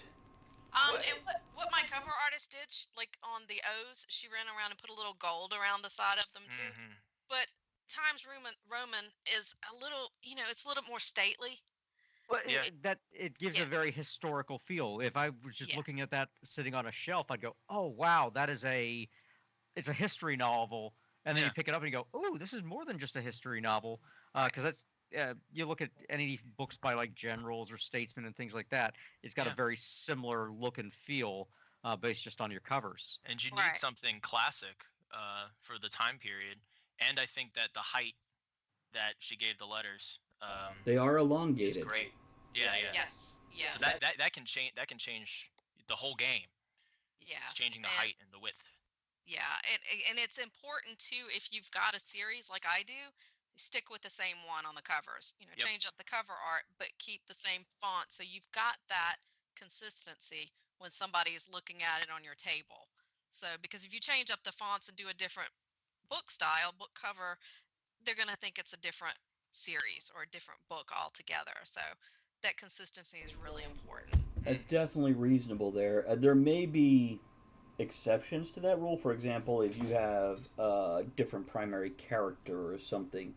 [SPEAKER 3] and what my cover artist did, like on the O's, she ran around and put a little gold around the side of them too.
[SPEAKER 6] Mm-hmm.
[SPEAKER 3] But Times Roman is a little, it's a little more stately.
[SPEAKER 4] Well,
[SPEAKER 6] Yeah.
[SPEAKER 4] it gives
[SPEAKER 3] Yeah.
[SPEAKER 4] a very historical feel. If I was just
[SPEAKER 3] Yeah.
[SPEAKER 4] looking at that sitting on a shelf, I'd go, "Oh wow, it's a history novel." And then
[SPEAKER 6] Yeah.
[SPEAKER 4] you pick it up and you go, "Oh, this is more than just a history novel." Because that's you look at any books by like generals or statesmen and things like that. It's got a
[SPEAKER 6] Yeah.
[SPEAKER 4] very similar look and feel based just on your covers.
[SPEAKER 6] And you need
[SPEAKER 3] Right.
[SPEAKER 6] something classic for the time period. And I think that the height that she gave the letters
[SPEAKER 2] They are
[SPEAKER 6] is
[SPEAKER 2] elongated.
[SPEAKER 6] great. Yeah, yeah.
[SPEAKER 3] Yes. Yes.
[SPEAKER 6] So that can change. That can change the whole game.
[SPEAKER 3] Yes.
[SPEAKER 6] Changing the
[SPEAKER 3] And
[SPEAKER 6] height and the width.
[SPEAKER 3] yeah, and it's important too if you've got a series like I do, stick with the same one on the covers.
[SPEAKER 6] Yep.
[SPEAKER 3] Change up the cover art, but keep the same font so you've got that consistency when somebody is looking at it on your table. So because if you change up the fonts and do a different book style, book cover, they're going to think it's a different series or a different book altogether. So that consistency is really important.
[SPEAKER 2] That's definitely reasonable there. There may be exceptions to that rule. For example, if you have a different primary character or something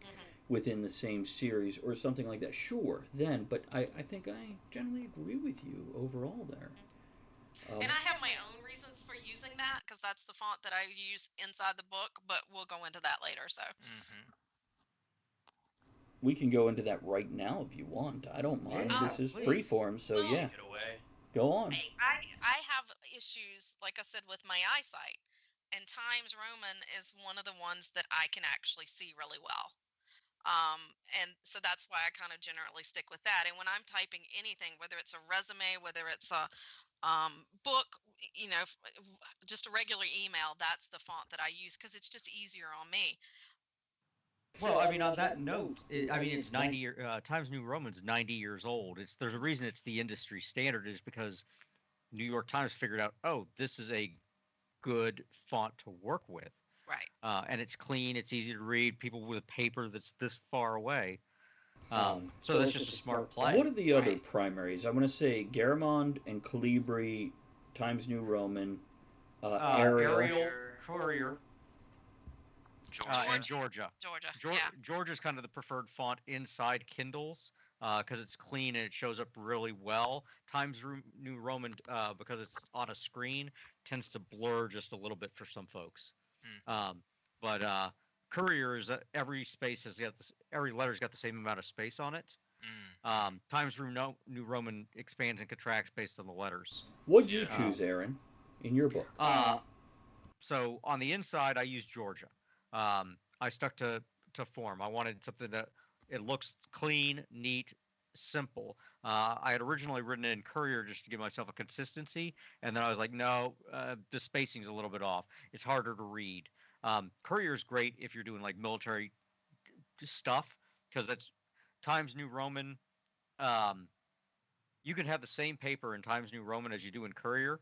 [SPEAKER 2] within the same series or something like that, sure, then. But I think I generally agree with you overall there.
[SPEAKER 3] And I have my own reasons for using that because that's the font that I use inside the book, but we'll go into that later. So
[SPEAKER 6] Mm-hmm.
[SPEAKER 2] We can go into that right now if you want. I don't mind.
[SPEAKER 4] Yeah,
[SPEAKER 2] This is
[SPEAKER 4] please.
[SPEAKER 2] freeform, so
[SPEAKER 3] Well,
[SPEAKER 2] yeah,
[SPEAKER 6] Take it away.
[SPEAKER 2] go on.
[SPEAKER 3] I have issues, like I said, with my eyesight, and Times Roman is one of the ones that I can actually see really well. And so that's why I kind of generally stick with that. And when I'm typing anything, whether it's a resume, whether it's a book, just a regular email, that's the font that I use because it's just easier on me.
[SPEAKER 4] Well, I mean, on that note, it's 90 Times New Roman's 90 years old. There's a reason it's the industry standard is because New York Times figured out, oh, this is a good font to work with.
[SPEAKER 3] Right.
[SPEAKER 4] And it's clean, it's easy to read. People with a paper that's this far away. So that's just a smart play.
[SPEAKER 2] What are the other
[SPEAKER 3] Right.
[SPEAKER 2] primaries? I want to say Garamond and Calibri, Times New Roman, Arial.
[SPEAKER 4] Courier,
[SPEAKER 5] Georgia.
[SPEAKER 4] and Georgia.
[SPEAKER 3] Yeah.
[SPEAKER 4] Georgia's kind of the preferred font inside Kindles because it's clean and it shows up really well. New Roman, because it's on a screen, tends to blur just a little bit for some folks. But Courier is every space has got this. Every letter's got the same amount of space on it. New Roman expands and contracts based on the letters.
[SPEAKER 2] What do you choose, Aaron, in your book?
[SPEAKER 4] So on the inside, I used Georgia. I stuck to form. I wanted something that it looks clean, neat, simple. I had originally written it in Courier just to give myself a consistency, and then I was like, no, the spacing's a little bit off. It's harder to read. Courier is great if you're doing like military stuff because that's Times New Roman. You can have the same paper in Times New Roman as you do in Courier,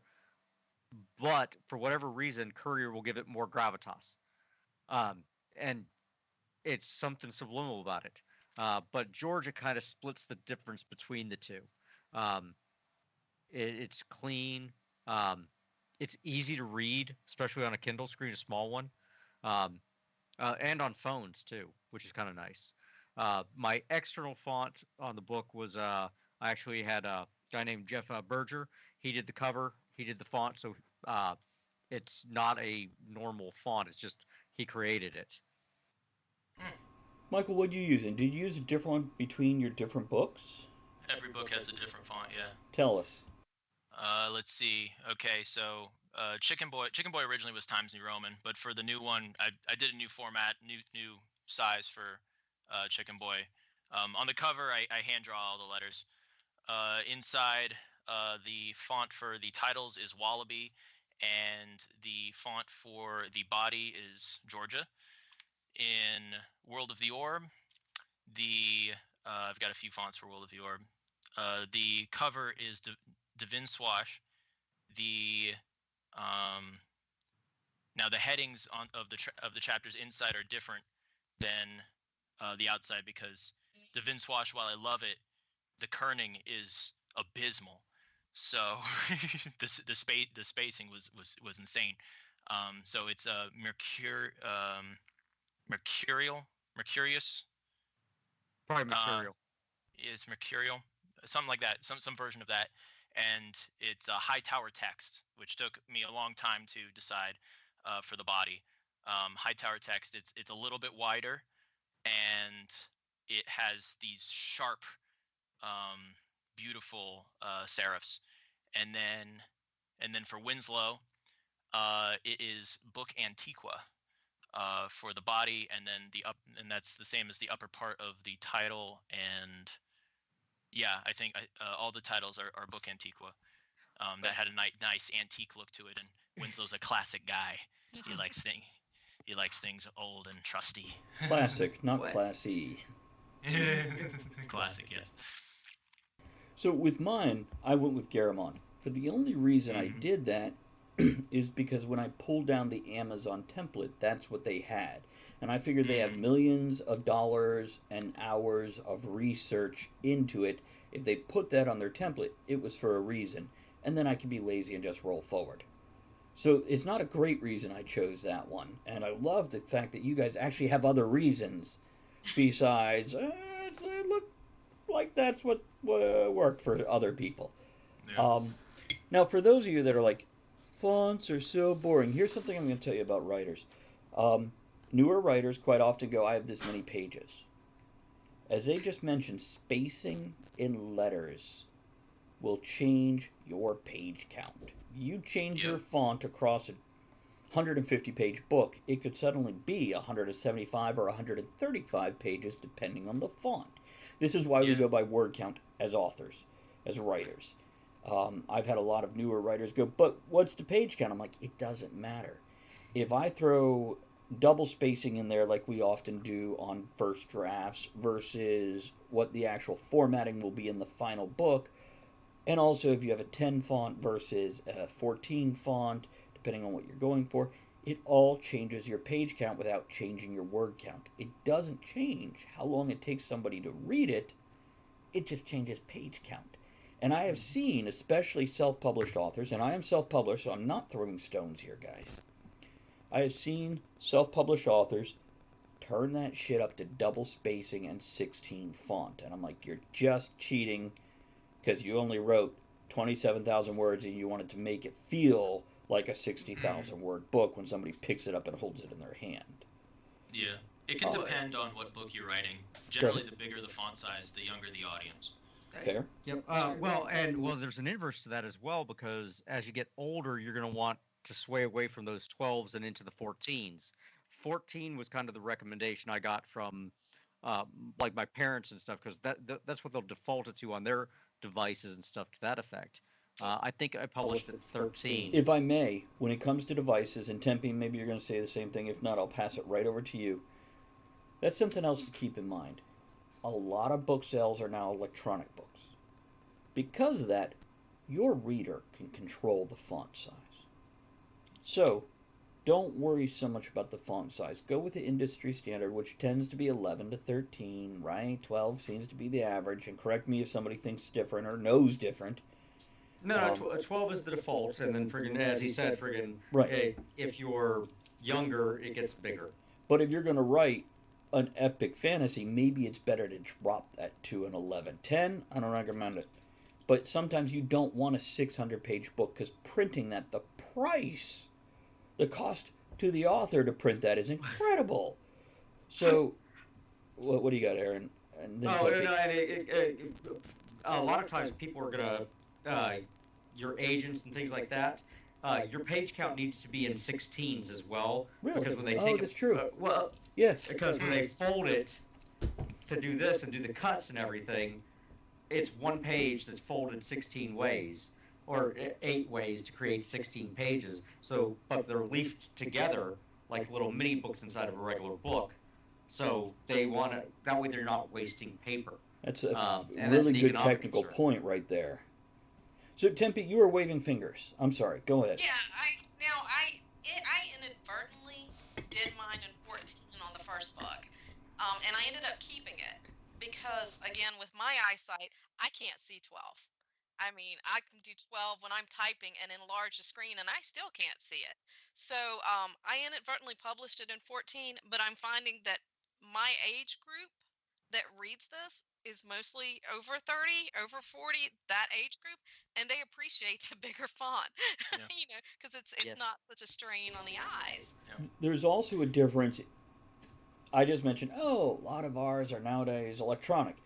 [SPEAKER 4] but for whatever reason, Courier will give it more gravitas. And it's something subliminal about it. But Georgia kind of splits the difference between the two. It's clean. It's easy to read, especially on a Kindle screen, a small one, and on phones too, which is kind of nice. My external font on the book was I actually had a guy named Jeff Berger. He did the cover. He did the font, so it's not a normal font. It's just he created it.
[SPEAKER 2] Michael, what are you using? Did you use a different one between your different books?
[SPEAKER 5] Every book has a different font, yeah.
[SPEAKER 2] Tell us.
[SPEAKER 5] Let's see. Okay, so Chicken Boy originally was Times New Roman, but for the new one, I did a new format, new size for Chicken Boy. On the cover, I hand draw all the letters. Inside, the font for the titles is Wallaby, and the font for the body is Georgia. In World of the Orb, I've got a few fonts for World of the Orb. The cover is Divin Swash. Now the headings of the chapters inside are different than the outside because Divin Swash, while I love it, the kerning is abysmal. So the spacing was insane. So it's Mercurius.
[SPEAKER 4] Probably Mercurial.
[SPEAKER 5] It's Mercurial, something like that, some version of that, and it's a high tower text, which took me a long time to decide for the body. High tower text, it's a little bit wider, and it has these sharp, beautiful serifs, and then for Winslow, it is Book Antiqua. For the body, and then and that's the same as the upper part of the title, and yeah, I think all the titles are Book Antiqua. That had a nice antique look to it, and Winslow's a classic guy. He likes things old and trusty.
[SPEAKER 2] Classic, not classy.
[SPEAKER 5] Classic, yes.
[SPEAKER 2] So with mine, I went with Garamond. For the only reason I did that is because when I pulled down the Amazon template, that's what they had. And I figured they have millions of dollars and hours of research into it. If they put that on their template, it was for a reason. And then I could be lazy and just roll forward. So it's not a great reason I chose that one. And I love the fact that you guys actually have other reasons besides, it looked like that's what worked for other people.
[SPEAKER 5] Yeah.
[SPEAKER 2] Now, for those of you that are like, fonts are so boring. Here's something I'm going to tell you about writers. Newer writers quite often go, I have this many pages. As they just mentioned, spacing in letters will change your page count. You change your font across a 150-page book, it could suddenly be 175 or 135 pages depending on the font. This is why we go by word count as authors, as writers. I've had a lot of newer writers go, but what's the page count? I'm like, it doesn't matter. If I throw double spacing in there like we often do on first drafts versus what the actual formatting will be in the final book. And also, if you have a 10 font versus a 14 font, depending on what you're going for, it all changes your page count without changing your word count. It doesn't change how long it takes somebody to read it, it just changes page count. And I have seen, especially self published authors, and I am self published, so I'm not throwing stones here, guys. I have seen self published authors turn that shit up to double spacing and 16 font. And I'm like, you're just cheating because you only wrote 27,000 words and you wanted to make it feel like a 60,000 word book when somebody picks it up and holds it in their hand.
[SPEAKER 5] Yeah. It can depend on what book you're writing. Generally, the bigger the font size, the younger the audience.
[SPEAKER 2] Fair?
[SPEAKER 4] Yep. There's an inverse to that as well, because as you get older, you're going to want to sway away from those 12s and into the 14s. 14 was kind of the recommendation I got from like my parents and stuff, because that's what they'll default it to on their devices and stuff to that effect. I think I published at 13.
[SPEAKER 2] If I may, when it comes to devices, and Tempe, maybe you're going to say the same thing. If not, I'll pass it right over to you. That's something else to keep in mind. A lot of book sales are now electronic books. Because of that, your reader can control the font size. So, don't worry so much about the font size. Go with the industry standard, which tends to be 11 to 13, right? 12 seems to be the average. And correct me if somebody thinks different or knows different.
[SPEAKER 4] No, 12 is the default, and then friggin', as he said,
[SPEAKER 2] Right.
[SPEAKER 4] if you're younger, it gets bigger.
[SPEAKER 2] But if you're going to write an epic fantasy, maybe it's better to drop that to an 11. 10, I don't recommend it. But sometimes you don't want a 600 page book because printing that, the price, the cost to the author to print that is incredible. So, what do you got, Aaron?
[SPEAKER 4] And then a lot of times people are gonna, your agents and things like that. Your page count needs to be in 16s as well.
[SPEAKER 2] Really?
[SPEAKER 4] Because when they
[SPEAKER 2] take
[SPEAKER 4] that's
[SPEAKER 2] true.
[SPEAKER 4] Yes. Because when they fold it to do this and do the cuts and everything, it's one page that's folded 16 ways, or 8 ways to create 16 pages. So, but they're leafed together like little mini books inside of a regular book. So they want to, that way they're not wasting paper.
[SPEAKER 2] That's a really good technical point right there. So Tempe, you were waving fingers. I'm sorry. Go ahead.
[SPEAKER 3] Yeah, I inadvertently did mine in 14 on the first book, and I ended up keeping it because, again, with my eyesight, I can't see 12. I mean, I can do 12 when I'm typing and enlarge the screen, and I still can't see it. So I inadvertently published it in 14, but I'm finding that my age group that reads this is mostly over 30, over 40, that age group, and they appreciate the bigger font,
[SPEAKER 6] Yeah.
[SPEAKER 3] because it's not such a strain on the eyes.
[SPEAKER 6] Yeah.
[SPEAKER 2] There's also a difference. I just mentioned, a lot of ours are nowadays electronic.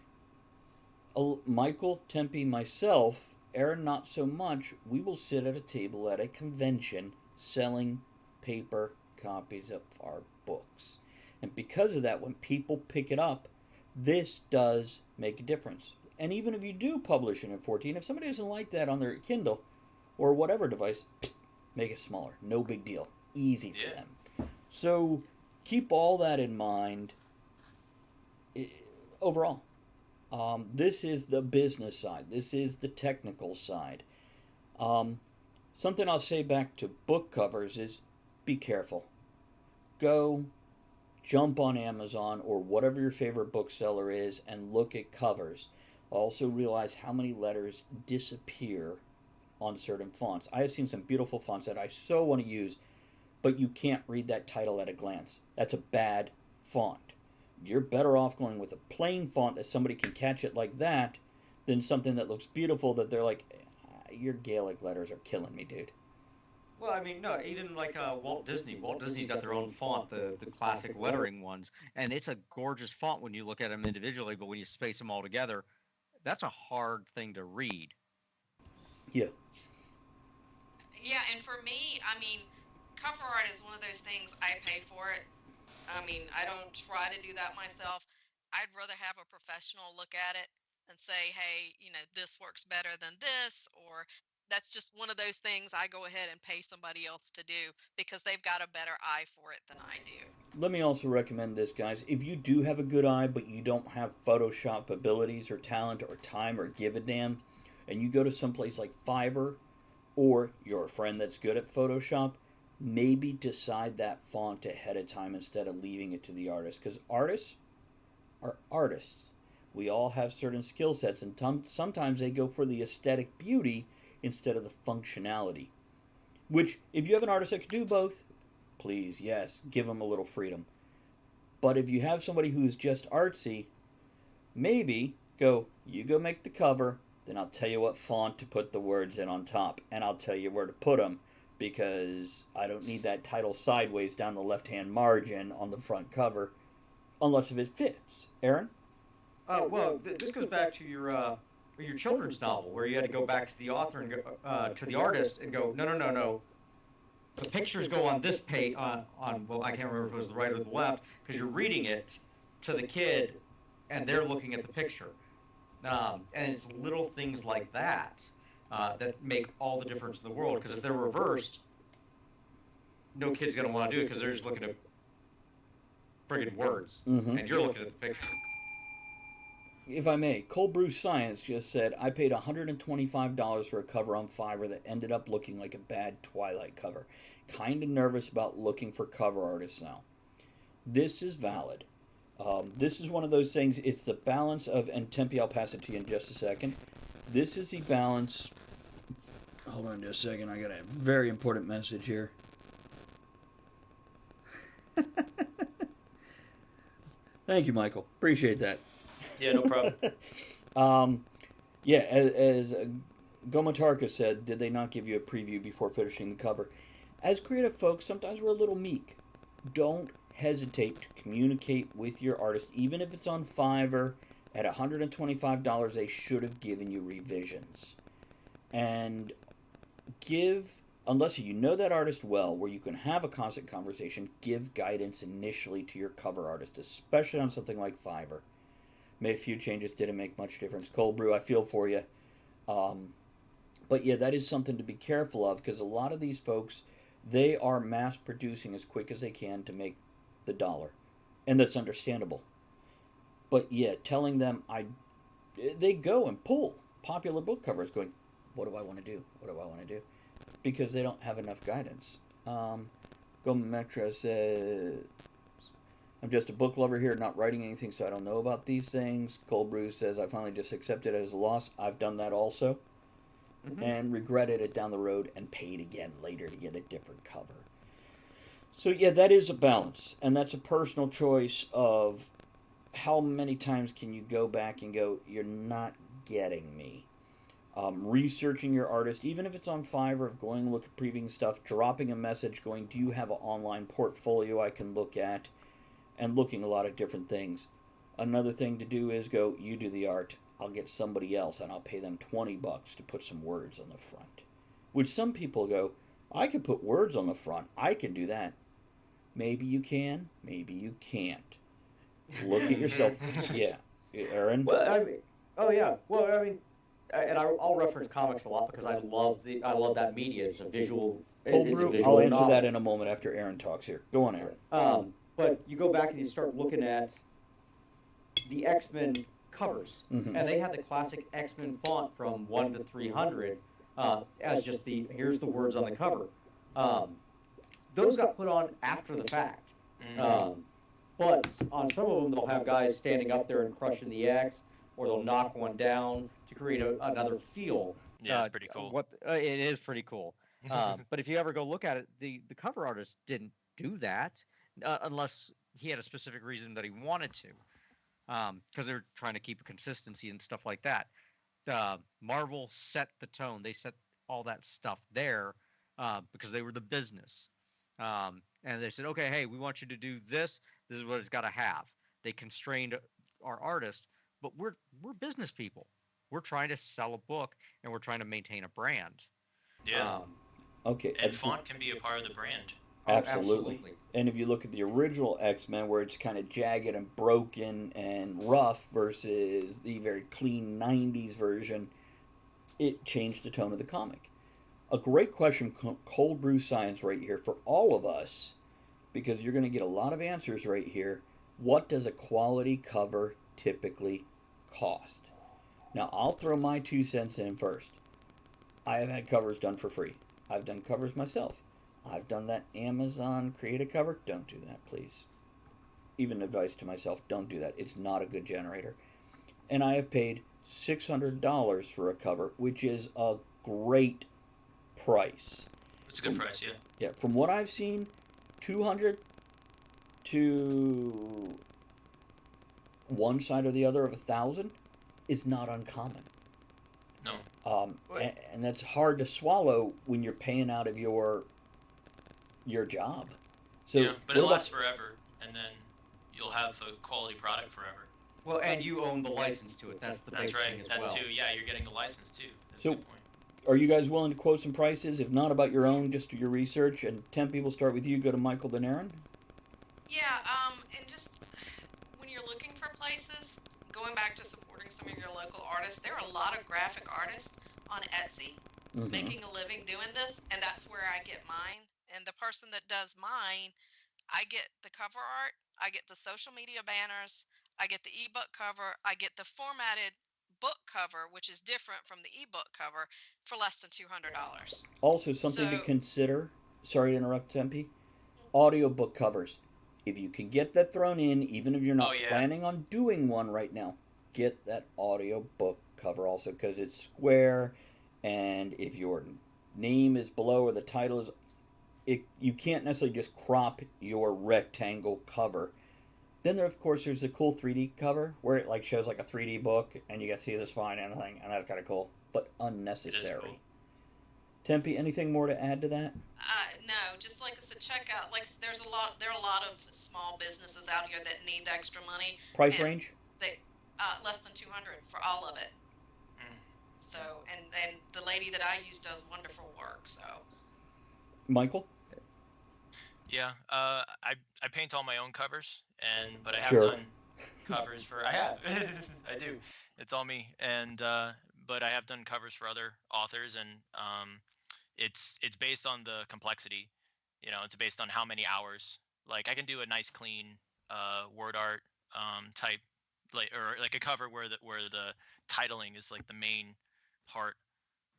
[SPEAKER 2] Michael, Tempe, myself, Aaron, not so much. We will sit at a table at a convention selling paper copies of our books. And because of that, when people pick it up, this does make a difference. And even if you do publish it in 14, if somebody doesn't like that on their Kindle or whatever device, make it smaller. No big deal. Easy for them. So keep all that in mind overall. This is the business side. This is the technical side. Something I'll say back to book covers is be careful. Go jump on Amazon or whatever your favorite bookseller is and look at covers. Also realize how many letters disappear on certain fonts. I have seen some beautiful fonts that I so want to use, but you can't read that title at a glance. That's a bad font. You're better off going with a plain font that somebody can catch it like that than something that looks beautiful that they're like, your Gaelic letters are killing me, dude.
[SPEAKER 4] Well, I mean, no, even like Walt Disney. Walt Disney's got their own font, the classic lettering ones, and it's a gorgeous font when you look at them individually, but when you space them all together, that's a hard thing to read.
[SPEAKER 2] Yeah.
[SPEAKER 3] Yeah, and for me, I mean, cover art is one of those things I pay for it. I mean, I don't try to do that myself. I'd rather have a professional look at it and say, hey, this works better than this, or that's just one of those things I go ahead and pay somebody else to do because they've got a better eye for it than I do.
[SPEAKER 2] Let me also recommend this, guys. If you do have a good eye, but you don't have Photoshop abilities or talent or time or give a damn, and you go to someplace like Fiverr or you're a friend that's good at Photoshop, maybe decide that font ahead of time instead of leaving it to the artist. Because artists are artists. We all have certain skill sets, and sometimes they go for the aesthetic beauty instead of the functionality. Which, if you have an artist that can do both, please, yes, give them a little freedom. But if you have somebody who's just artsy, maybe you go make the cover, then I'll tell you what font to put the words in on top, and I'll tell you where to put them, because I don't need that title sideways down the left-hand margin on the front cover, unless if it fits. Aaron?
[SPEAKER 4] Well, this goes back to your children's novel, where you had to go back to the author and go to the artist and go, no, no, no, no. The pictures go on this page on well, I can't remember if it was the right or the left, because you're reading it to the kid, and they're looking at the picture. And it's little things like that that make all the difference in the world. Because if they're reversed, no kid's gonna want to do it because they're just looking at friggin' words, and you're looking at the picture.
[SPEAKER 2] If I may, Cold Brew Science just said, I paid $125 for a cover on Fiverr that ended up looking like a bad Twilight cover. Kind of nervous about looking for cover artists now. This is valid. This is one of those things, it's the balance of, and Tempe, I'll pass it to you in just a second. This is the balance. Hold on just a second, I got a very important message here. Thank you, Michael. Appreciate that.
[SPEAKER 5] Yeah, no problem.
[SPEAKER 2] Yeah, as Gomatarka said, did they not give you a preview before finishing the cover? As creative folks, sometimes we're a little meek. Don't hesitate to communicate with your artist, even if it's on Fiverr. At $125, they should have given you revisions. And give, unless you know that artist well, where you can have a constant conversation, give guidance initially to your cover artist, especially on something like Fiverr. Made a few changes, didn't make much difference. Cold Brew, I feel for you. But yeah, that is something to be careful of, because a lot of these folks, they are mass producing as quick as they can to make the dollar. And that's understandable. But yeah, telling them, they go and pull popular book covers going, what do I want to do? What do I want to do? Because they don't have enough guidance. Go Metro says, I'm just a book lover here, not writing anything, so I don't know about these things. Cold Brew says, I finally just accepted it as a loss. I've done that also. And regretted it down the road and paid again later to get a different cover. So yeah, that is a balance. And that's a personal choice of how many times can you go back and go, you're not getting me. Researching your artist, even if it's on Fiverr, of going look at previous stuff, dropping a message going, do you have an online portfolio I can look at? And looking a lot of different things. Another thing to do is go, you do the art, I'll get somebody else and I'll pay them $20 to put some words on the front. Which some people go, I can put words on the front, I can do that. Maybe you can, maybe you can't. Look at yourself. Yeah. Aaron?
[SPEAKER 4] Well, I mean, oh yeah. Well, I mean, and I'll reference comics a lot because I love that media. It's a visual.
[SPEAKER 2] Cold
[SPEAKER 4] It's a
[SPEAKER 2] Brew,
[SPEAKER 4] visual
[SPEAKER 2] I'll answer
[SPEAKER 4] novel.
[SPEAKER 2] that in a moment after Aaron talks here. Go on, Aaron.
[SPEAKER 4] But you go back and you start looking at the X-Men covers, and they had the classic X-Men font from 1 to 300 as just here's the words on the cover. Those got put on after the fact. But on some of them, they'll have guys standing up there and crushing the X, or they'll knock one down to create another feel.
[SPEAKER 6] Yeah, it's pretty cool.
[SPEAKER 4] It is pretty cool. But if you ever go look at it, the cover artist didn't do that unless he had a specific reason that he wanted to, because they're trying to keep a consistency and stuff like that. Marvel set the tone. They set all that stuff there because they were the business. And they said, okay, hey, we want you to do this. This is what it's got to have. They constrained our artists, but we're business people. We're trying to sell a book, and we're trying to maintain a brand.
[SPEAKER 5] Yeah.
[SPEAKER 2] Okay.
[SPEAKER 5] And font can be a part of the brand.
[SPEAKER 2] Absolutely. And if you look at the original X-Men, where it's kind of jagged and broken and rough versus the very clean 90s version, it changed the tone of the comic. A great question, cold brew science, right here for all of us, because you're going to get a lot of answers right here. What does a quality cover typically cost? Now, I'll throw my 2 cents in first. I have had covers done for free. I've done covers myself. I've done that Amazon create a cover. Don't do that, please. Even advice to myself, don't do that. It's not a good generator. And I have paid $600 for a cover, which is a great price.
[SPEAKER 5] It's a good price, yeah.
[SPEAKER 2] Yeah, from what I've seen, 200 to one side or the other of 1,000 is not uncommon.
[SPEAKER 5] No.
[SPEAKER 2] And that's hard to swallow when you're paying out of your job. So
[SPEAKER 5] yeah, but it lasts forever, and then you'll have a quality product forever.
[SPEAKER 4] Well, and you own the license to it. That's the big
[SPEAKER 5] right.
[SPEAKER 4] thing as
[SPEAKER 5] That
[SPEAKER 4] well.
[SPEAKER 5] too. Yeah, you're getting the license too. That's
[SPEAKER 2] So-
[SPEAKER 5] a good point.
[SPEAKER 2] Are you guys willing to quote some prices? If not about your own, just your research. And Tempe, we'll start with you. Go to Michael Denarin.
[SPEAKER 3] Yeah, and just when you're looking for places, going back to supporting some of your local artists, there are a lot of graphic artists on Etsy
[SPEAKER 2] Mm-hmm.
[SPEAKER 3] making a living doing this, and that's where I get mine. And the person that does mine, I get the cover art, I get the social media banners, I get the ebook cover, I get the formatted book cover, which is different from the ebook cover, for less than $200.
[SPEAKER 2] Also, something to
[SPEAKER 3] So-
[SPEAKER 2] consider. Sorry to interrupt, Tempe. Audiobook covers. If you can get that thrown in, even if you're not
[SPEAKER 5] Oh, yeah.
[SPEAKER 2] planning on doing one right now, get that audiobook cover also, because it's square, and if your name is below or the title is, you can't necessarily just crop your rectangle cover. Then there, of course, there's the cool 3D cover where it like shows like a 3D book, and you get to see the spine and everything, and that's kind of cool, but unnecessary.
[SPEAKER 5] Cool.
[SPEAKER 2] Tempe, anything more to add to that?
[SPEAKER 3] No, just like I said, check out. Like there are a lot of small businesses out here that need the extra money.
[SPEAKER 2] Price
[SPEAKER 3] And
[SPEAKER 2] range?
[SPEAKER 3] They less than 200 for all of it.
[SPEAKER 5] Mm.
[SPEAKER 3] So and the lady that I use does wonderful work. So
[SPEAKER 2] Michael?
[SPEAKER 6] Yeah, I paint all my own covers, but I have
[SPEAKER 2] Sure.
[SPEAKER 6] done covers for I have I do. It's all me, and but I have done covers for other authors, and it's based on the complexity. You know, it's based on how many hours. Like I can do a nice clean word art type, or like a cover where the titling is like the main part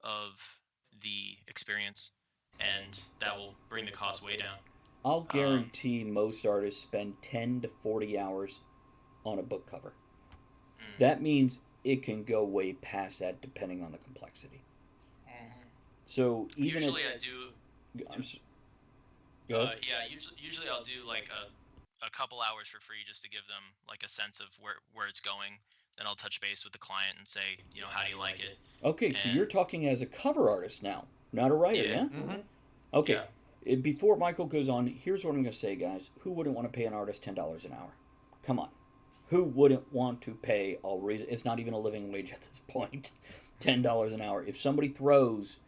[SPEAKER 6] of the experience, and that will bring the cost way down.
[SPEAKER 2] I'll guarantee most artists spend 10 to 40 hours on a book cover. That means it can go way past that depending on the complexity. So even
[SPEAKER 5] Usually I do.
[SPEAKER 2] Go ahead.
[SPEAKER 5] Yeah, usually I'll do like a couple hours for free just to give them like a sense of where it's going. Then I'll touch base with the client and say, how do you like it?
[SPEAKER 2] Okay, so you're talking as a cover artist now, not a writer, yeah?
[SPEAKER 4] Mm-hmm.
[SPEAKER 2] Okay.
[SPEAKER 5] Yeah.
[SPEAKER 2] Before Michael goes on, here's what I'm going to say, guys. Who wouldn't want to pay an artist $10 an hour? Come on. Who wouldn't want to pay it's not even a living wage at this point, $10 an hour. If somebody throws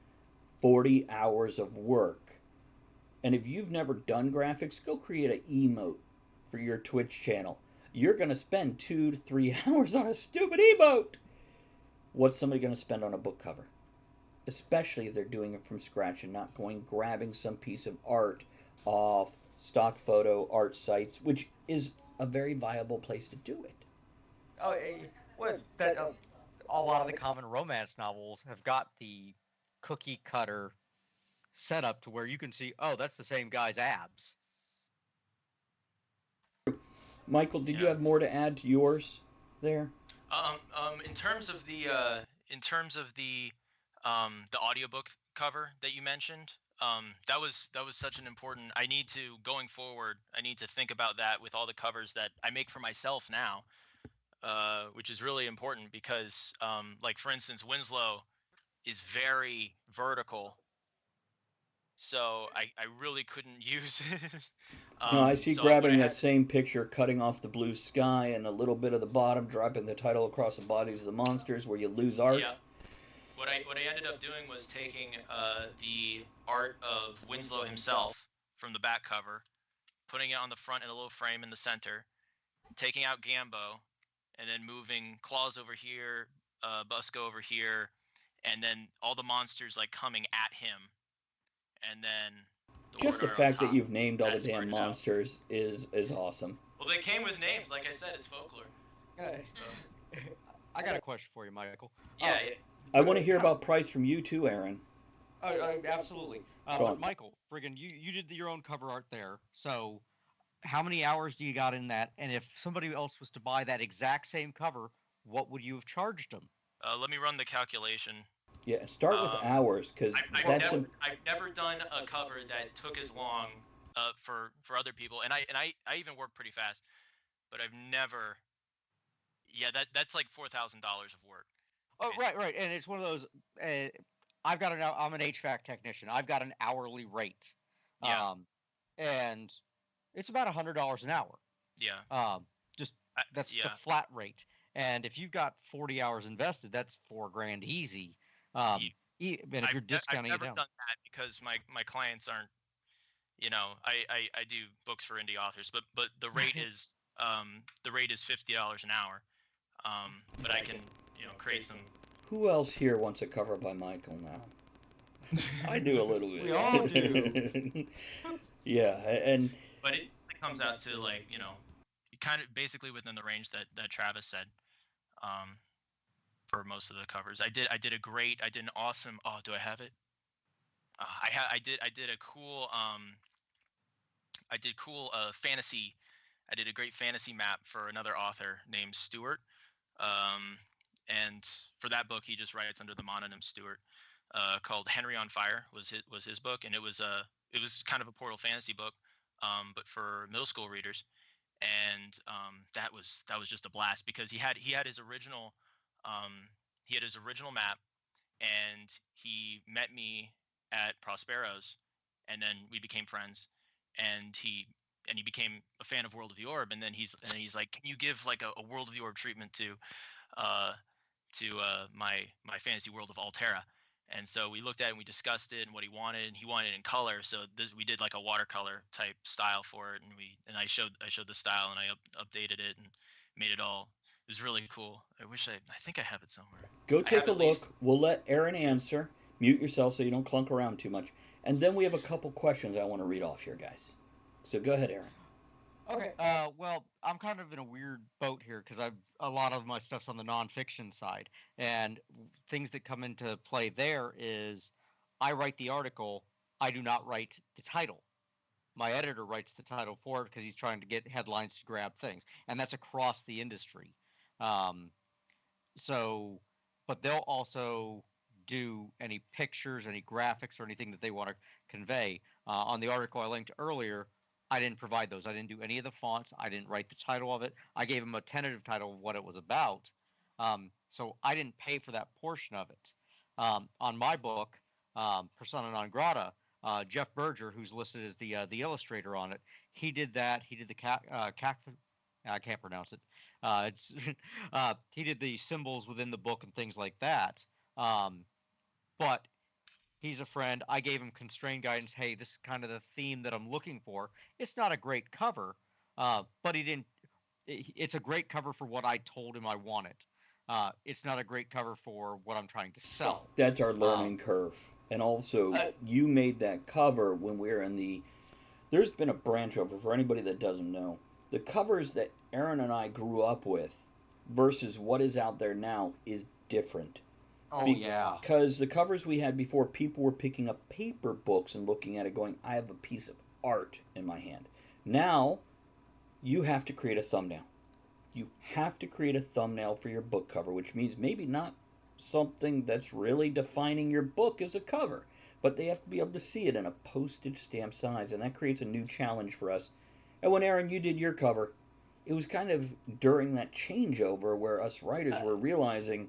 [SPEAKER 2] 40 hours of work, and if you've never done graphics, go create an emote for your Twitch channel. You're going to spend 2 to 3 hours on a stupid emote. What's somebody going to spend on a book cover? Especially if they're doing it from scratch and not grabbing some piece of art off stock photo art sites, which is a very viable place to do it.
[SPEAKER 4] Oh, what that a lot of the common romance novels have got the cookie cutter setup to where you can see, oh, that's the same guy's abs.
[SPEAKER 2] Michael, did you have more to add to yours there?
[SPEAKER 5] In terms of the audiobook cover that you mentioned, that was such an important. Going forward, I need to think about that with all the covers that I make for myself now, which is really important because, like for instance, Winslow is very vertical, so I really couldn't use it.
[SPEAKER 2] No, I see
[SPEAKER 5] so
[SPEAKER 2] grabbing
[SPEAKER 5] what I
[SPEAKER 2] that same picture, cutting off the blue sky and a little bit of the bottom, dropping the title across the bodies of the monsters where you lose art.
[SPEAKER 5] Yeah. What I ended up doing was taking the art of Winslow himself from the back cover, putting it on the front in a little frame in the center, taking out Gambo, and then moving Claws over here, Busco over here, and then all the monsters like coming at him
[SPEAKER 6] and then the
[SPEAKER 2] Just
[SPEAKER 6] word
[SPEAKER 2] the
[SPEAKER 6] art on
[SPEAKER 2] fact that
[SPEAKER 6] top.
[SPEAKER 2] you've named all the
[SPEAKER 6] That's where
[SPEAKER 2] damn
[SPEAKER 6] it out.
[SPEAKER 2] monsters is awesome.
[SPEAKER 6] Well, they came with names. Like I said, it's folklore.
[SPEAKER 4] Uh, I got a question for you, Michael.
[SPEAKER 6] Yeah,
[SPEAKER 2] I want to hear about price from you too, Aaron.
[SPEAKER 4] Absolutely.
[SPEAKER 2] Go
[SPEAKER 4] But
[SPEAKER 2] on.
[SPEAKER 4] Michael, friggin', you did your own cover art there. So how many hours do you got in that? And if somebody else was to buy that exact same cover, what would you have charged them?
[SPEAKER 6] let me run the calculation.
[SPEAKER 2] Yeah, start with hours because that's
[SPEAKER 6] I've never done a cover that took as long for other people, and I even work pretty fast, but I've never. Yeah, that's like $4,000 of work.
[SPEAKER 4] Oh, right. And it's one of those. I'm an HVAC technician. I've got an hourly rate.
[SPEAKER 6] Yeah.
[SPEAKER 4] And it's about $100 an hour.
[SPEAKER 6] Yeah.
[SPEAKER 4] Just that's the flat rate. And if you've got 40 hours invested, that's $4,000 easy. And if you're discounting
[SPEAKER 6] I've never
[SPEAKER 4] it down,
[SPEAKER 6] done that because my clients aren't. I do books for indie authors, but the rate is $50 an hour. But I can create some.
[SPEAKER 2] Who else here wants a cover by Michael now? I do a little bit.
[SPEAKER 4] We all do.
[SPEAKER 2] Yeah, and
[SPEAKER 6] but it comes out to kind of basically within the range that Travis said. For most of the covers, I did an awesome. Oh, do I have it? I did a cool fantasy. I did a great fantasy map for another author named Stewart. And for that book, he just writes under the mononym Stewart. Called Henry on Fire was his book, and it was kind of a portal fantasy book, but for middle school readers. And that was just a blast because he had his original map, and he met me at Prospero's, and then we became friends, and he became a fan of World of the Orb, and then he's like, can you give like a World of the Orb treatment to my fantasy world of Altera? And so we looked at it and we discussed it and what he wanted, and he wanted it in color. So we did like a watercolor type style for it, and I showed the style, and I updated it and made it all. It was really cool. I think I have it somewhere.
[SPEAKER 2] Go take a look. We'll let Aaron answer. Mute yourself so you don't clunk around too much. And then we have a couple questions I want to read off here, guys. So go ahead, Aaron.
[SPEAKER 4] Okay. Well, I'm kind of in a weird boat here because a lot of my stuff's on the nonfiction side, and things that come into play there is I write the article. I do not write the title. My editor writes the title for it because he's trying to get headlines to grab things, and that's across the industry. But they'll also do any pictures, any graphics, or anything that they want to convey. On the article I linked earlier, I didn't provide those. I didn't do any of the fonts. I didn't write the title of it. I gave him a tentative title of what it was about. So I didn't pay for that portion of it. On my book, Persona Non Grata, Jeff Berger, who's listed as the illustrator on it, he did that. He did the I can't pronounce it. He did the symbols within the book and things like that. But he's a friend. I gave him constrained guidance. Hey, this is kind of the theme that I'm looking for. It's not a great cover, but he didn't. It's a great cover for what I told him I wanted. It's not a great cover for what I'm trying to sell.
[SPEAKER 2] That's our learning curve. And also, you made that cover when we were in the. There's been a branch over for anybody that doesn't know. The covers that Aaron and I grew up with versus what is out there now is different.
[SPEAKER 4] Yeah.
[SPEAKER 2] Because the covers we had before, people were picking up paper books and looking at it going, I have a piece of art in my hand. Now, you have to create a thumbnail. You have to create a thumbnail for your book cover, which means maybe not something that's really defining your book as a cover, but they have to be able to see it in a postage stamp size, and that creates a new challenge for us. And when, Aaron, you did your cover, it was kind of during that changeover where us writers were realizing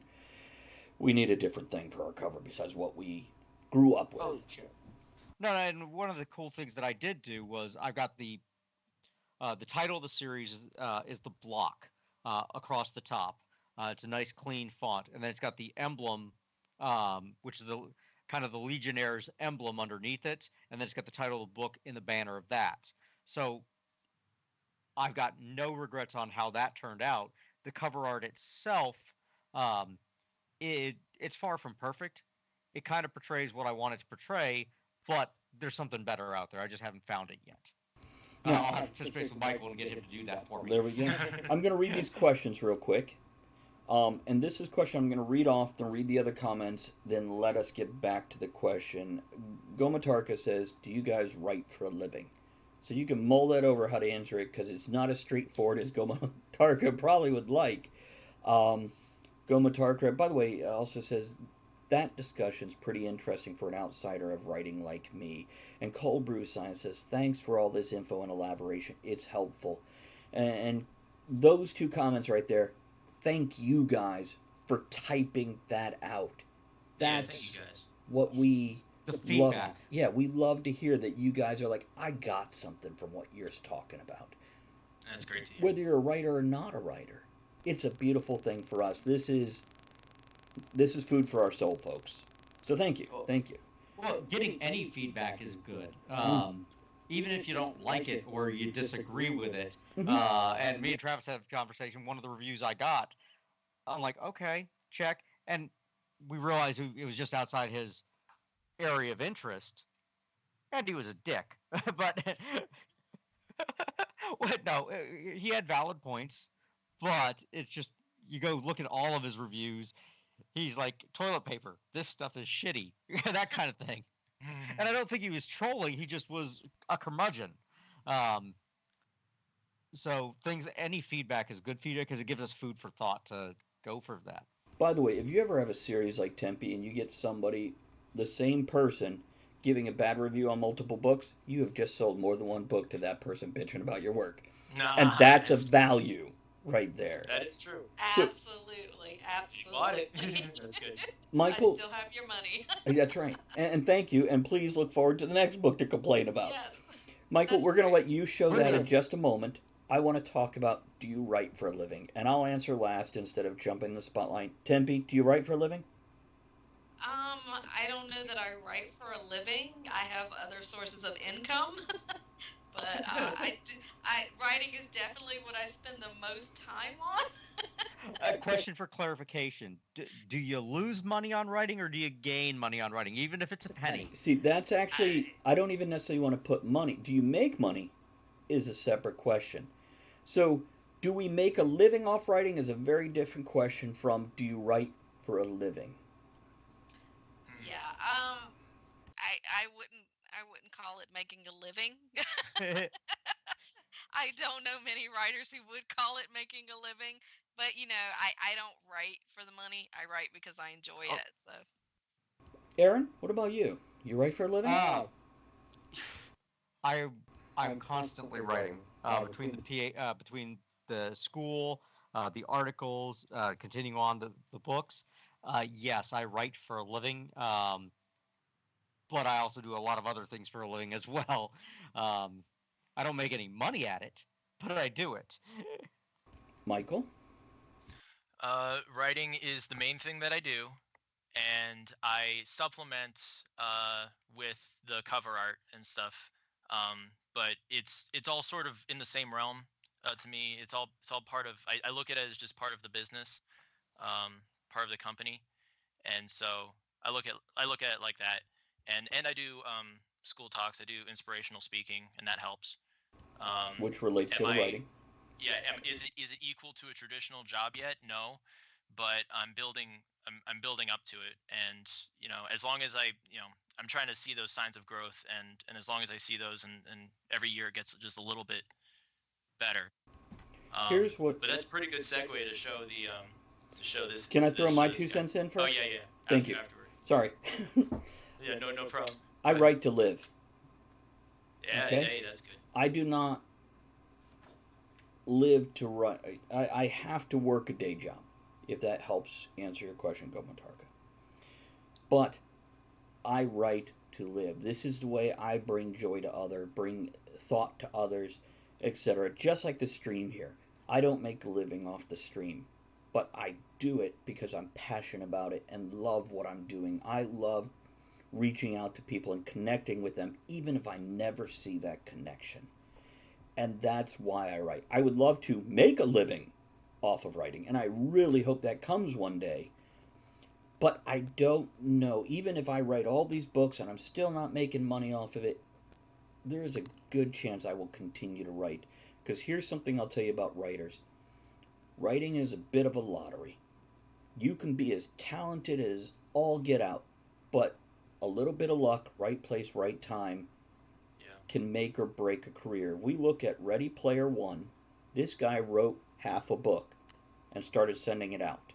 [SPEAKER 2] we need a different thing for our cover besides what we grew up with.
[SPEAKER 4] Oh, sure. No, and one of the cool things that I did do was I've got the title of the series is the block across the top. It's a nice clean font, and then it's got the emblem, which is the kind of the Legionnaire's emblem underneath it, and then it's got the title of the book in the banner of that. So I've got no regrets on how that turned out. The cover art itself, it's far from perfect. It kind of portrays what I want it to portray, but there's something better out there. I just haven't found it yet.
[SPEAKER 2] Now-
[SPEAKER 4] I'll have to touch base with Michael and get him to do that for me.
[SPEAKER 2] There we go. I'm going to read these questions real quick. And this is a question I'm going to read off, then read the other comments, then let us get back to the question. Gomatarka says, do you guys write for a living? So you can mull that over how to answer it, because it's not as straightforward as Gomatarka probably would like. Gomatarka, by the way, also says, that discussion's pretty interesting for an outsider of writing like me. And Cold Brew Science says, thanks for all this info and elaboration. It's helpful. And those two comments right there, thank you guys for typing that out. That's
[SPEAKER 5] thank you guys.
[SPEAKER 2] what we
[SPEAKER 4] The
[SPEAKER 2] love.
[SPEAKER 4] feedback.
[SPEAKER 2] Yeah, we love to hear that you guys are like, I got something from what you're talking about.
[SPEAKER 5] That's great to hear.
[SPEAKER 2] Whether you're a writer or not a writer, it's a beautiful thing for us. This is food for our soul, folks. So thank you. Thank you.
[SPEAKER 4] Well, getting any feedback is good. Even if you don't like it or you disagree with it. And me and Travis had a conversation. One of the reviews I got, I'm like, okay, check. And we realized it was just outside his area of interest. And he was a dick. But no, he had valid points. But it's just, you go look at all of his reviews. He's like, toilet paper, this stuff is shitty. That kind of thing. And I don't think he was trolling. He just was a curmudgeon. So any feedback is good feedback because it gives us food for thought to go for that.
[SPEAKER 2] By the way, if you ever have a series like Tempe and you get somebody, the same person, giving a bad review on multiple books, you have just sold more than one book to that person bitching about your work. And that's a value right there.
[SPEAKER 5] That is true.
[SPEAKER 3] Absolutely,
[SPEAKER 5] You bought it.
[SPEAKER 3] absolutely.
[SPEAKER 5] That's good.
[SPEAKER 2] Michael,
[SPEAKER 3] I still have your money.
[SPEAKER 2] that's right. And thank you. And please look forward to the next book to complain about.
[SPEAKER 3] Yes.
[SPEAKER 2] Michael,
[SPEAKER 3] That's
[SPEAKER 2] we're going to
[SPEAKER 3] great.
[SPEAKER 2] let you show that in just a moment. I want to talk about, do you write for a living? And I'll answer last instead of jumping the spotlight. Tempe, do you write for a living?
[SPEAKER 3] I don't know that I write for a living. I have other sources of income, but writing is definitely what I spend the most time on.
[SPEAKER 4] A question for clarification. Do you lose money on writing or do you gain money on writing, even if it's a penny?
[SPEAKER 2] See, that's actually, I don't even necessarily want to put money. Do you make money is a separate question. So, do we make a living off writing is a very different question from, do you write for a living?
[SPEAKER 3] Yeah. I wouldn't call it making a living. I don't know many writers who would call it making a living, but I don't write for the money. I write because I enjoy it. So.
[SPEAKER 2] Aaron, what about you? You write for a living?
[SPEAKER 4] I'm constantly writing between the school, the articles, continuing on the books. Yes, I write for a living, but I also do a lot of other things for a living as well. I don't make any money at it, but I do it.
[SPEAKER 2] Michael?
[SPEAKER 6] Writing is the main thing that I do, and I supplement with the cover art and stuff. But it's all sort of in the same realm. To me, it's all part of. I look at it as just part of the business, part of the company, and so I look at it like that. And I do school talks. I do inspirational speaking, and that helps.
[SPEAKER 2] Which relates to the writing.
[SPEAKER 6] Yeah. Is it equal to a traditional job yet? No, but I'm building up to it, and as long as I'm trying to see those signs of growth, and as long as I see those, and every year it gets just a little bit better.
[SPEAKER 2] Here's what.
[SPEAKER 6] But that's a pretty good segue to show this.
[SPEAKER 2] Can I throw my 2 cents in first?
[SPEAKER 6] Oh yeah.
[SPEAKER 2] Thank you.
[SPEAKER 6] Afterward.
[SPEAKER 2] Sorry.
[SPEAKER 6] Yeah, no problem.
[SPEAKER 2] I write to live.
[SPEAKER 6] Yeah,
[SPEAKER 2] Okay?
[SPEAKER 6] Hey, that's good.
[SPEAKER 2] I do not live to write. I have to work a day job, if that helps answer your question, Gomatarka. But I write to live. This is the way I bring joy to others, bring thought to others, etc. Just like the stream here. I don't make a living off the stream, but I do it because I'm passionate about it and love what I'm doing. I love reaching out to people and connecting with them, even if I never see that connection. And that's why I write. I would love to make a living off of writing, and I really hope that comes one day. But I don't know. Even if I write all these books and I'm still not making money off of it, there is a good chance I will continue to write. Because here's something I'll tell you about writers: writing is a bit of a lottery. You can be as talented as all get out, but a little bit of luck, right place, right time,
[SPEAKER 5] Yeah.
[SPEAKER 2] can make or break a career. We look at Ready Player One. This guy wrote half a book and started sending it out.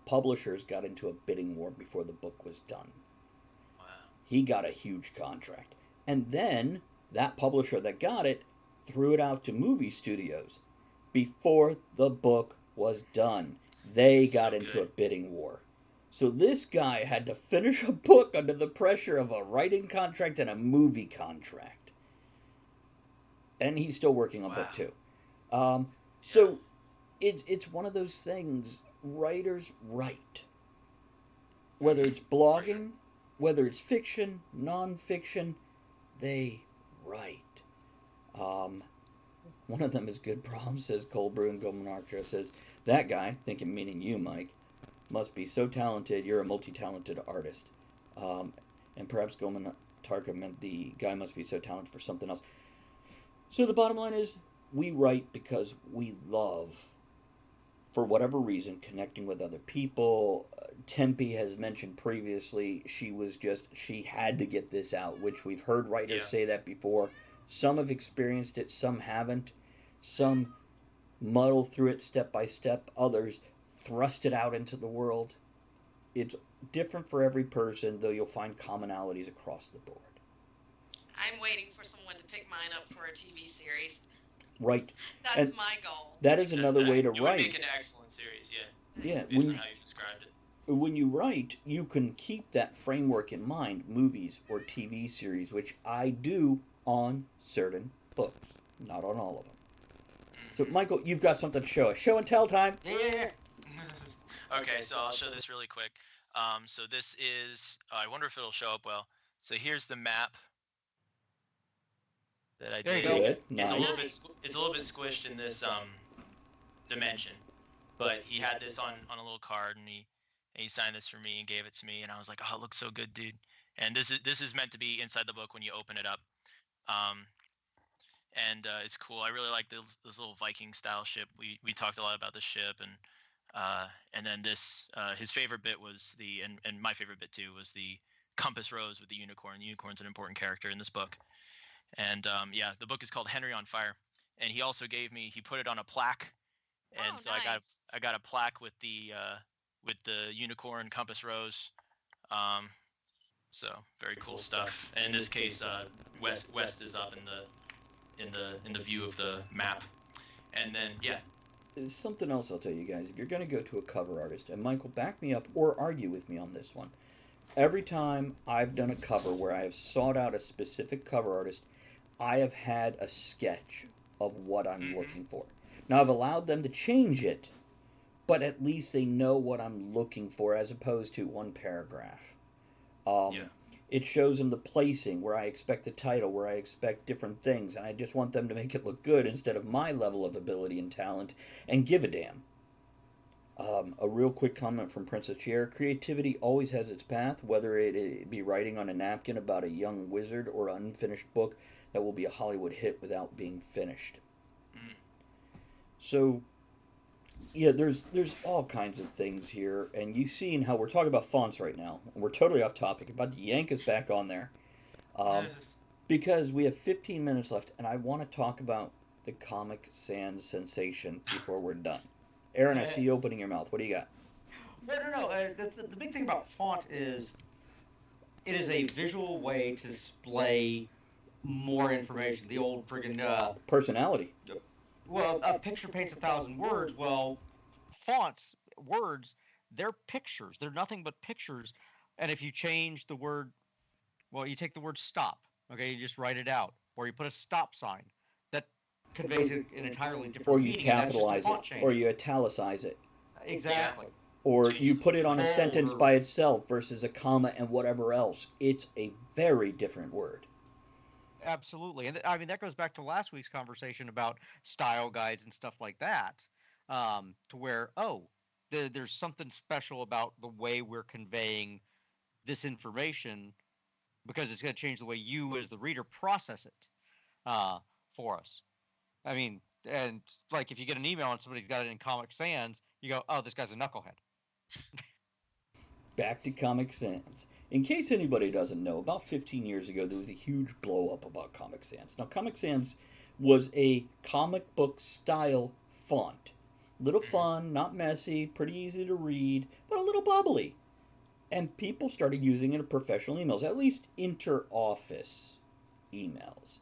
[SPEAKER 2] Publishers got into a bidding war before the book was done.
[SPEAKER 5] Wow.
[SPEAKER 2] He got a huge contract. And then that publisher that got it threw it out to movie studios before the book was done. They got
[SPEAKER 5] So
[SPEAKER 2] into a
[SPEAKER 5] good.
[SPEAKER 2] bidding war. So this guy had to finish a book under the pressure of a writing contract and a movie contract. And he's still working on book
[SPEAKER 5] Wow.
[SPEAKER 2] two.
[SPEAKER 5] Yeah.
[SPEAKER 2] So it's one of those things. Writers write, whether
[SPEAKER 5] Mhm.
[SPEAKER 2] it's
[SPEAKER 5] For sure.
[SPEAKER 2] blogging, whether it's fiction, nonfiction, they write. Um, One of them is good problems, says Cold Brew and Goldman Archer. Says that guy, thinking meaning you, Mike, must be so talented. You're a multi-talented artist. Um, and perhaps Goldman Tarka meant the guy must be so talented for something else. So the bottom line is, we write because we love, for whatever reason, connecting with other people. Tempe has mentioned previously she had to get this out, which we've heard writers
[SPEAKER 5] Yeah.
[SPEAKER 2] say that before. Some have experienced it, some haven't. Some muddle through it step by step, others thrust it out into the world. It's different for every person, though you'll find commonalities across the board.
[SPEAKER 3] I'm waiting for someone to pick mine up for a TV series.
[SPEAKER 2] Right.
[SPEAKER 3] That's
[SPEAKER 2] And
[SPEAKER 3] my goal.
[SPEAKER 2] that is
[SPEAKER 5] Because
[SPEAKER 2] another way to
[SPEAKER 5] it would
[SPEAKER 2] write.
[SPEAKER 5] make an excellent series. Yeah.
[SPEAKER 2] Yeah,
[SPEAKER 5] Based on how you described it.
[SPEAKER 2] when you write, you can keep that framework in mind, movies or TV series, which I do on certain books, not on all of them. So,
[SPEAKER 5] Mhm.
[SPEAKER 2] Michael, you've got something to show us. Show and tell time.
[SPEAKER 4] Yeah.
[SPEAKER 5] Okay, so I'll show this really quick. So this is. I wonder if it'll show up well. So here's the map that I
[SPEAKER 4] There you
[SPEAKER 5] did.
[SPEAKER 4] go.
[SPEAKER 2] Good,
[SPEAKER 5] It's a little
[SPEAKER 2] nice.
[SPEAKER 5] bit.
[SPEAKER 3] Nice.
[SPEAKER 5] It's a little bit squished in this dimension, but he had this on a little card, and he signed this for me and gave it to me, and I was like, oh, it looks so good, dude. And this is meant to be inside the book when you open it up. Um, and it's cool. I really like this little Viking style ship. We talked a lot about the ship, and then this his favorite bit was and my favorite bit too was the compass rose with the unicorn. The unicorn's an important character in this book, and yeah, the book is called Henry on Fire. And he put it on a plaque, and
[SPEAKER 3] Oh,
[SPEAKER 5] so
[SPEAKER 3] nice.
[SPEAKER 5] I got a plaque with the unicorn compass rose. Um, so very cool stuff. And in this case, west is up in the view of the map. And then yeah.
[SPEAKER 2] Something else I'll tell you guys. If you're going to go to a cover artist, and Michael, back me up or argue with me on this one. Every time I've done a cover where I have sought out a specific cover artist, I have had a sketch of what I'm
[SPEAKER 5] Mm-hmm.
[SPEAKER 2] looking for. Now, I've allowed them to change it, but at least they know what I'm looking for as opposed to one paragraph.
[SPEAKER 5] Yeah.
[SPEAKER 2] Um, it shows them the placing, where I expect the title, where I expect different things, and I just want them to make it look good instead of my level of ability and talent and give a damn. A real quick comment from Princess Chair: creativity always has its path, whether it be writing on a napkin about a young wizard or an unfinished book that will be a Hollywood hit without being finished.
[SPEAKER 5] Mm.
[SPEAKER 2] So, yeah, there's all kinds of things here, and you've seen how we're talking about fonts right now. We're totally off topic. About to yank us back on there, um, because we have 15 minutes left, and I want to talk about the Comic Sans sensation before we're done. Aaron, I see you opening your mouth. What do you got?
[SPEAKER 4] Well, no. The big thing about font is it is a visual way to display more information. The old friggin'
[SPEAKER 2] Personality.
[SPEAKER 4] well, a picture paints a thousand words. Well, fonts, words, they're pictures. They're nothing but pictures. And if you change the word, well, you take the word stop, okay, you just write it out, or you put a stop sign. That conveys an entirely
[SPEAKER 2] Or
[SPEAKER 4] different
[SPEAKER 2] you
[SPEAKER 4] meaning, and that's just a
[SPEAKER 2] capitalize it,
[SPEAKER 4] font
[SPEAKER 2] or
[SPEAKER 4] change.
[SPEAKER 2] you italicize it,
[SPEAKER 5] Yeah.
[SPEAKER 4] Exactly.
[SPEAKER 2] or you
[SPEAKER 5] Changes the
[SPEAKER 2] put it on a
[SPEAKER 5] significance.
[SPEAKER 4] Bold
[SPEAKER 2] sentence
[SPEAKER 4] or
[SPEAKER 2] by itself versus a comma and whatever else. It's a very different word.
[SPEAKER 4] absolutely, and I mean that goes back to last week's conversation about style guides and stuff like that. To where, oh, there's something special about the way we're conveying this information, because it's going to change the way you as the reader process it for us. I mean, and like if you get an email and somebody's got it in Comic Sans, you go, oh, this guy's a knucklehead.
[SPEAKER 2] Back to Comic Sans. In case anybody doesn't know, about 15 years ago, there was a huge blow up about Comic Sans. Now, Comic Sans was a comic book style font. Little fun, not messy, pretty easy to read, but a little bubbly. And people started using it in professional emails, at least inter-office emails.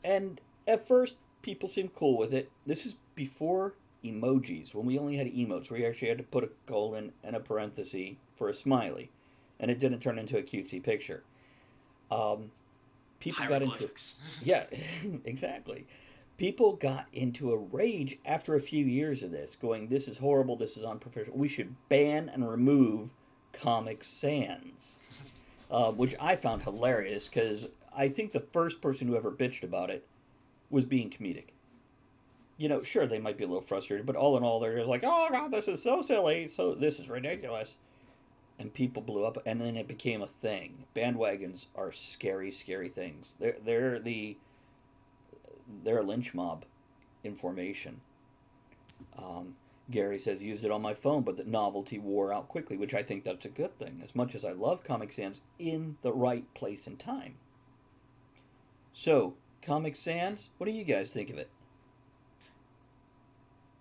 [SPEAKER 2] And at first, people seemed cool with it. This is before emojis, when we only had emotes, where you actually had to put a colon and a parenthesis for a smiley, and it didn't turn into a cutesy picture. People got into it. Yeah, exactly. People got into a rage after a few years of this, going, "This is horrible. This is unprofessional. We should ban and remove Comic Sans," which I found hilarious because I think the first person who ever bitched about it was being comedic. You know, sure, they might be a little frustrated, but all in all, they're just like, "Oh God, this is so silly. So this is ridiculous." And people blew up, and then it became a thing. Bandwagons are scary, scary things. They're a lynch mob in formation. Gary says, used it on my phone, but the novelty wore out quickly, which I think that's a good thing, as much as I love Comic Sans in the right place and time. So, Comic Sans, what do you guys think of it?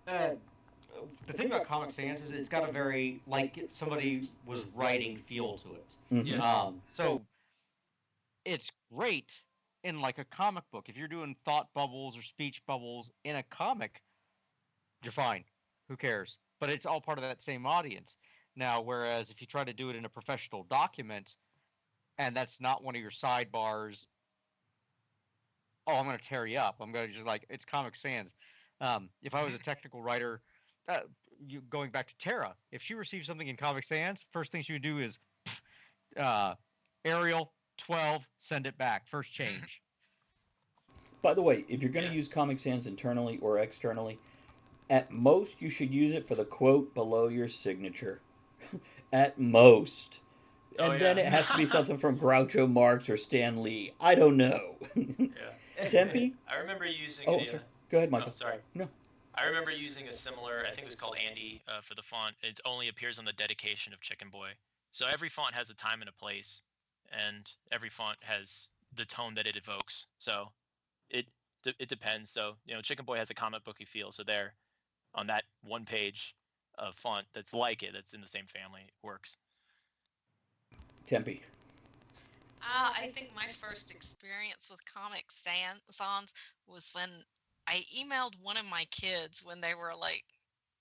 [SPEAKER 4] The thing about Comic Sans is it's got a very, like somebody was writing feel to it.
[SPEAKER 2] Mm-hmm.
[SPEAKER 4] So it's great in like a comic book. If you're doing thought bubbles or speech bubbles in a comic, you're fine. Who cares? But it's all part of that same audience. Now, whereas if you try to do it in a professional document, and that's not one of your sidebars, oh, I'm going to tear you up. I'm going to just like, it's Comic Sans. If I was a technical writer, going back to Tara, if she receives something in Comic Sans, first thing she would do is Arial 12, send it back. First change.
[SPEAKER 2] By the way, if you're going to use Comic Sans internally or externally, at most you should use it for the quote below your signature. At most. And then it has to be something from Groucho Marx or Stan Lee. I don't know. Tempe?
[SPEAKER 5] I remember using.
[SPEAKER 2] Oh, sorry. Go ahead, Michael.
[SPEAKER 5] Oh, sorry.
[SPEAKER 2] No.
[SPEAKER 5] I remember using a similar. I think it was called Andy for the font. It only appears on the dedication of Chicken Boy. So every font has a time and a place, and every font has the tone that it evokes. So it depends. So Chicken Boy has a comic booky feel. So there, on that one page of font that's like it, that's in the same family, it works.
[SPEAKER 2] Tempe.
[SPEAKER 3] I think my first experience with Comic Sans was when I emailed one of my kids when they were like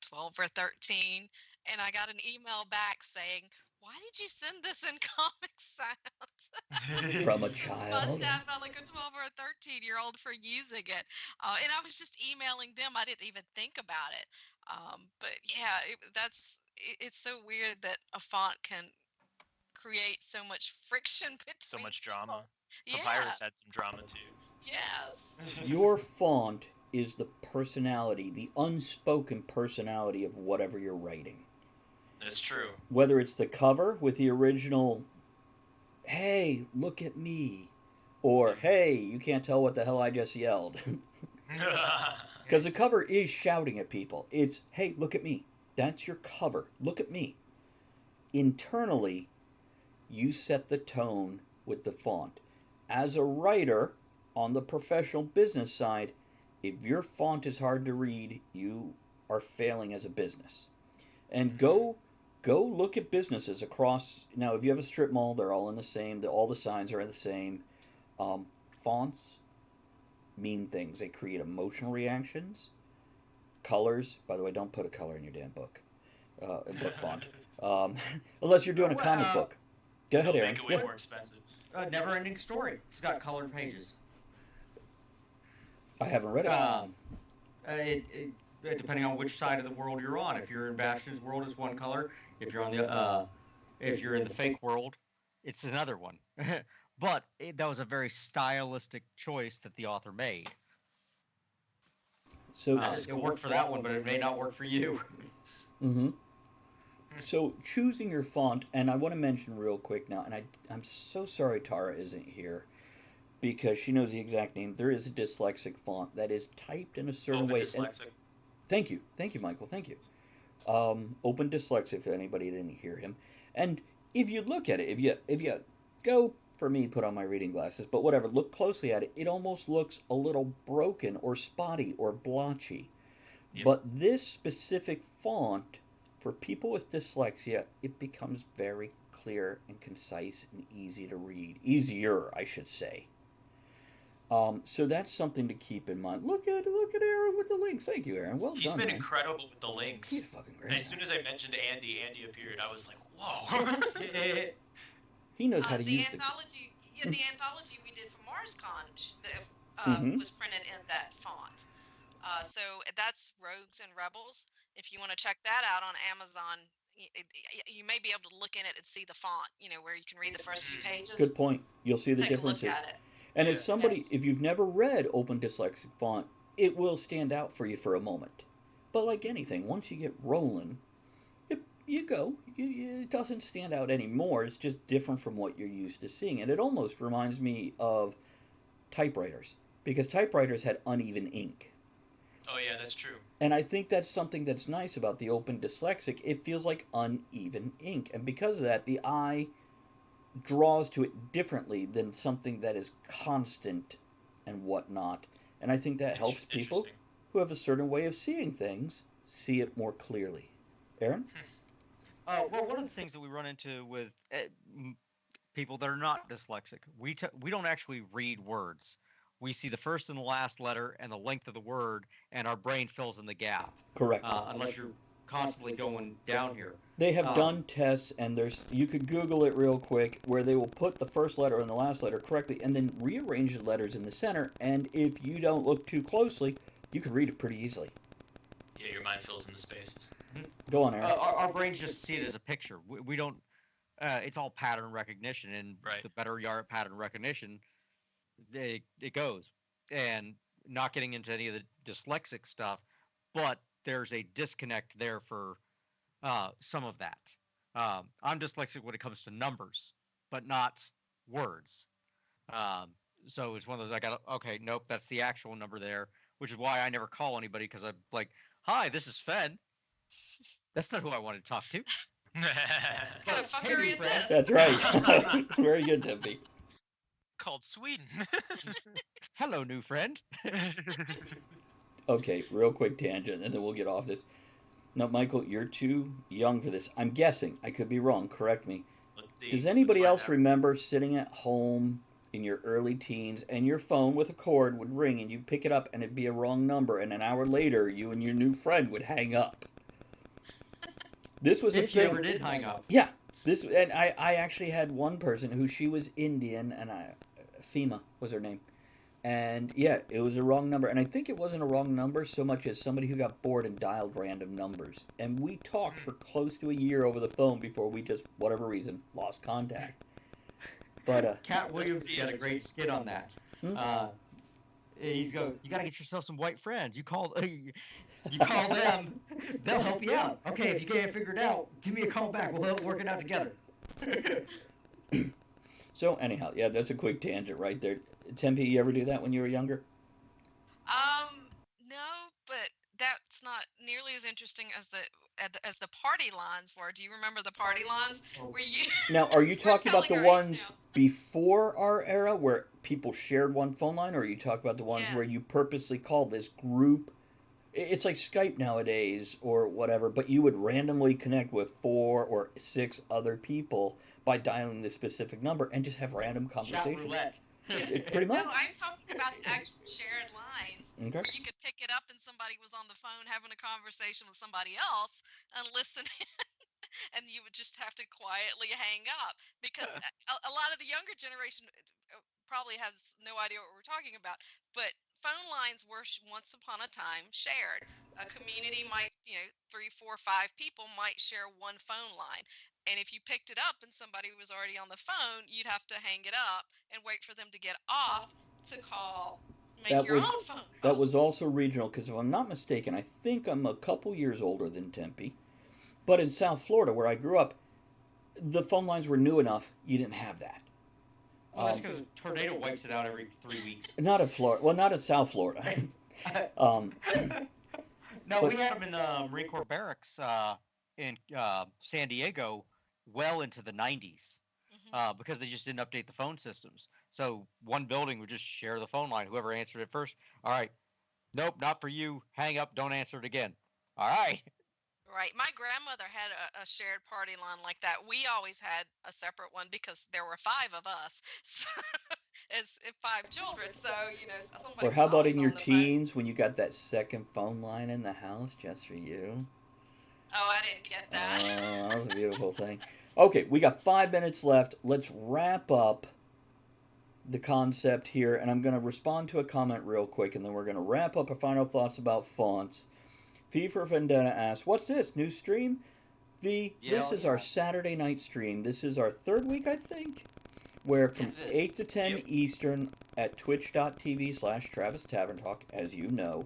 [SPEAKER 3] 12 or 13, and I got an email back saying, "Why did you send this in Comic Sans?"
[SPEAKER 2] From a
[SPEAKER 3] This
[SPEAKER 2] child.
[SPEAKER 3] must have been like a 12 or a 13-year-old for using it. And I was just emailing them. I didn't even think about it. But yeah, it's so weird that a font can create so much friction between
[SPEAKER 5] So much drama.
[SPEAKER 3] Yeah.
[SPEAKER 5] Papyrus had some drama too.
[SPEAKER 3] Yes.
[SPEAKER 2] Your font is the personality, the unspoken personality of whatever you're writing.
[SPEAKER 5] That's true.
[SPEAKER 2] Whether it's the cover with the original, "Hey, look at me," or "Hey, you can't tell what the hell I just yelled." Because the cover is shouting at people. It's, "Hey, look at me. That's your cover. Look at me." Internally, you set the tone with the font. As a writer, on the professional business side, if your font is hard to read, you are failing as a business. And go look at businesses across. Now, if you have a strip mall, they're all in the same. All the signs are the same. Fonts mean things. They create emotional reactions. Colors. By the way, don't put a color in your damn book. Book font. Unless you're doing a comic book. Go ahead, Aaron.
[SPEAKER 5] Make it way more expensive.
[SPEAKER 4] Never-ending Story. It's got colored pages.
[SPEAKER 2] I haven't read it.
[SPEAKER 4] Depending on which side of the world you're on. If you're in Bastion's world, it's one color. If you're on the if you're in the fake world, it's another one. But that was a very stylistic choice that the author made.
[SPEAKER 2] So
[SPEAKER 4] it worked for that one, but it may not work for you.
[SPEAKER 2] Mm-hmm. So choosing your font, and I want to mention real quick now, and I'm so sorry Tara isn't here because she knows the exact name. There is a dyslexic font that is typed in a certain
[SPEAKER 5] Open
[SPEAKER 2] way. And
[SPEAKER 5] dyslexic.
[SPEAKER 2] thank you, Michael, thank you. Open dyslexic, if anybody didn't hear him. And if you look at it, if you go for me, put on my reading glasses, but whatever, look closely at it, it almost looks a little broken or spotty or blotchy.
[SPEAKER 5] Yep.
[SPEAKER 2] But this specific font, for people with dyslexia, it becomes very clear and concise and easy to read. Easier, I should say. So that's something to keep in mind. Look at Aaron with the links. Thank you, Aaron. Well
[SPEAKER 5] He's
[SPEAKER 2] done,
[SPEAKER 5] been
[SPEAKER 2] man.
[SPEAKER 5] incredible with the links.
[SPEAKER 2] He's fucking great.
[SPEAKER 5] As soon as I mentioned Andy appeared. I was like, whoa.
[SPEAKER 2] He knows how to
[SPEAKER 3] the
[SPEAKER 2] use
[SPEAKER 3] anthology, the anthology we did for MarsCon
[SPEAKER 2] Mhm.
[SPEAKER 3] was printed in that font. So that's Rogues and Rebels. If you want to check that out on Amazon, you may be able to look in it and see the font. Where you can read the first few pages.
[SPEAKER 2] Good point. You'll see the
[SPEAKER 3] Take a look
[SPEAKER 2] differences.
[SPEAKER 3] at it.
[SPEAKER 2] And
[SPEAKER 5] Yeah.
[SPEAKER 2] as somebody,
[SPEAKER 3] Yes.
[SPEAKER 2] if you've never read Open Dyslexic Font, it will stand out for you for a moment. But like anything, once you get rolling, you go. It doesn't stand out anymore. It's just different from what you're used to seeing. And it almost reminds me of typewriters, because typewriters had uneven ink.
[SPEAKER 5] Oh yeah, that's true.
[SPEAKER 2] And I think that's something that's nice about the Open Dyslexic. It feels like uneven ink. And because of that, the eye draws to it differently than something that is constant and whatnot. And I think that helps people
[SPEAKER 5] Interesting.
[SPEAKER 2] who have a certain way of seeing things see it more clearly. Aaron?
[SPEAKER 4] Well, one of the things that we run into with people that are not dyslexic, we don't actually read words. We see the first and the last letter and the length of the word, and our brain fills in the gap.
[SPEAKER 2] Correct.
[SPEAKER 4] Unless you're constantly going down here.
[SPEAKER 2] They have done tests, and you could Google it real quick, where they will put the first letter and the last letter correctly, and then rearrange the letters in the center. And if you don't look too closely, you can read it pretty easily.
[SPEAKER 5] Yeah, your mind fills in the spaces.
[SPEAKER 2] Go on, Aaron.
[SPEAKER 4] Our brains just see it as a picture. We don't. It's all pattern recognition, and
[SPEAKER 5] Right.
[SPEAKER 4] the better you are at pattern recognition, it goes. And not getting into any of the dyslexic stuff, but there's a disconnect there for some of that. I'm dyslexic when it comes to numbers, but not words. So it's one of those okay, nope, that's the actual number there, which is why I never call anybody, because I'm like, hi, this is Fen. That's not who I want to talk to.
[SPEAKER 3] What kind of
[SPEAKER 4] Hey,
[SPEAKER 3] fuckery
[SPEAKER 4] new
[SPEAKER 3] is
[SPEAKER 4] friend.
[SPEAKER 3] this?
[SPEAKER 2] That's right. Very good, Tempe.
[SPEAKER 6] Called Sweden.
[SPEAKER 4] Hello, new friend.
[SPEAKER 2] Okay, real quick tangent, and then we'll get off this. No, Michael, you're too young for this. I'm guessing. I could be wrong. Correct me. Does anybody else remember sitting at home in your early teens and your phone with a cord would ring and you pick it up and it'd be a wrong number, and an hour later you and your new friend would hang up? This was a
[SPEAKER 4] If you
[SPEAKER 2] thing.
[SPEAKER 4] ever did hang up.
[SPEAKER 2] Yeah. And I actually had one person who, she was Indian, and FEMA was her name. And yeah, it was a wrong number. And I think it wasn't a wrong number so much as somebody who got bored and dialed random numbers. And we talked for close to a year over the phone before we just, whatever reason, lost contact. But
[SPEAKER 4] Cat Williams had a great skit on that.
[SPEAKER 2] Hmm?
[SPEAKER 4] You got to get yourself some white friends. You call them, they'll help you out. Okay, if you can't figure it out, give me a call back. We'll help work it out together.
[SPEAKER 2] So anyhow, yeah, that's a quick tangent right there. Tempe, you ever do that when you were younger?
[SPEAKER 3] No, but that's not nearly as interesting as the party lines were. Do you remember the party lines? Where you
[SPEAKER 2] Now, are you
[SPEAKER 3] We're
[SPEAKER 2] talking about the
[SPEAKER 3] telling our age
[SPEAKER 2] ones
[SPEAKER 3] now.
[SPEAKER 2] before our era where people shared one phone line, or are you talking about the ones where
[SPEAKER 3] Yes.
[SPEAKER 2] you purposely called this group? It's like Skype nowadays or whatever, but you would randomly connect with 4 or 6 other people by dialing the specific number and just have random
[SPEAKER 4] Chat
[SPEAKER 2] conversations.
[SPEAKER 4] roulette.
[SPEAKER 2] Pretty much.
[SPEAKER 3] No, I'm talking about actual shared lines
[SPEAKER 2] Okay.
[SPEAKER 3] where you could pick it up and somebody was on the phone having a conversation with somebody else and listen and you would just have to quietly hang up because a lot of the younger generation probably has no idea what we're talking about, but phone lines were once upon a time shared. A community might, 3, 4, 5 people might share one phone line, and if you picked it up and somebody was already on the phone, you'd have to hang it up and wait for them to get off to make
[SPEAKER 2] That
[SPEAKER 3] your
[SPEAKER 2] was
[SPEAKER 3] own phone
[SPEAKER 2] that
[SPEAKER 3] call.
[SPEAKER 2] was also regional, because if I'm not mistaken, I think I'm a couple years older than Tempe, But in South Florida, where I grew up, the phone lines were new enough. You didn't have that.
[SPEAKER 4] Well, that's because a tornado wipes it out every 3 weeks.
[SPEAKER 2] Not in Florida. Well, not in South Florida. um,
[SPEAKER 4] No,
[SPEAKER 2] but
[SPEAKER 4] we had them in the Marine Corps barracks in San Diego well into the 90s because they just didn't update the phone systems. So one building would just share the phone line. Whoever answered it first, all right, nope, not for you. Hang up, don't answer it again. All right.
[SPEAKER 3] Right. My grandmother had a shared party line like that. We always had a separate one because there were five of us. So, as five children. So, somebody
[SPEAKER 2] or
[SPEAKER 3] was
[SPEAKER 2] how about
[SPEAKER 3] always
[SPEAKER 2] in your
[SPEAKER 3] on the phone.
[SPEAKER 2] teens when you got that second phone line in the house just for you?
[SPEAKER 3] Oh, I didn't get that.
[SPEAKER 2] Oh, that was a beautiful thing. Okay, we got 5 minutes left. Let's wrap up the concept here, and I'm going to respond to a comment real quick, and then we're going to wrap up our final thoughts about fonts. V for Vendetta asks, "What's this new stream?" This is our Saturday night stream. This is our third week, I think, where from 8 to 10 Eastern at twitch.tv/Travis Tavern Talk, as you know,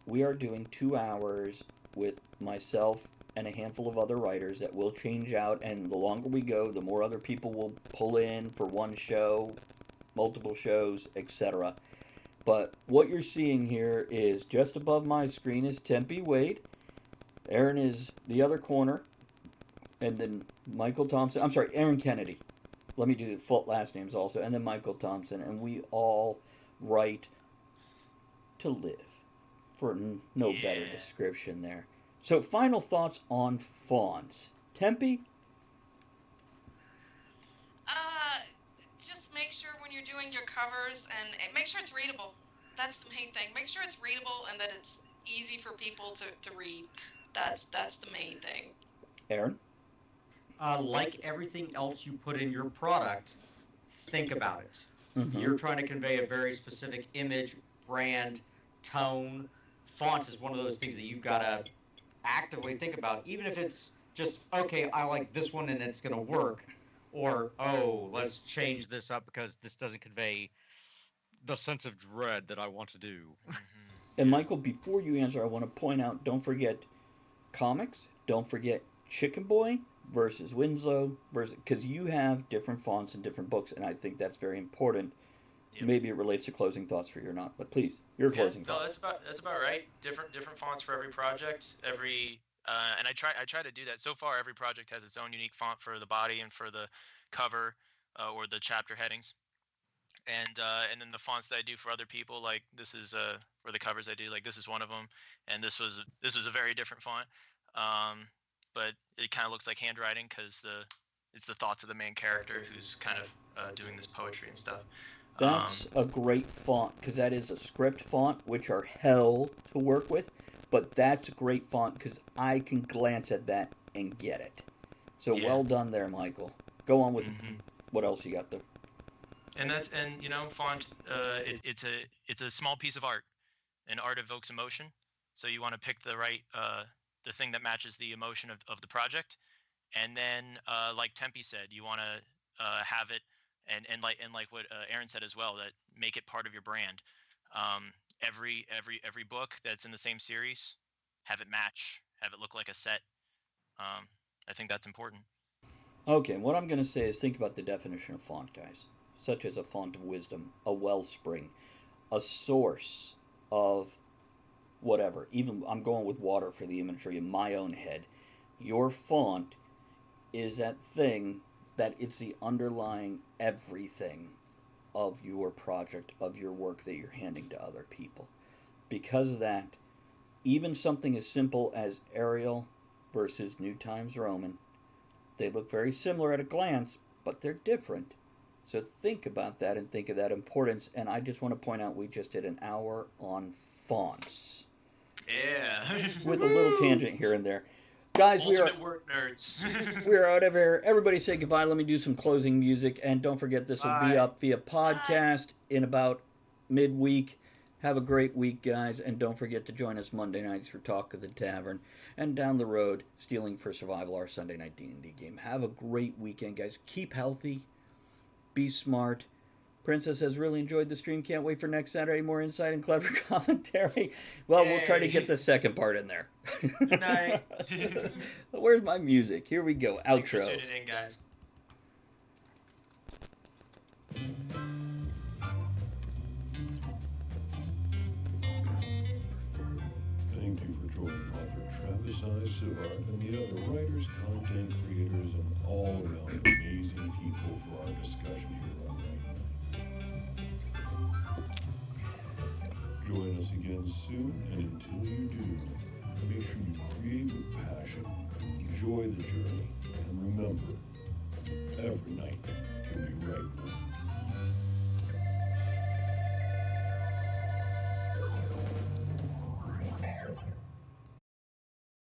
[SPEAKER 2] we are doing 2 hours with myself and a handful of other writers that will change out, and the longer we go, the more other people will pull in for one show, multiple shows, etc. But what you're seeing here is just above my screen is Tempe Wade. Aaron is the other corner, and then Michael Thompson. I'm sorry, Aaron Kennedy. Let me do the full last names also, and then Michael Thompson, and we all write to live. For no better description there. So, final thoughts on fonts. Tempe?
[SPEAKER 3] Just make sure when you're doing your covers and make sure it's readable. That's the main thing. Make sure it's readable and that it's easy for people to read. That's the main thing.
[SPEAKER 2] Aaron?
[SPEAKER 4] Like everything else you put in your product, think about it.
[SPEAKER 2] Mm-hmm.
[SPEAKER 4] You're trying to convey a very specific image, brand, tone. Font is one of those things that you've got to actively think about, even if it's just, okay, I like this one and it's going to work, or, oh, let's change this up because this doesn't convey the sense of dread that I want to do.
[SPEAKER 2] And Michael, before you answer, I want to point out, don't forget comics, don't forget Chicken Boy versus Winslow, because you have different fonts in different books, and I think that's very important. Yep. Maybe it relates to closing thoughts for you or not, but please, your closing thoughts.
[SPEAKER 5] No, that's about right. Different fonts for every project. And I try to do that. So far, every project has its own unique font for the body and for the cover or the chapter headings. And then the fonts that I do for other people, like this is for the covers I do, like this is one of them, and this was a very different font. But it kind of looks like handwriting because it's the thoughts of the main character who's kind of doing this poetry and stuff.
[SPEAKER 2] That's a great font because that is a script font, which are hell to work with. But that's a great font because I can glance at that and get it. So well done there, Michael. Go on with what else you got there.
[SPEAKER 5] And font. It's a small piece of art, and art evokes emotion. So you want to pick the right the thing that matches the emotion of the project, and then like Tempe said, you want to have it. And like what Aaron said as well, that make it part of your brand. Every book that's in the same series, have it match, have it look like a set. I think that's important.
[SPEAKER 2] Okay, what I'm going to say is think about the definition of font, guys, such as a font of wisdom, a wellspring, a source of whatever. Even I'm going with water for the imagery in my own head. Your font is that thing that it's the underlying everything of your project, of your work that you're handing to other people. Because of that, even something as simple as Arial versus New Times Roman, they look very similar at a glance, but they're different. So think about that and think of that importance. And I just want to point out we just did an hour on fonts.
[SPEAKER 5] Yeah.
[SPEAKER 2] With a little tangent here and there. Guys,
[SPEAKER 5] Ultimate work nerds.
[SPEAKER 2] We are out of here. Everybody say goodbye. Let me do some closing music. And don't forget, this will be up via podcast in about midweek. Have a great week, guys. And don't forget to join us Monday nights for Talk of the Tavern. And down the road, Stealing for Survival, our Sunday night D&D game. Have a great weekend, guys. Keep healthy. Be smart. Princess has really enjoyed the stream. Can't wait for next Saturday. More insight and clever commentary. Well, we'll try to get the second part in there.
[SPEAKER 5] Good night.
[SPEAKER 2] Where's my music? Here we go.
[SPEAKER 5] Thanks for
[SPEAKER 2] Outro.
[SPEAKER 5] tuning in, guys.
[SPEAKER 1] Thank you for joining author Travis I. Sivart and the other writers, content creators, and all-around amazing people for our discussion here on Night. Join us again soon, and until you do, make sure you create with passion, enjoy the journey, and remember,